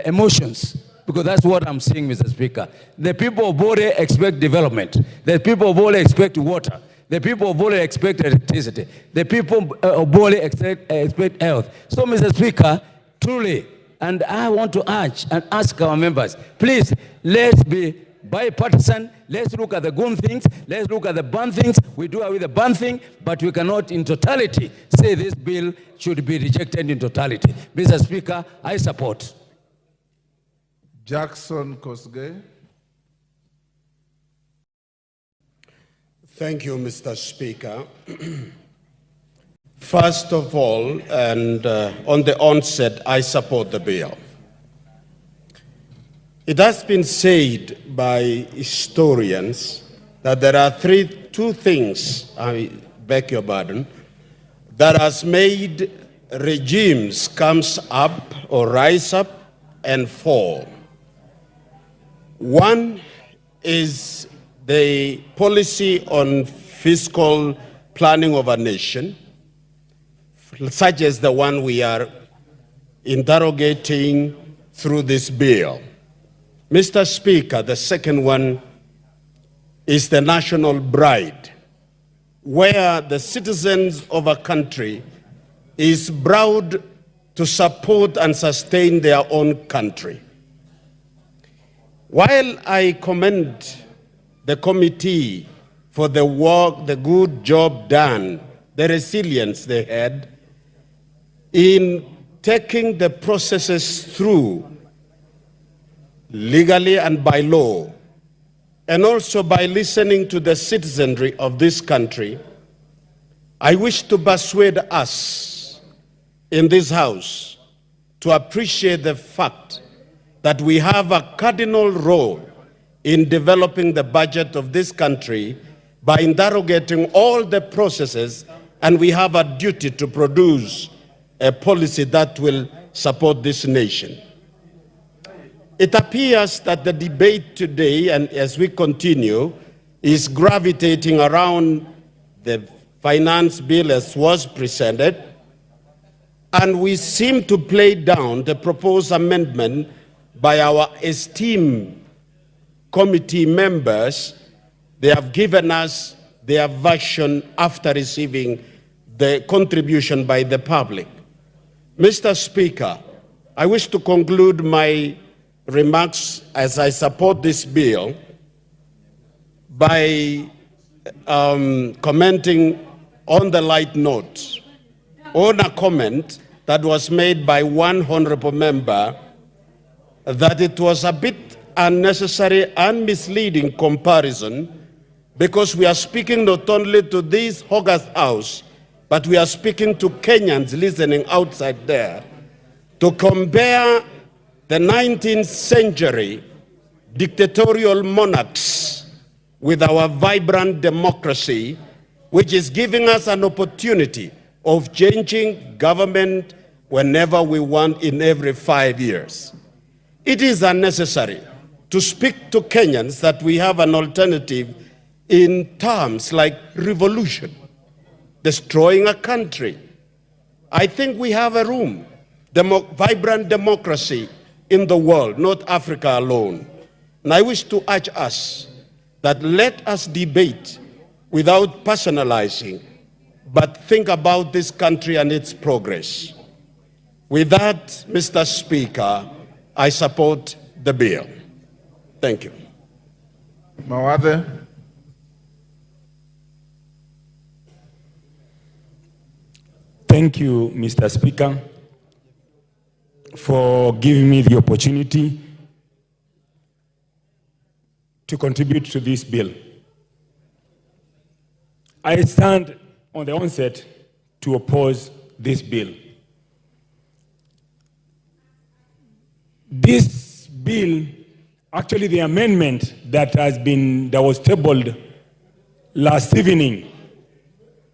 emotions, because that's what I'm seeing, Mr. Speaker. The people of Bore expect development. The people of Bore expect water. The people of Bore expect electricity. The people of Bore expect health. So, Mr. Speaker, truly, and I want to urge and ask our members, please, let's be bipartisan. Let's look at the good things. Let's look at the bad things. We do away with the bad thing, but we cannot in totality say this bill should be rejected in totality. Mr. Speaker, I support. Jackson Kosgei. Thank you, Mr. Speaker. First of all, and on the onset, I support the bill. It has been said by historians that there are two things, I beg your pardon, that has made regimes comes up or rise up and fall. One is the policy on fiscal planning of a nation, such as the one we are interrogating through this bill. Mr. Speaker, the second one is the national bride, where the citizens of a country is proud to support and sustain their own country. While I commend the committee for the work, the good job done, the resilience they had in taking the processes through legally and by law, and also by listening to the citizenry of this country, I wish to persuade us in this House to appreciate the fact that we have a cardinal role in developing the budget of this country by interrogating all the processes, and we have a duty to produce a policy that will support this nation. It appears that the debate today, and as we continue, is gravitating around the finance bill as was presented, and we seem to play down the proposed amendment by our esteemed committee members. They have given us their version after receiving the contribution by the public. Mr. Speaker, I wish to conclude my remarks as I support this bill by commenting on the light note on a comment that was made by one honorable member that it was a bit unnecessary and misleading comparison, because we are speaking not only to this August House, but we are speaking to Kenyans listening outside there, to compare the 19th century dictatorial monarchs with our vibrant democracy, which is giving us an opportunity of changing government whenever we want in every 5 years. It is unnecessary to speak to Kenyans that we have an alternative in terms like revolution, destroying a country. I think we have a room, vibrant democracy in the world, not Africa alone. And I wish to urge us that let us debate without personalizing, but think about this country and its progress. With that, Mr. Speaker, I support the bill. Thank you. Watho. Thank you, Mr. Speaker, for giving me the opportunity to contribute to this bill. I stand on the onset to oppose this bill. This bill, actually the amendment that was tabled last evening,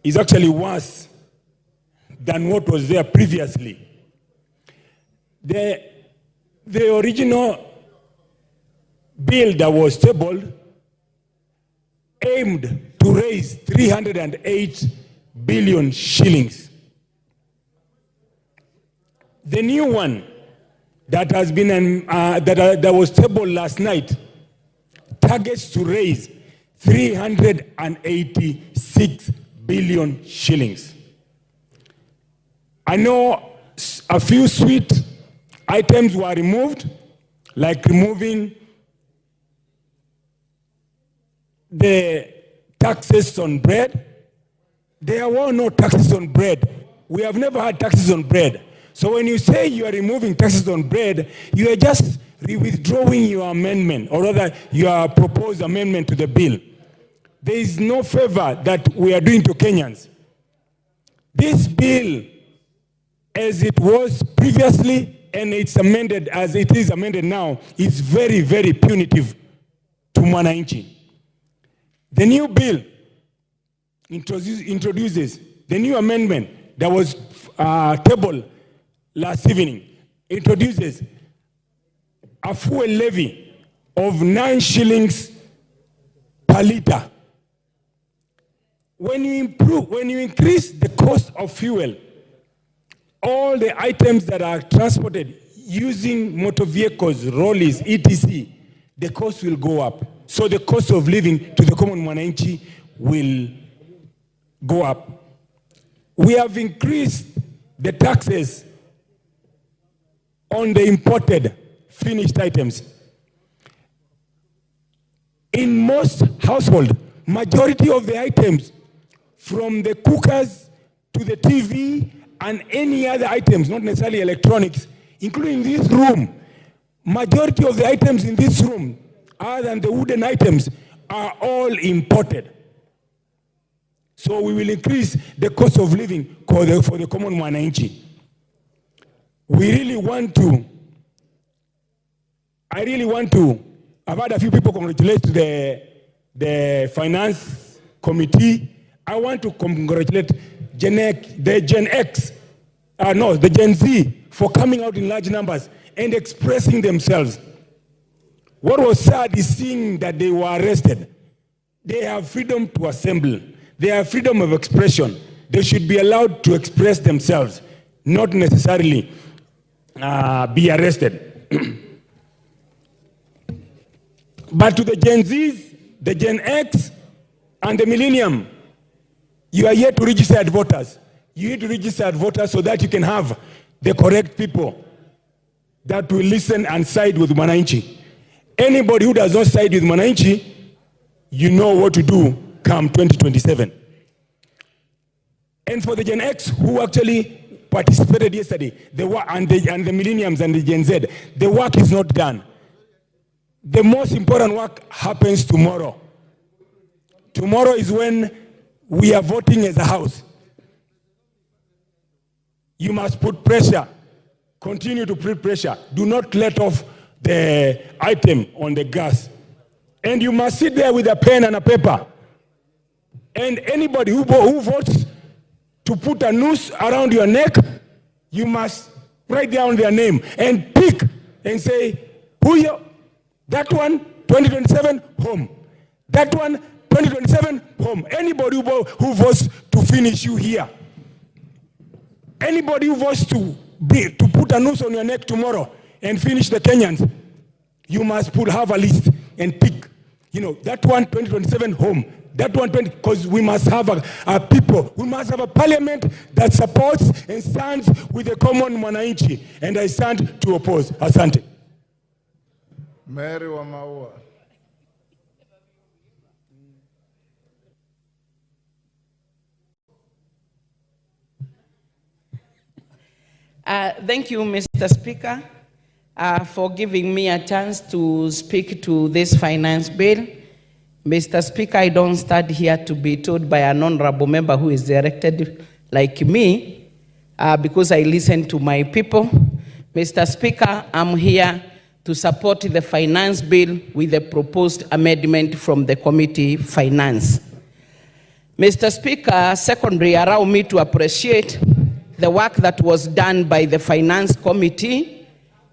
is actually worse than what was there previously. The original bill that was tabled aimed to raise 308 billion shillings. The new one that has been that was tabled last night targets to raise 386 billion shillings. I know a few sweet items were removed, like removing the taxes on bread. There were no taxes on bread. We have never had taxes on bread. So when you say you are removing taxes on bread, you are just withdrawing your amendment, or rather your proposed amendment to the bill. There is no favor that we are doing to Kenyans. This bill, as it was previously and it's amended as it is amended now, is very, very punitive to mwananchi. The new bill introduces the new amendment that was tabled last evening, introduces a fuel levy of 9 shillings per liter. When you increase the cost of fuel, all the items that are transported using motor vehicles, rollies, etc., the cost will go up. So the cost of living to the common mwananchi will go up. We have increased the taxes on the imported finished items. In most households, majority of the items, from the cookers to the TV and any other items, not necessarily electronics, including this room. Majority of the items in this room, other than the wooden items, are all imported. So we will increase the cost of living for the common mwananchi. I've had a few people congratulate the finance committee. I want to congratulate the Gen Z for coming out in large numbers and expressing themselves. What was sad is seeing that they were arrested. They have freedom to assemble. They have freedom of expression. They should be allowed to express themselves, not necessarily be arrested. But to the Gen Zs, the Gen X, and the Millennium, you are here to register as voters. You need to register as voters so that you can have the correct people that will listen and side with Mwananchi. Anybody who does not side with Mwananchi, you know what to do come 2027. And for the Gen X who actually participated yesterday, and the Millenniums and the Gen Z, the work is not done. The most important work happens tomorrow. Tomorrow is when we are voting as a house. You must put pressure. Continue to put pressure. Do not let off the item on the gas. And you must sit there with a pen and a paper. And anybody who votes to put a noose around your neck, you must write down their name and pick and say, that one, 2027, home. That one, 2027, home. Anybody who votes to finish you here. Anybody who votes to put a noose on your neck tomorrow and finish the Kenyans, you must have a list and pick. That one, 2027, home. That one, because we must have a people. We must have a parliament that supports and stands with the common mwananchi. And I stand to oppose. Asante. Mary wa Maua. Thank you, Mr. Speaker, for giving me a chance to speak to this finance bill. Mr. Speaker, I don't stand here to be told by an honorable member who is elected like me, because I listen to my people. Mr. Speaker, I'm here to support the finance bill with the proposed amendment from the committee finance. Mr. Speaker, secondly, allow me to appreciate the work that was done by the finance committee,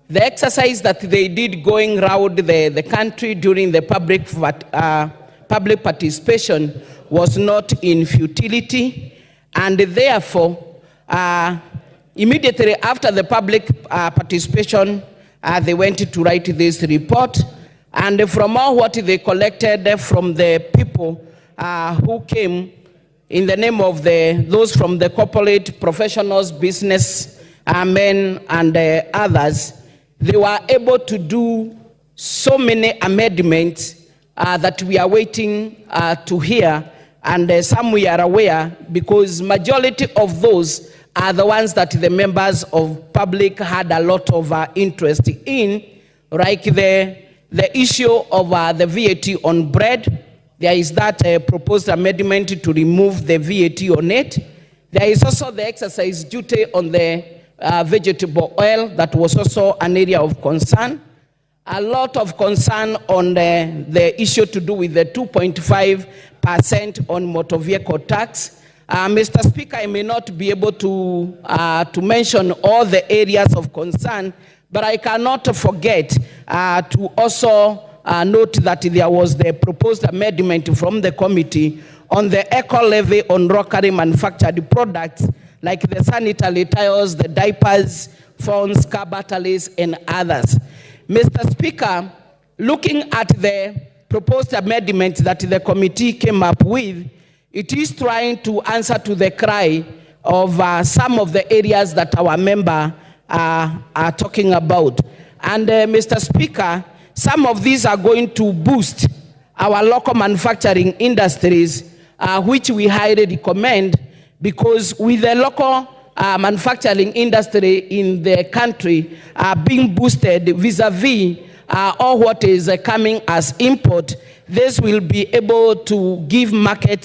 the exercise that they did going around the country during the public participation was not in futility, and therefore, immediately after the public participation, they went to write this report, and from all what they collected from the people who came in the name of those from the corporate professionals, business men, and others, they were able to do so many amendments that we are waiting to hear, and some we are aware because majority of those are the ones that the members of public had a lot of interest in, like the issue of the VAT on bread. There is that proposed amendment to remove the VAT on it. There is also the excise duty on the vegetable oil. That was also an area of concern. A lot of concern on the issue to do with the 2.5% on motor vehicle tax. Mr. Speaker, I may not be able to mention all the areas of concern, but I cannot forget to also note that there was the proposed amendment from the committee on the eco levy on locally manufactured products like the sanitary towels, the diapers, phones, car batteries, and others. Mr. Speaker, looking at the proposed amendment that the committee came up with, it is trying to answer to the cry of some of the areas that our member are talking about. And Mr. Speaker, some of these are going to boost our local manufacturing industries, which we highly recommend, because with the local manufacturing industry in the country being boosted vis-a-vis all what is coming as import, this will be able to give market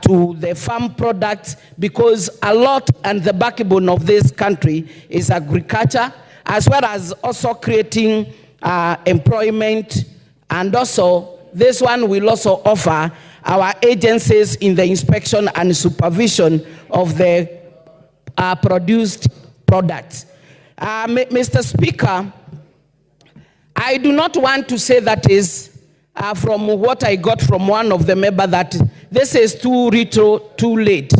to the farm products, because a lot and the backbone of this country is agriculture, as well as also creating employment. And also, this one will also offer our agencies in the inspection and supervision of the produced products. Mr. Speaker, I do not want to say that is from what I got from one of the members that this is too retro, too late.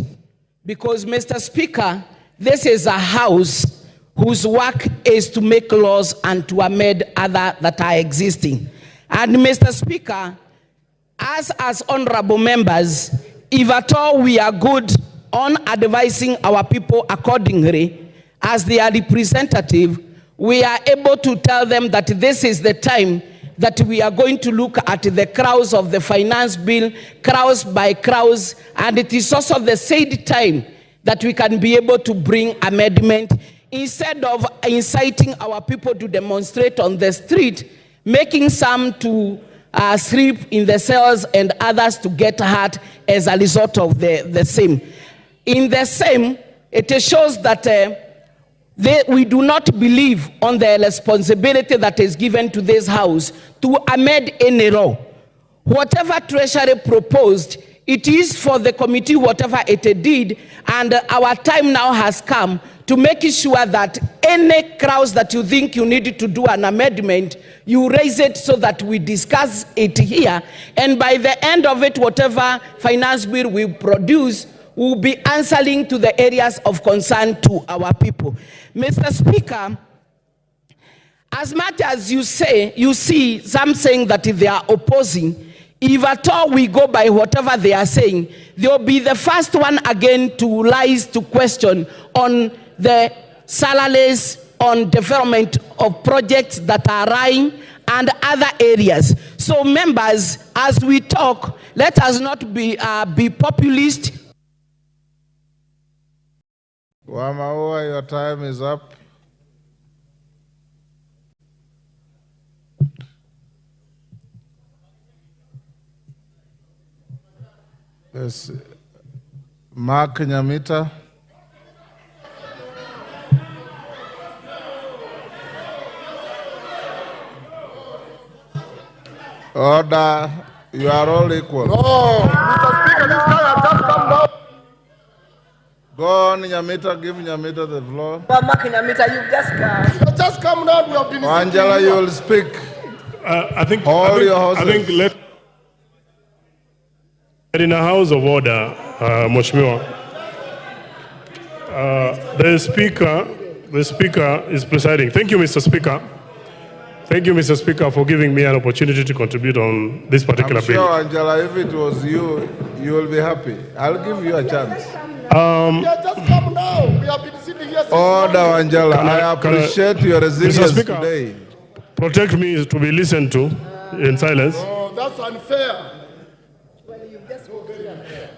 Because, Mr. Speaker, this is a house whose work is to make laws and to amend other that are existing. And, Mr. Speaker, as honorable members, if at all we are good on advising our people accordingly, as their representative, we are able to tell them that this is the time that we are going to look at the crowds of the finance bill, crowds by crowds, and it is also the said time that we can be able to bring amendment, instead of inciting our people to demonstrate on the street, making some to sleep in the cells and others to get hurt as a result of the same. In the same, it shows that we do not believe on the responsibility that is given to this house to amend any law. Whatever Treasury proposed, it is for the committee, whatever it did, and our time now has come to make sure that any crowds that you think you need to do an amendment, you raise it so that we discuss it here, and by the end of it, whatever finance bill we produce will be answering to the areas of concern to our people. Mr. Speaker, as much as you see some saying that they are opposing, if at all we go by whatever they are saying, they'll be the first one again to rise to question on the salaries, on development of projects that are running and other areas. So members, as we talk, let us not be populist. Wamaua, your time is up. Yes. Mark Nyamita. Order, you are all equal. No, Mr. Speaker, this guy has just come down. Go on, Nyamita, give Nyamita the floor. But Mark Nyamita, you've just come. You've just come down, we have been Angela, you will speak. I think let in a house of order, Mheshimiwa, the speaker is presiding. Thank you, Mr. Speaker. Thank you, Mr. Speaker, for giving me an opportunity to contribute on this particular bill. I'm sure, Angela, if it was you, you will be happy. I'll give you a chance. We have just come now. We have been sitting here since Order, Angela. I appreciate your resilience Speaker, today. Protect me to be listened to in silence. Oh, that's unfair.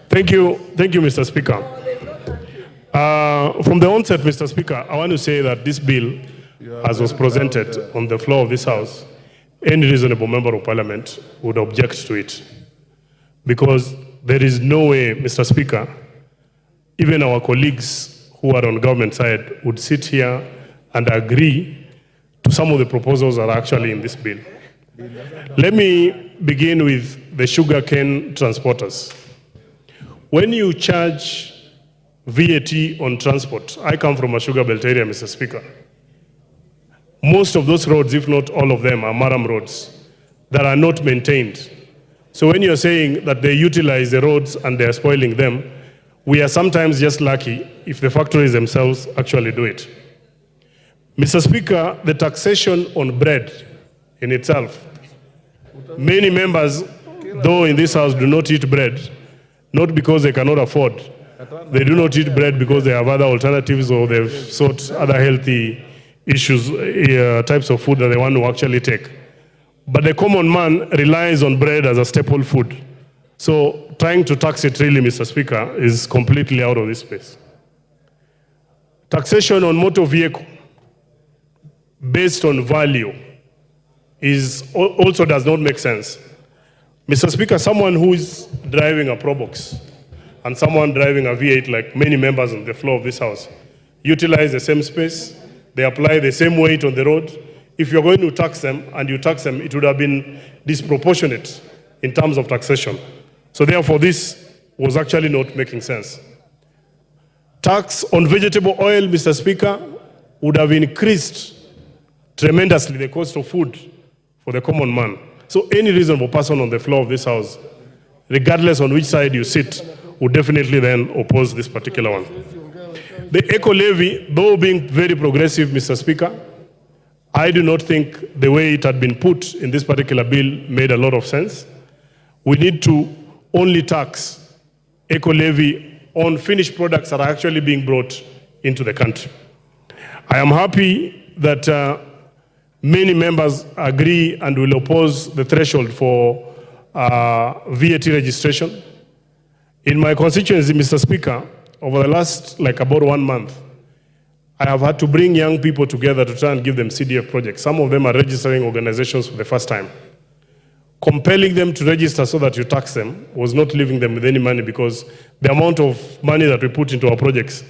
Thank you, Mr. Speaker. From the onset, Mr. Speaker, I want to say that this bill, as was presented on the floor of this House, any reasonable member of Parliament would object to it. Because there is no way, Mr. Speaker, even our colleagues who are on government side would sit here and agree to some of the proposals that are actually in this bill. Let me begin with the sugarcane transporters. When you charge VAT on transport, I come from a sugar belt area, Mr. Speaker. Most of those roads, if not all of them, are maram roads that are not maintained. So when you're saying that they utilize the roads and they're spoiling them, we are sometimes just lucky if the factories themselves actually do it. Mr. Speaker, the taxation on bread in itself, many members, though in this House, do not eat bread, not because they cannot afford. They do not eat bread because they have other alternatives or they've sought other healthy issues, types of food that they want to actually take. But the common man relies on bread as a staple food. So trying to tax it really, Mr. Speaker, is completely out of this space. taxation on motor vehicle based on value also does not make sense. Mr. Speaker, someone who is driving a Probox and someone driving a V8, like many members on the floor of this House, utilize the same space, they apply the same weight on the road. If you're going to tax them and you tax them, it would have been disproportionate in terms of taxation. So therefore, this was actually not making sense. Tax on vegetable oil, Mr. Speaker, would have increased tremendously the cost of food for the common man. So any reasonable person on the floor of this House, regardless on which side you sit, would definitely then oppose this particular one. The eco levy, though being very progressive, Mr. Speaker, I do not think the way it had been put in this particular bill made a lot of sense. We need to only tax eco levy on finished products that are actually being brought into the country. I am happy that many members agree and will oppose the threshold for VAT registration. In my constituency, Mr. Speaker, over the last about 1 month, I have had to bring young people together to try and give them CDF projects. Some of them are registering organizations for the first time. Compelling them to register so that you tax them was not leaving them with any money, because the amount of money that we put into our projects,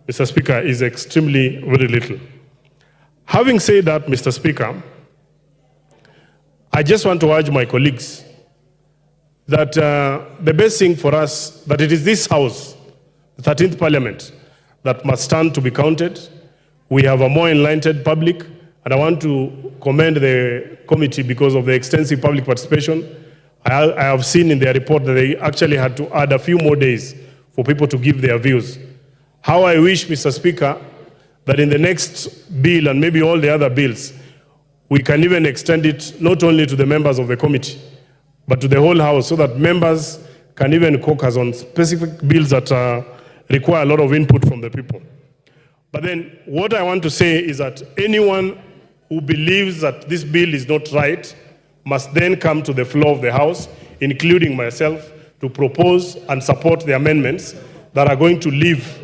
Mr. Speaker, is extremely very little. Having said that, Mr. Speaker, I just want to urge my colleagues that the best thing for us, that it is this House, the 13th Parliament, that must stand to be counted. We have a more enlightened public, and I want to commend the committee because of the extensive public participation. I have seen in their report that they actually had to add a few more days for people to give their views. How I wish, Mr. Speaker, that in the next bill and maybe all the other bills, we can even extend it not only to the members of the committee, but to the whole House, so that members can even caucus on specific bills that require a lot of input from the people. But then what I want to say is that anyone who believes that this bill is not right must then come to the floor of the House, including myself, to propose and support the amendments that are going to leave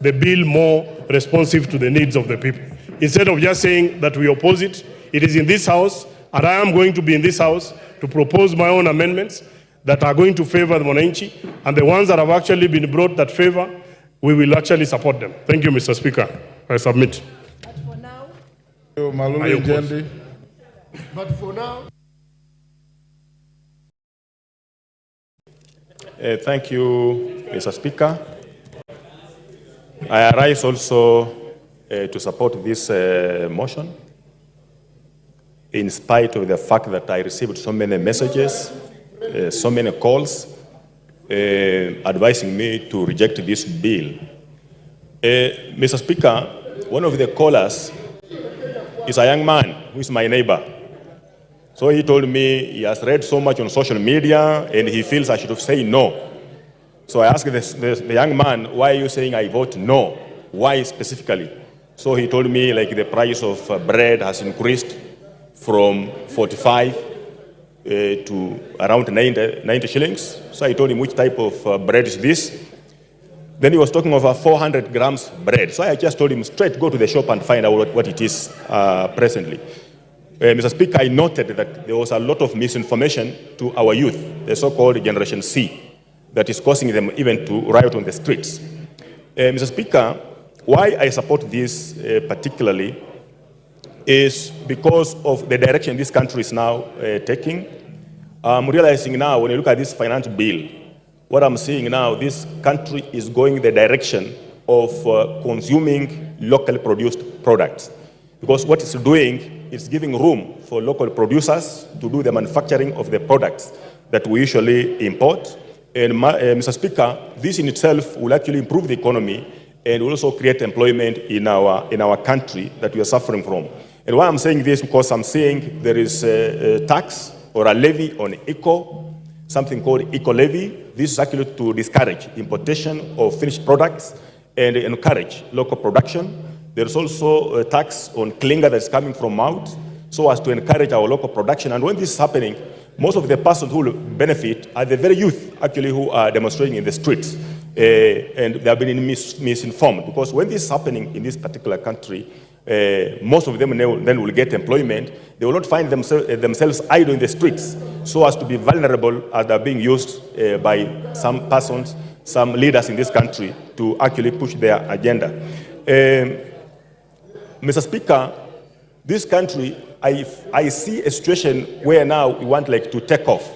the bill more responsive to the needs of the people. Instead of just saying that we oppose it, it is in this House, and I am going to be in this House to propose my own amendments that are going to favor the Mwananchi, and the ones that have actually been brought that favor, we will actually support them. Thank you, Mr. Speaker. I submit. But for now. Thank you, Mr. Speaker. I arise also to support this motion, in spite of the fact that I received so many messages, so many calls, advising me to reject this bill. Mr. Speaker, one of the callers is a young man who is my neighbor. So he told me he has read so much on social media and he feels I should say no. So I asked the young man, why are you saying I vote no? Why specifically? So he told me the price of bread has increased from 45 to around 90 shillings. So I told him, which type of bread is this? Then he was talking of 400 grams bread. So I just told him straight, go to the shop and find out what it is presently. Mr. Speaker, I noted that there was a lot of misinformation to our youth, the so-called Generation C, that is causing them even to riot on the streets. Mr. Speaker, why I support this particularly is because of the direction this country is now taking. I'm realizing now, when you look at this finance bill, what I'm seeing now, this country is going the direction of consuming locally produced products. Because what it's doing is giving room for local producers to do the manufacturing of the products that we usually import. And Mr. Speaker, this in itself will actually improve the economy and will also create employment in our country that we are suffering from. And why I'm saying this, because I'm saying there is a tax or a levy on eco, something called eco levy. This is actually to discourage importation of finished products and encourage local production. There's also a tax on clinker that's coming from out, so as to encourage our local production. And when this is happening, most of the persons who will benefit are the very youth, actually, who are demonstrating in the streets. and they have been misinformed, because when this is happening in this particular country, most of them then will get employment. They will not find themselves idle in the streets so as to be vulnerable as they're being used by some persons, some leaders in this country to actually push their agenda. Mr. Speaker, this country, I see a situation where now we want to take off.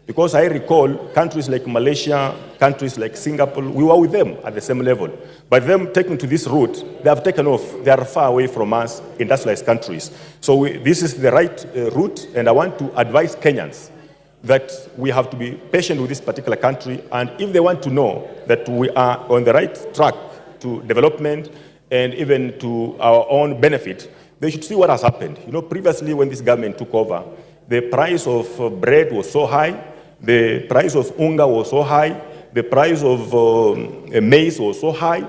Because I recall countries like Malaysia, countries like Singapore, we were with them at the same level. But them taking to this route, they have taken off. They are far away from us, industrialized countries. So this is the right route, and I want to advise Kenyans that we have to be patient with this particular country, and if they want to know that we are on the right track to development and even to our own benefit, they should see what has happened. Previously when this government took over, the price of bread was so high, the price of unga was so high, the price of maize was so high,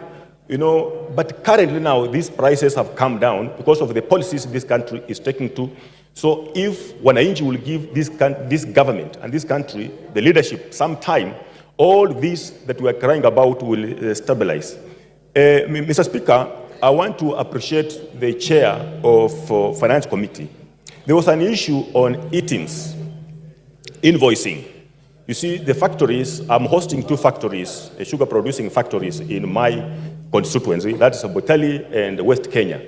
but currently now these prices have come down because of the policies this country is taking to. So if Wananchi will give this government and this country, the leadership, some time, all this that we are crying about will stabilize. Mr. Speaker, I want to appreciate the chair of Finance Committee. There was an issue on items, invoicing. You see, the factories, I'm hosting 2 factories, sugar producing factories in my constituency, that's Botali and West Kenya.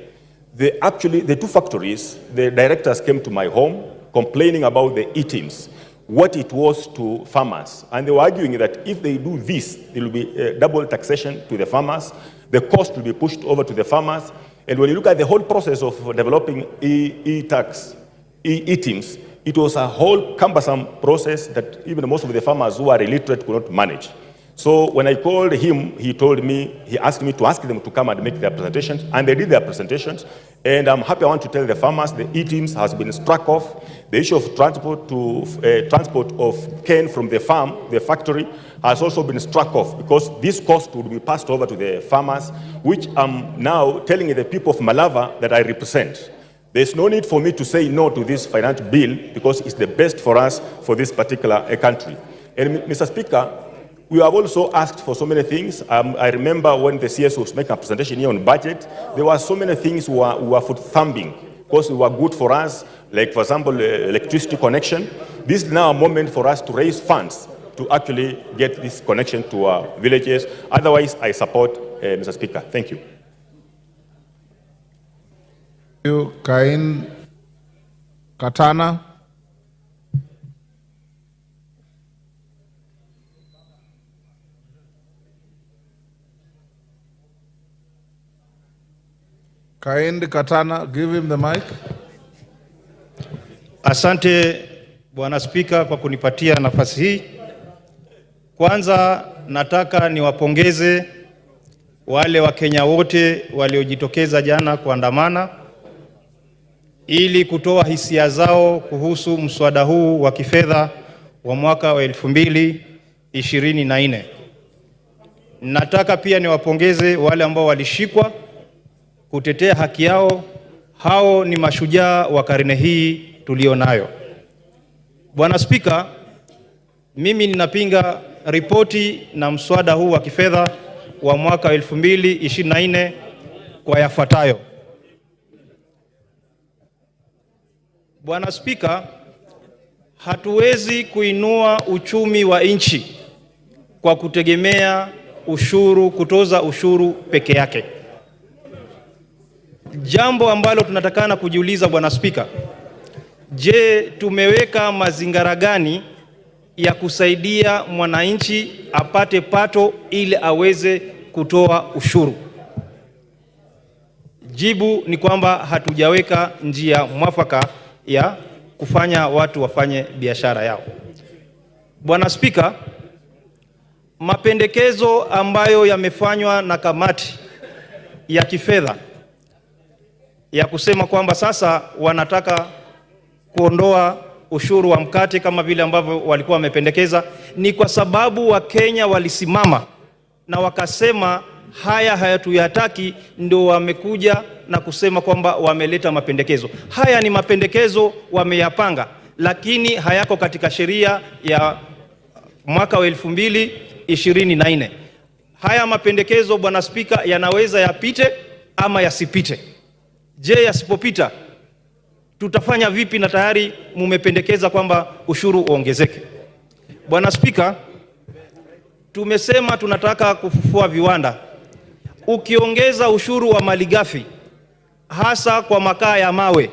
The 2 factories, the directors came to my home complaining about the items, what it was to farmers. And they were arguing that if they do this, there will be double taxation to the farmers, the cost will be pushed over to the farmers. And when you look at the whole process of developing e-tax, e-teams, it was a whole cumbersome process that even most of the farmers who are illiterate could not manage. So when I called him, he asked me to ask them to come and make their presentations, and they did their presentations. And I'm happy, I want to tell the farmers, the e-teams has been struck off. The issue of transport of cane from the farm, the factory, has also been struck off, because this cost would be passed over to the farmers, which I'm now telling the people of Malava that I represent. There's no need for me to say no to this finance bill, because it's the best for us for this particular country. And Mr. Speaker, we have also asked for so many things. I remember when the CS was making a presentation here on budget, there were so many things we were for thumbing, because they were good for us, like, for example, electricity connection. This is now a moment for us to raise funds to actually get this connection to our villages. Otherwise, I support Mr. Speaker. Thank you. Cain Katana. Cain Katana, give him the mic. Asante Bwana Spika kwa kunipatia nafasi hii. Kwanza nataka niwapongeze wale Wakenya wote waliojitokeza jana kuandamana ili kutoa hisia zao kuhusu mswada huu wa kifedha wa mwaka wa 2024. Nataka pia niwapongeze wale ambao walishikwa kutetea haki yao. Hao ni mashujaa wa karne hii tulionayo. Bwana Spika, mimi ninapinga ripoti na mswada huu wa kifedha wa mwaka 2024 kwa yafuatayo. Bwana Spika, hatuwezi kuinua uchumi wa nchi kwa kutegemea kutoza ushuru peke yake. Jambo ambalo tunatakana kujiuliza Bwana Spika, je, tumeweka mazingara gani ya kusaidia mwananchi apate pato ili aweze kutoa ushuru? Jibu ni kwamba hatujaweka njia mwafaka ya kufanya watu wafanye biashara yao. Bwana Spika, mapendekezo ambayo yamefanywa na kamati ya kifedha ya kusema kwamba sasa wanataka kuondoa ushuru wa mkate kama vile ambavyo walikuwa wamependekeza, ni kwa sababu Wakenya walisimama na wakasema haya hayatuyataki, ndio wamekuja na kusema kwamba wameleta mapendekezo. Haya ni mapendekezo wameyapanga, lakini hayako katika sheria ya mwaka wa 2024. haya mapendekezo Bwana Spika yanaweza yapite ama yasipite. Je, yasipopita tutafanya vipi, na tayari mumependekeza kwamba ushuru uongezeke? Bwana Spika, tumesema tunataka kufufua viwanda. Ukiongeza ushuru wa malighafi hasa kwa makaa ya mawe,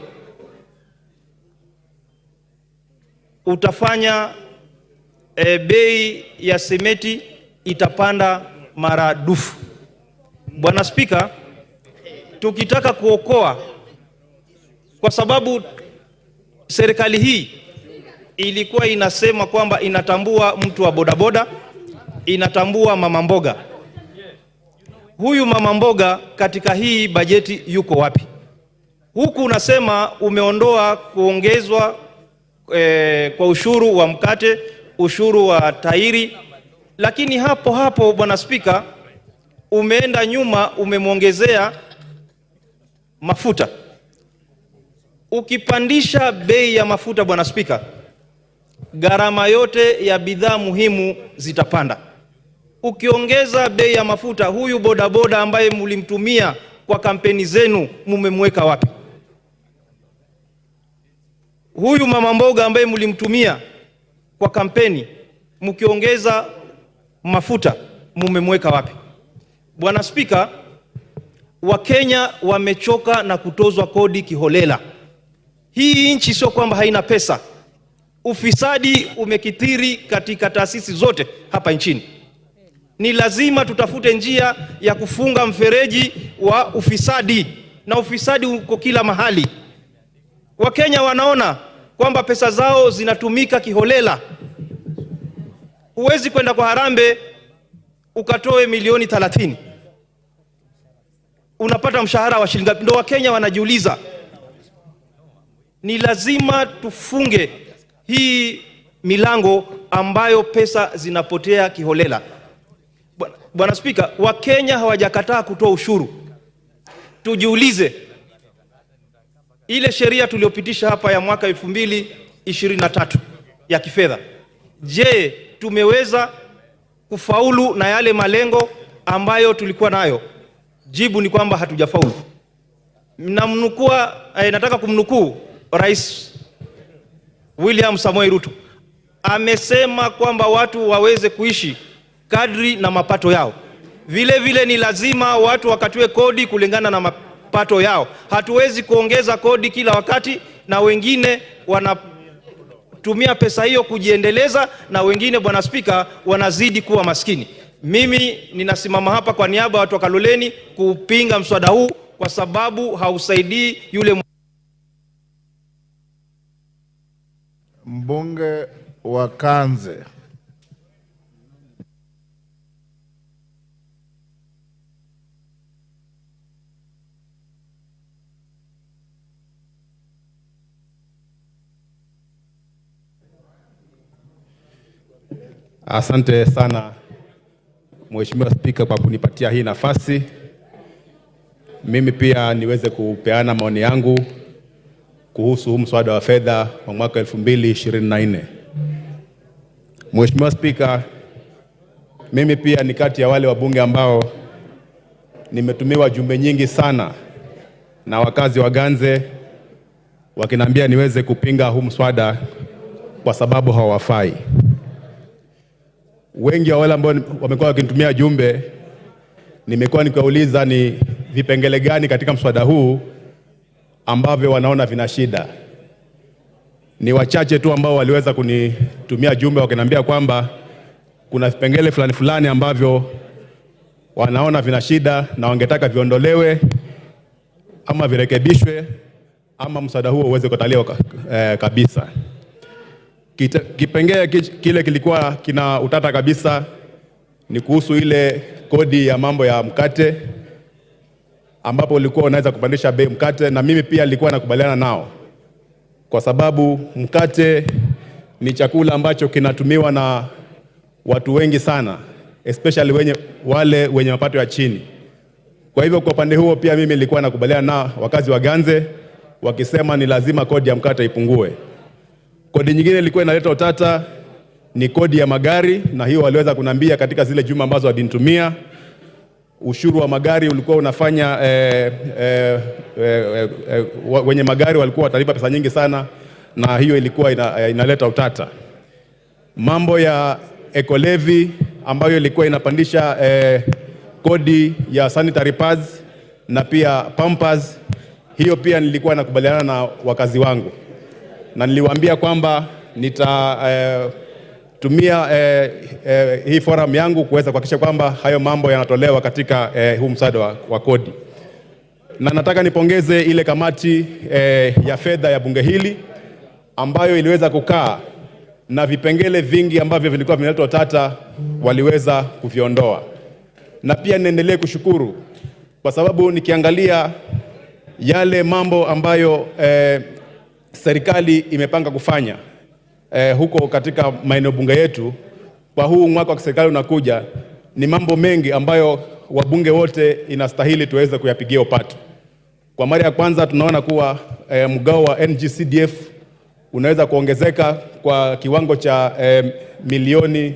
utafanya bei ya simenti itapanda maradufu. Bwana Spika, tukitaka kuokoa, kwa sababu serikali hii ilikuwa inasema kwamba inatambua mtu wa bodaboda, inatambua mama mboga. Huyu mama mboga katika hii bajeti yuko wapi? Huku unasema umeondoa kuongezwa kwa ushuru wa mkate, ushuru wa tairi, lakini hapo hapo Bwana Spika, umeenda nyuma, umemwongezea mafuta. Ukipandisha bei ya mafuta Bwana Spika, gharama yote ya bidhaa muhimu zitapanda. Ukiongeza bei ya mafuta, huyu bodaboda ambaye mlimtumia kwa kampeni zenu mumemweka wapi? Huyu mama mboga ambaye mlimtumia kwa kampeni, mkiongeza mafuta mumemweka wapi? Bwana Spika, Wakenya wamechoka na kutozwa kodi kiholela. Hii nchi sio kwamba haina pesa. Ufisadi umekithiri katika taasisi zote hapa nchini. Ni lazima tutafute njia ya kufunga mfereji wa ufisadi, na ufisadi uko kila mahali. Wakenya wanaona kwamba pesa zao zinatumika kiholela. Huwezi kwenda kwa Harambee ukatoe milioni 30. Unapata mshahara wa shilingi ngapi? Ndio Wakenya wanajiuliza. Ni lazima tufunge hii milango ambayo pesa zinapotea kiholela. Bwana Spika, Wakenya hawajakataa kutoa ushuru. Tujiulize, ile sheria tuliopitisha hapa ya mwaka 2023 ya kifedha, je, tumeweza kufaulu na yale malengo ambayo tulikuwa nayo? Jibu ni kwamba hatujafaulu. Nataka kumnukuu Rais William Samoei Ruto. Amesema kwamba watu waweze kuishi kadri na mapato yao. Vile vile ni lazima watu wakatue kodi kulingana na mapato yao. Hatuwezi kuongeza kodi kila wakati na wengine wanatumia pesa hiyo kujiendeleza, na wengine Bwana Spika wanazidi kuwa maskini. Mimi ninasimama hapa kwa niaba ya watu wa Kaloleni kupinga mswada huu kwa sababu hausaidii yule mbunge wa Kanze. Asante sana Mheshimiwa Spika kwa kunipatia hii nafasi. Mimi pia niweze kupeana maoni yangu kuhusu mswada wa fedha wa mwaka 2024. Mheshimiwa Spika, mimi pia ni kati ya wale wabunge ambao nimetumiwa jumbe nyingi sana na wakazi wa Ganze wakiniambia niweze kupinga huu mswada kwa sababu hawafai. Wengi wa wale ambao wamekuwa wakinitumia jumbe, nimekuwa nikiwauliza ni vipengele gani katika mswada huu ambavyo wanaona vina shida. Ni wachache tu ambao waliweza kunitumia jumbe wakiniambia kwamba kuna vipengele fulani fulani ambavyo wanaona vina shida na wangetaka viondolewe ama virekebishwe ama mswada huo uweze kutaliwa kabisa. Kipengele kile kilikuwa kina utata kabisa ni kuhusu ile kodi ya mambo ya mkate, ambapo ulikuwa unaweza kupandisha bei mkate, na mimi pia nilikuwa nakubaliana nao kwa sababu mkate ni chakula ambacho kinatumiwa na watu wengi sana, especially wale wenye mapato ya chini. Kwa hivyo kwa upande huo pia mimi nilikuwa nakubaliana na wakazi wa Ganze wakisema ni lazima kodi ya mkate ipungue. Kodi nyingine ilikuwa inaleta utata ni kodi ya magari, na hiyo waliweza kunambia katika zile juma ambazo walinitumia ushuru wa magari ulikuwa unafanya wenye magari walikuwa watalipa pesa nyingi sana, na hiyo ilikuwa inaleta utata. Mambo ya eco levy ambayo ilikuwa inapandisha kodi ya sanitary pads na pia pampers, hiyo pia nilikuwa nakubaliana na wakazi wangu, na niliwaambia kwamba nitatumia hii forum yangu kuweza kuhakikisha kwamba hayo mambo yanatolewa katika huu mswada wa kodi. Na nataka nipongeze ile kamati ya fedha ya bunge hili ambayo iliweza kukaa na vipengele vingi ambavyo vilikuwa vinaleta utata waliweza kuviondoa. Na pia niendelee kushukuru kwa sababu nikiangalia yale mambo ambayo serikali imepanga kufanya huko katika maeneo bunge yetu kwa huu mwaka wa serikali unakuja, ni mambo mengi ambayo wabunge wote inastahili tuweze kuyapigia upato. Kwa mara ya kwanza tunaona kuwa mgao wa NGCDF unaweza kuongezeka kwa kiwango cha milioni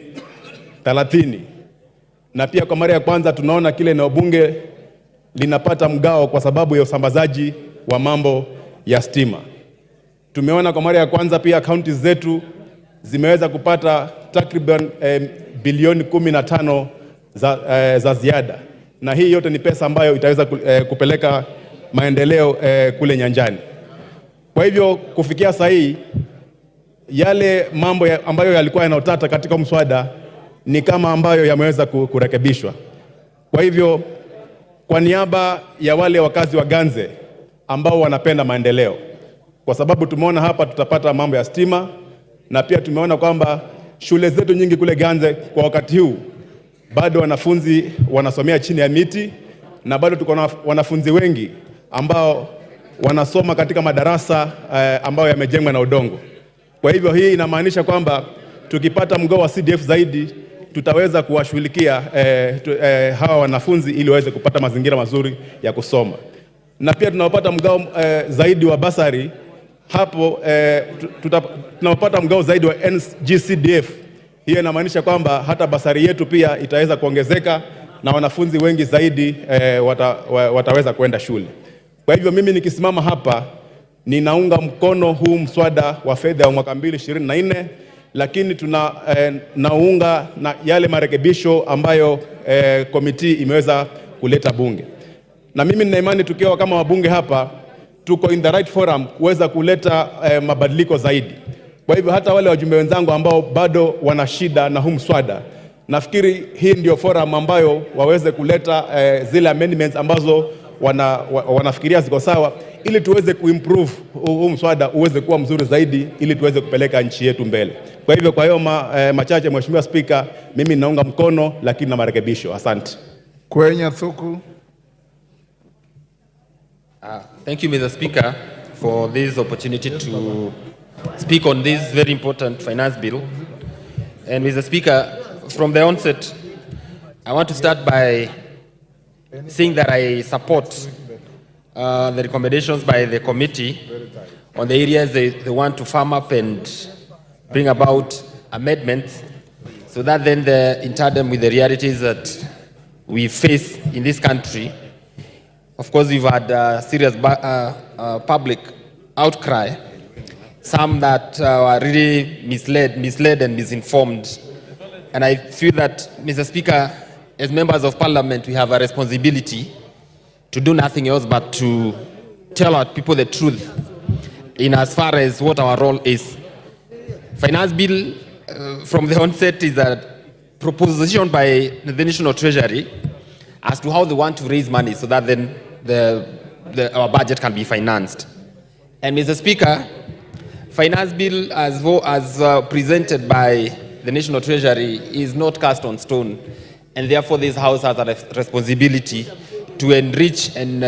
30. Na pia kwa mara ya kwanza tunaona kile eneo bunge linapata mgao kwa sababu ya usambazaji wa mambo ya stima. Tumeona kwa mara ya kwanza pia kaunti zetu zimeweza kupata takriban bilioni 15 za ziada. Na hii yote ni pesa ambayo itaweza kupeleka maendeleo kule nyanjani. Kwa hivyo kufikia sasa hii yale mambo ambayo yalikuwa yanautata katika mswada ni kama ambayo yameweza kurekebishwa. Kwa hivyo kwa niaba ya wale wakazi wa Ganze ambao wanapenda maendeleo, kwa sababu tumeona hapa tutapata mambo ya stima, na pia tumeona kwamba shule zetu nyingi kule Ganze kwa wakati huu bado wanafunzi wanasomea chini ya miti, na bado tuko na wanafunzi wengi ambao wanasoma katika madarasa ambayo yamejengwa na udongo. Kwa hivyo hii inamaanisha kwamba tukipata mgao wa CDF zaidi tutaweza kuwashughulikia hawa wanafunzi ili waweze kupata mazingira mazuri ya kusoma. Na pia tunapata mgao zaidi wa basari hapo, tunapata mgao zaidi wa NGCDF. Hiyo inamaanisha kwamba hata basari yetu pia itaweza kuongezeka na wanafunzi wengi zaidi wataweza kwenda shule. Kwa hivyo mimi nikisimama hapa ninaunga mkono huu mswada wa fedha wa mwaka 2024, lakini naunga na yale marekebisho ambayo komiti imeweza kuleta bunge. Na mimi nina imani tukiwa kama wabunge hapa tuko in the right forum kuweza kuleta mabadiliko zaidi. Kwa hivyo hata wale wajumbe wenzangu ambao bado wana shida na huu mswada, nafikiri hii ndio forum ambayo waweze kuleta zile amendments ambazo wanafikiria ziko sawa, ili tuweze kuimprove huu mswada uweze kuwa mzuri zaidi, ili tuweze kupeleka nchi yetu mbele. Kwa hivyo kwa hiyo machache, Mheshimiwa Spika, mimi naunga mkono lakini na marekebisho. Asante. Kwenya Thuku. Thank you, Mr. Speaker, for this opportunity to speak on this very important finance bill. And Mr. Speaker, from the onset, I want to start by saying that I support the recommendations by the committee on the areas they want to firm up and bring about amendments, so that then in tandem with the realities that we face in this country. Of course, we've had serious public outcry, some that are really misled and misinformed. And I feel that, Mr. Speaker, as members of parliament, we have a responsibility to do nothing else but to tell our people the truth in as far as what our role is. Finance bill, from the onset, is a proposition by the National Treasury as to how they want to raise money so that then our budget can be financed. And Mr. Speaker, finance bill as presented by the National Treasury is not cast on stone, and therefore this House has a responsibility to enrich and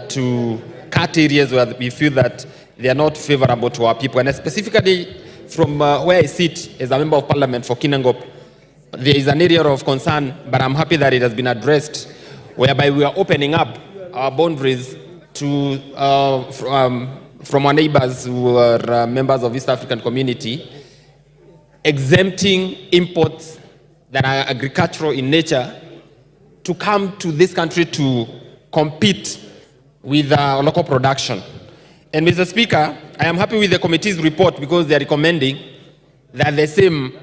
to cut areas where we feel that they are not favorable to our people. And specifically from where I sit as a member of parliament for Kinangop, there is an area of concern, but I'm happy that it has been addressed, whereby we are opening up our boundaries to from our neighbors who are members of East African community, exempting imports that are agricultural in nature to come to this country to compete with local production. And Mr. Speaker, I am happy with the committee's report because they are recommending that the same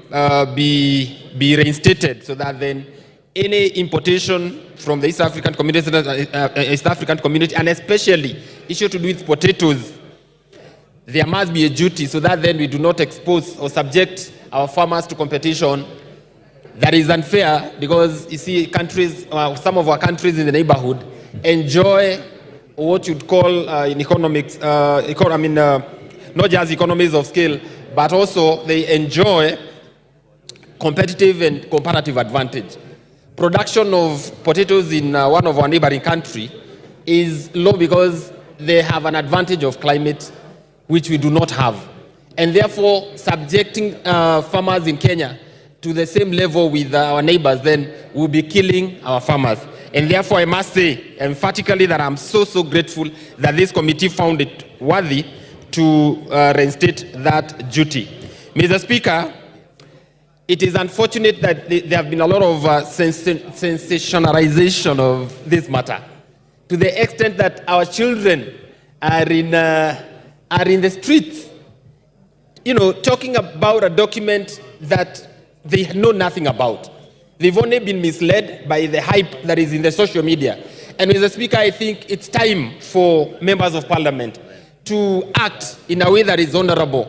be reinstated so that then any importation from the East African community, and especially issue to do with potatoes, there must be a duty so that then we do not expose or subject our farmers to competition that is unfair, because you see countries, some of our countries in the neighborhood enjoy what you'd call in economics, not just economies of scale, but also they enjoy competitive and comparative advantage. Production of potatoes in one of our neighboring country is low because they have an advantage of climate which we do not have. And therefore, subjecting farmers in Kenya to the same level with our neighbors, then we'll be killing our farmers. And therefore, I must say emphatically that I'm so grateful that this committee found it worthy to reinstate that duty. Mr. Speaker, it is unfortunate that there have been a lot of sensationalization of this matter, to the extent that our children are in the streets, talking about a document that they know nothing about. They've only been misled by the hype that is in the social media. And Mr. Speaker, I think it's time for members of parliament to act in a way that is honorable,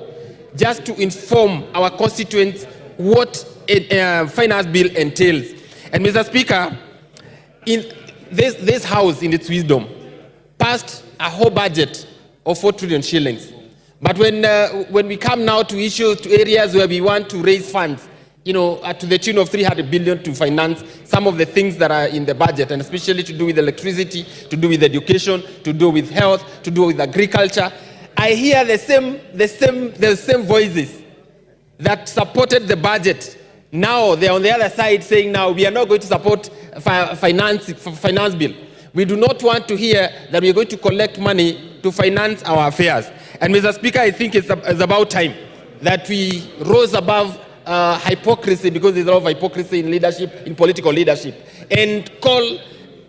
just to inform our constituents what a finance bill entails. And Mr. Speaker, in this house, in its wisdom, passed a whole budget of 4 trillion shillings. But when we come now to issues, to areas where we want to raise funds, to the tune of 300 billion to finance some of the things that are in the budget, and especially to do with electricity, to do with education, to do with health, to do with agriculture, I hear the same voices that supported the budget. Now they're on the other side saying, now we are not going to support finance bill. We do not want to hear that we are going to collect money to finance our affairs. And Mr. Speaker, I think it's about time that we rose above hypocrisy, because there's a lot of hypocrisy in leadership, in political leadership, and call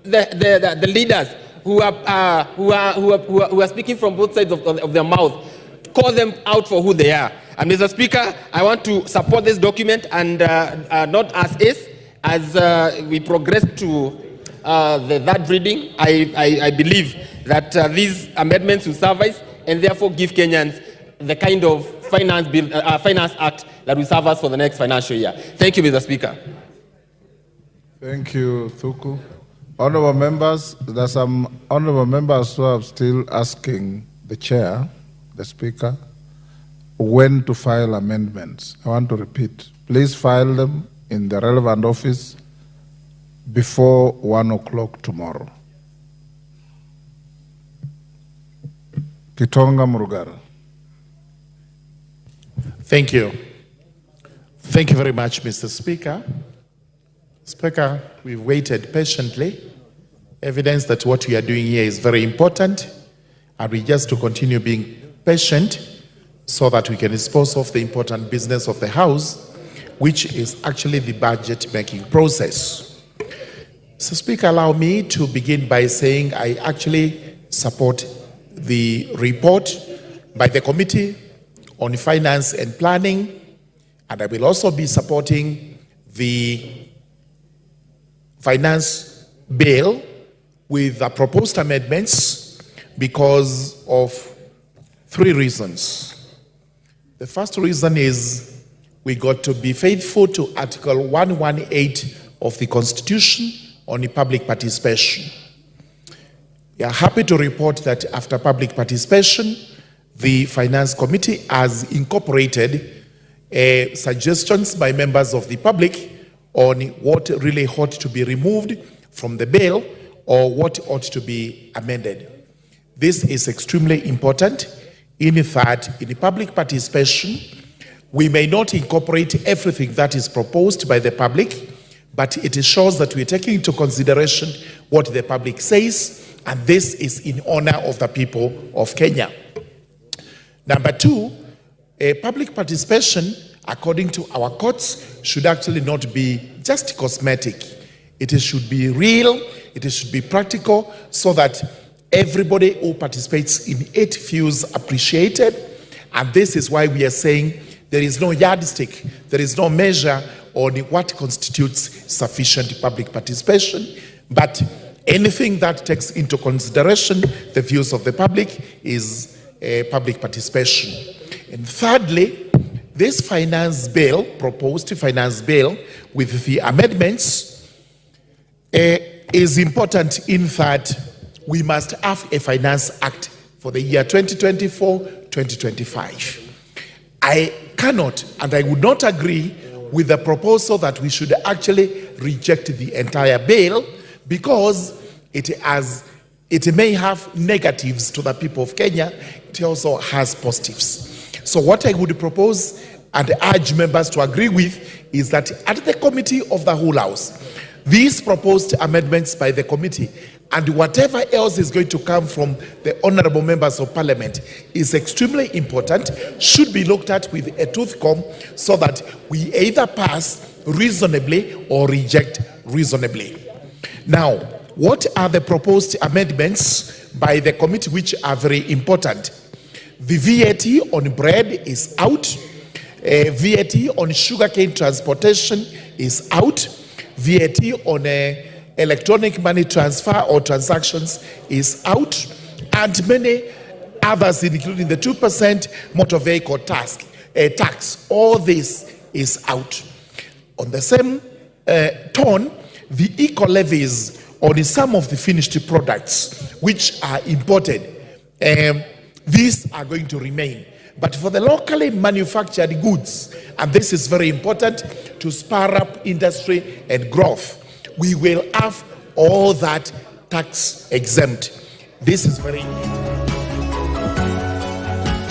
the leaders who are speaking from both sides of their mouth, call them out for who they are. And Mr. Speaker, I want to support this document, and not as we progress to the third reading. I believe that these amendments will suffice, and therefore give Kenyans the kind of finance act that will serve us for the next financial year. Thank you, Mr. Speaker. Thank you, Thuku. Honorable members, there are some honorable members who are still asking the chair, the speaker, when to file amendments. I want to repeat, please file them in the relevant office before 1 o'clock tomorrow. Kitonga Murugara. Thank you. Thank you very much, Mr. Speaker. Speaker, we've waited patiently. Evidence that what we are doing here is very important, and we just to continue being patient so that we can dispose of the important business of the House, which is actually the budget-making process. So, Speaker, allow me to begin by saying I actually support the report by the Committee on Finance and Planning, and I will also be supporting the finance bill with the proposed amendments because of 3 reasons. The first reason is we got to be faithful to Article 118 of the Constitution on the public participation. We are happy to report that after public participation, the Finance Committee has incorporated suggestions by members of the public on what really ought to be removed from the bill or what ought to be amended. This is extremely important in that in the public participation, we may not incorporate everything that is proposed by the public, but it shows that we're taking into consideration what the public says, and this is in honor of the people of Kenya. Number 2, public participation, according to our courts, should actually not be just cosmetic. It should be real, it should be practical, so that everybody who participates in it feels appreciated. And this is why we are saying there is no yardstick, there is no measure on what constitutes sufficient public participation, but anything that takes into consideration the views of the public is public participation. And thirdly, this finance bill, proposed finance bill with the amendments, is important in that we must have a finance act for the year 2024-2025. I cannot and I would not agree with the proposal that we should actually reject the entire bill, because it may have negatives to the people of Kenya. It also has positives. So what I would propose and urge members to agree with is that at the committee of the whole house, these proposed amendments by the committee and whatever else is going to come from the honorable members of parliament is extremely important, should be looked at with a tooth comb, so that we either pass reasonably or reject reasonably. Now, what are the proposed amendments by the committee which are very important? The VAT on bread is out. VAT on sugarcane transportation is out. VAT on electronic money transfer or transactions is out. And many others, including the 2% motor vehicle tax. All this is out. On the same tone, the eco levies on some of the finished products which are imported, these are going to remain. But for the locally manufactured goods, and this is very important to spur up industry and growth, we will have all that tax exempt. This is very important.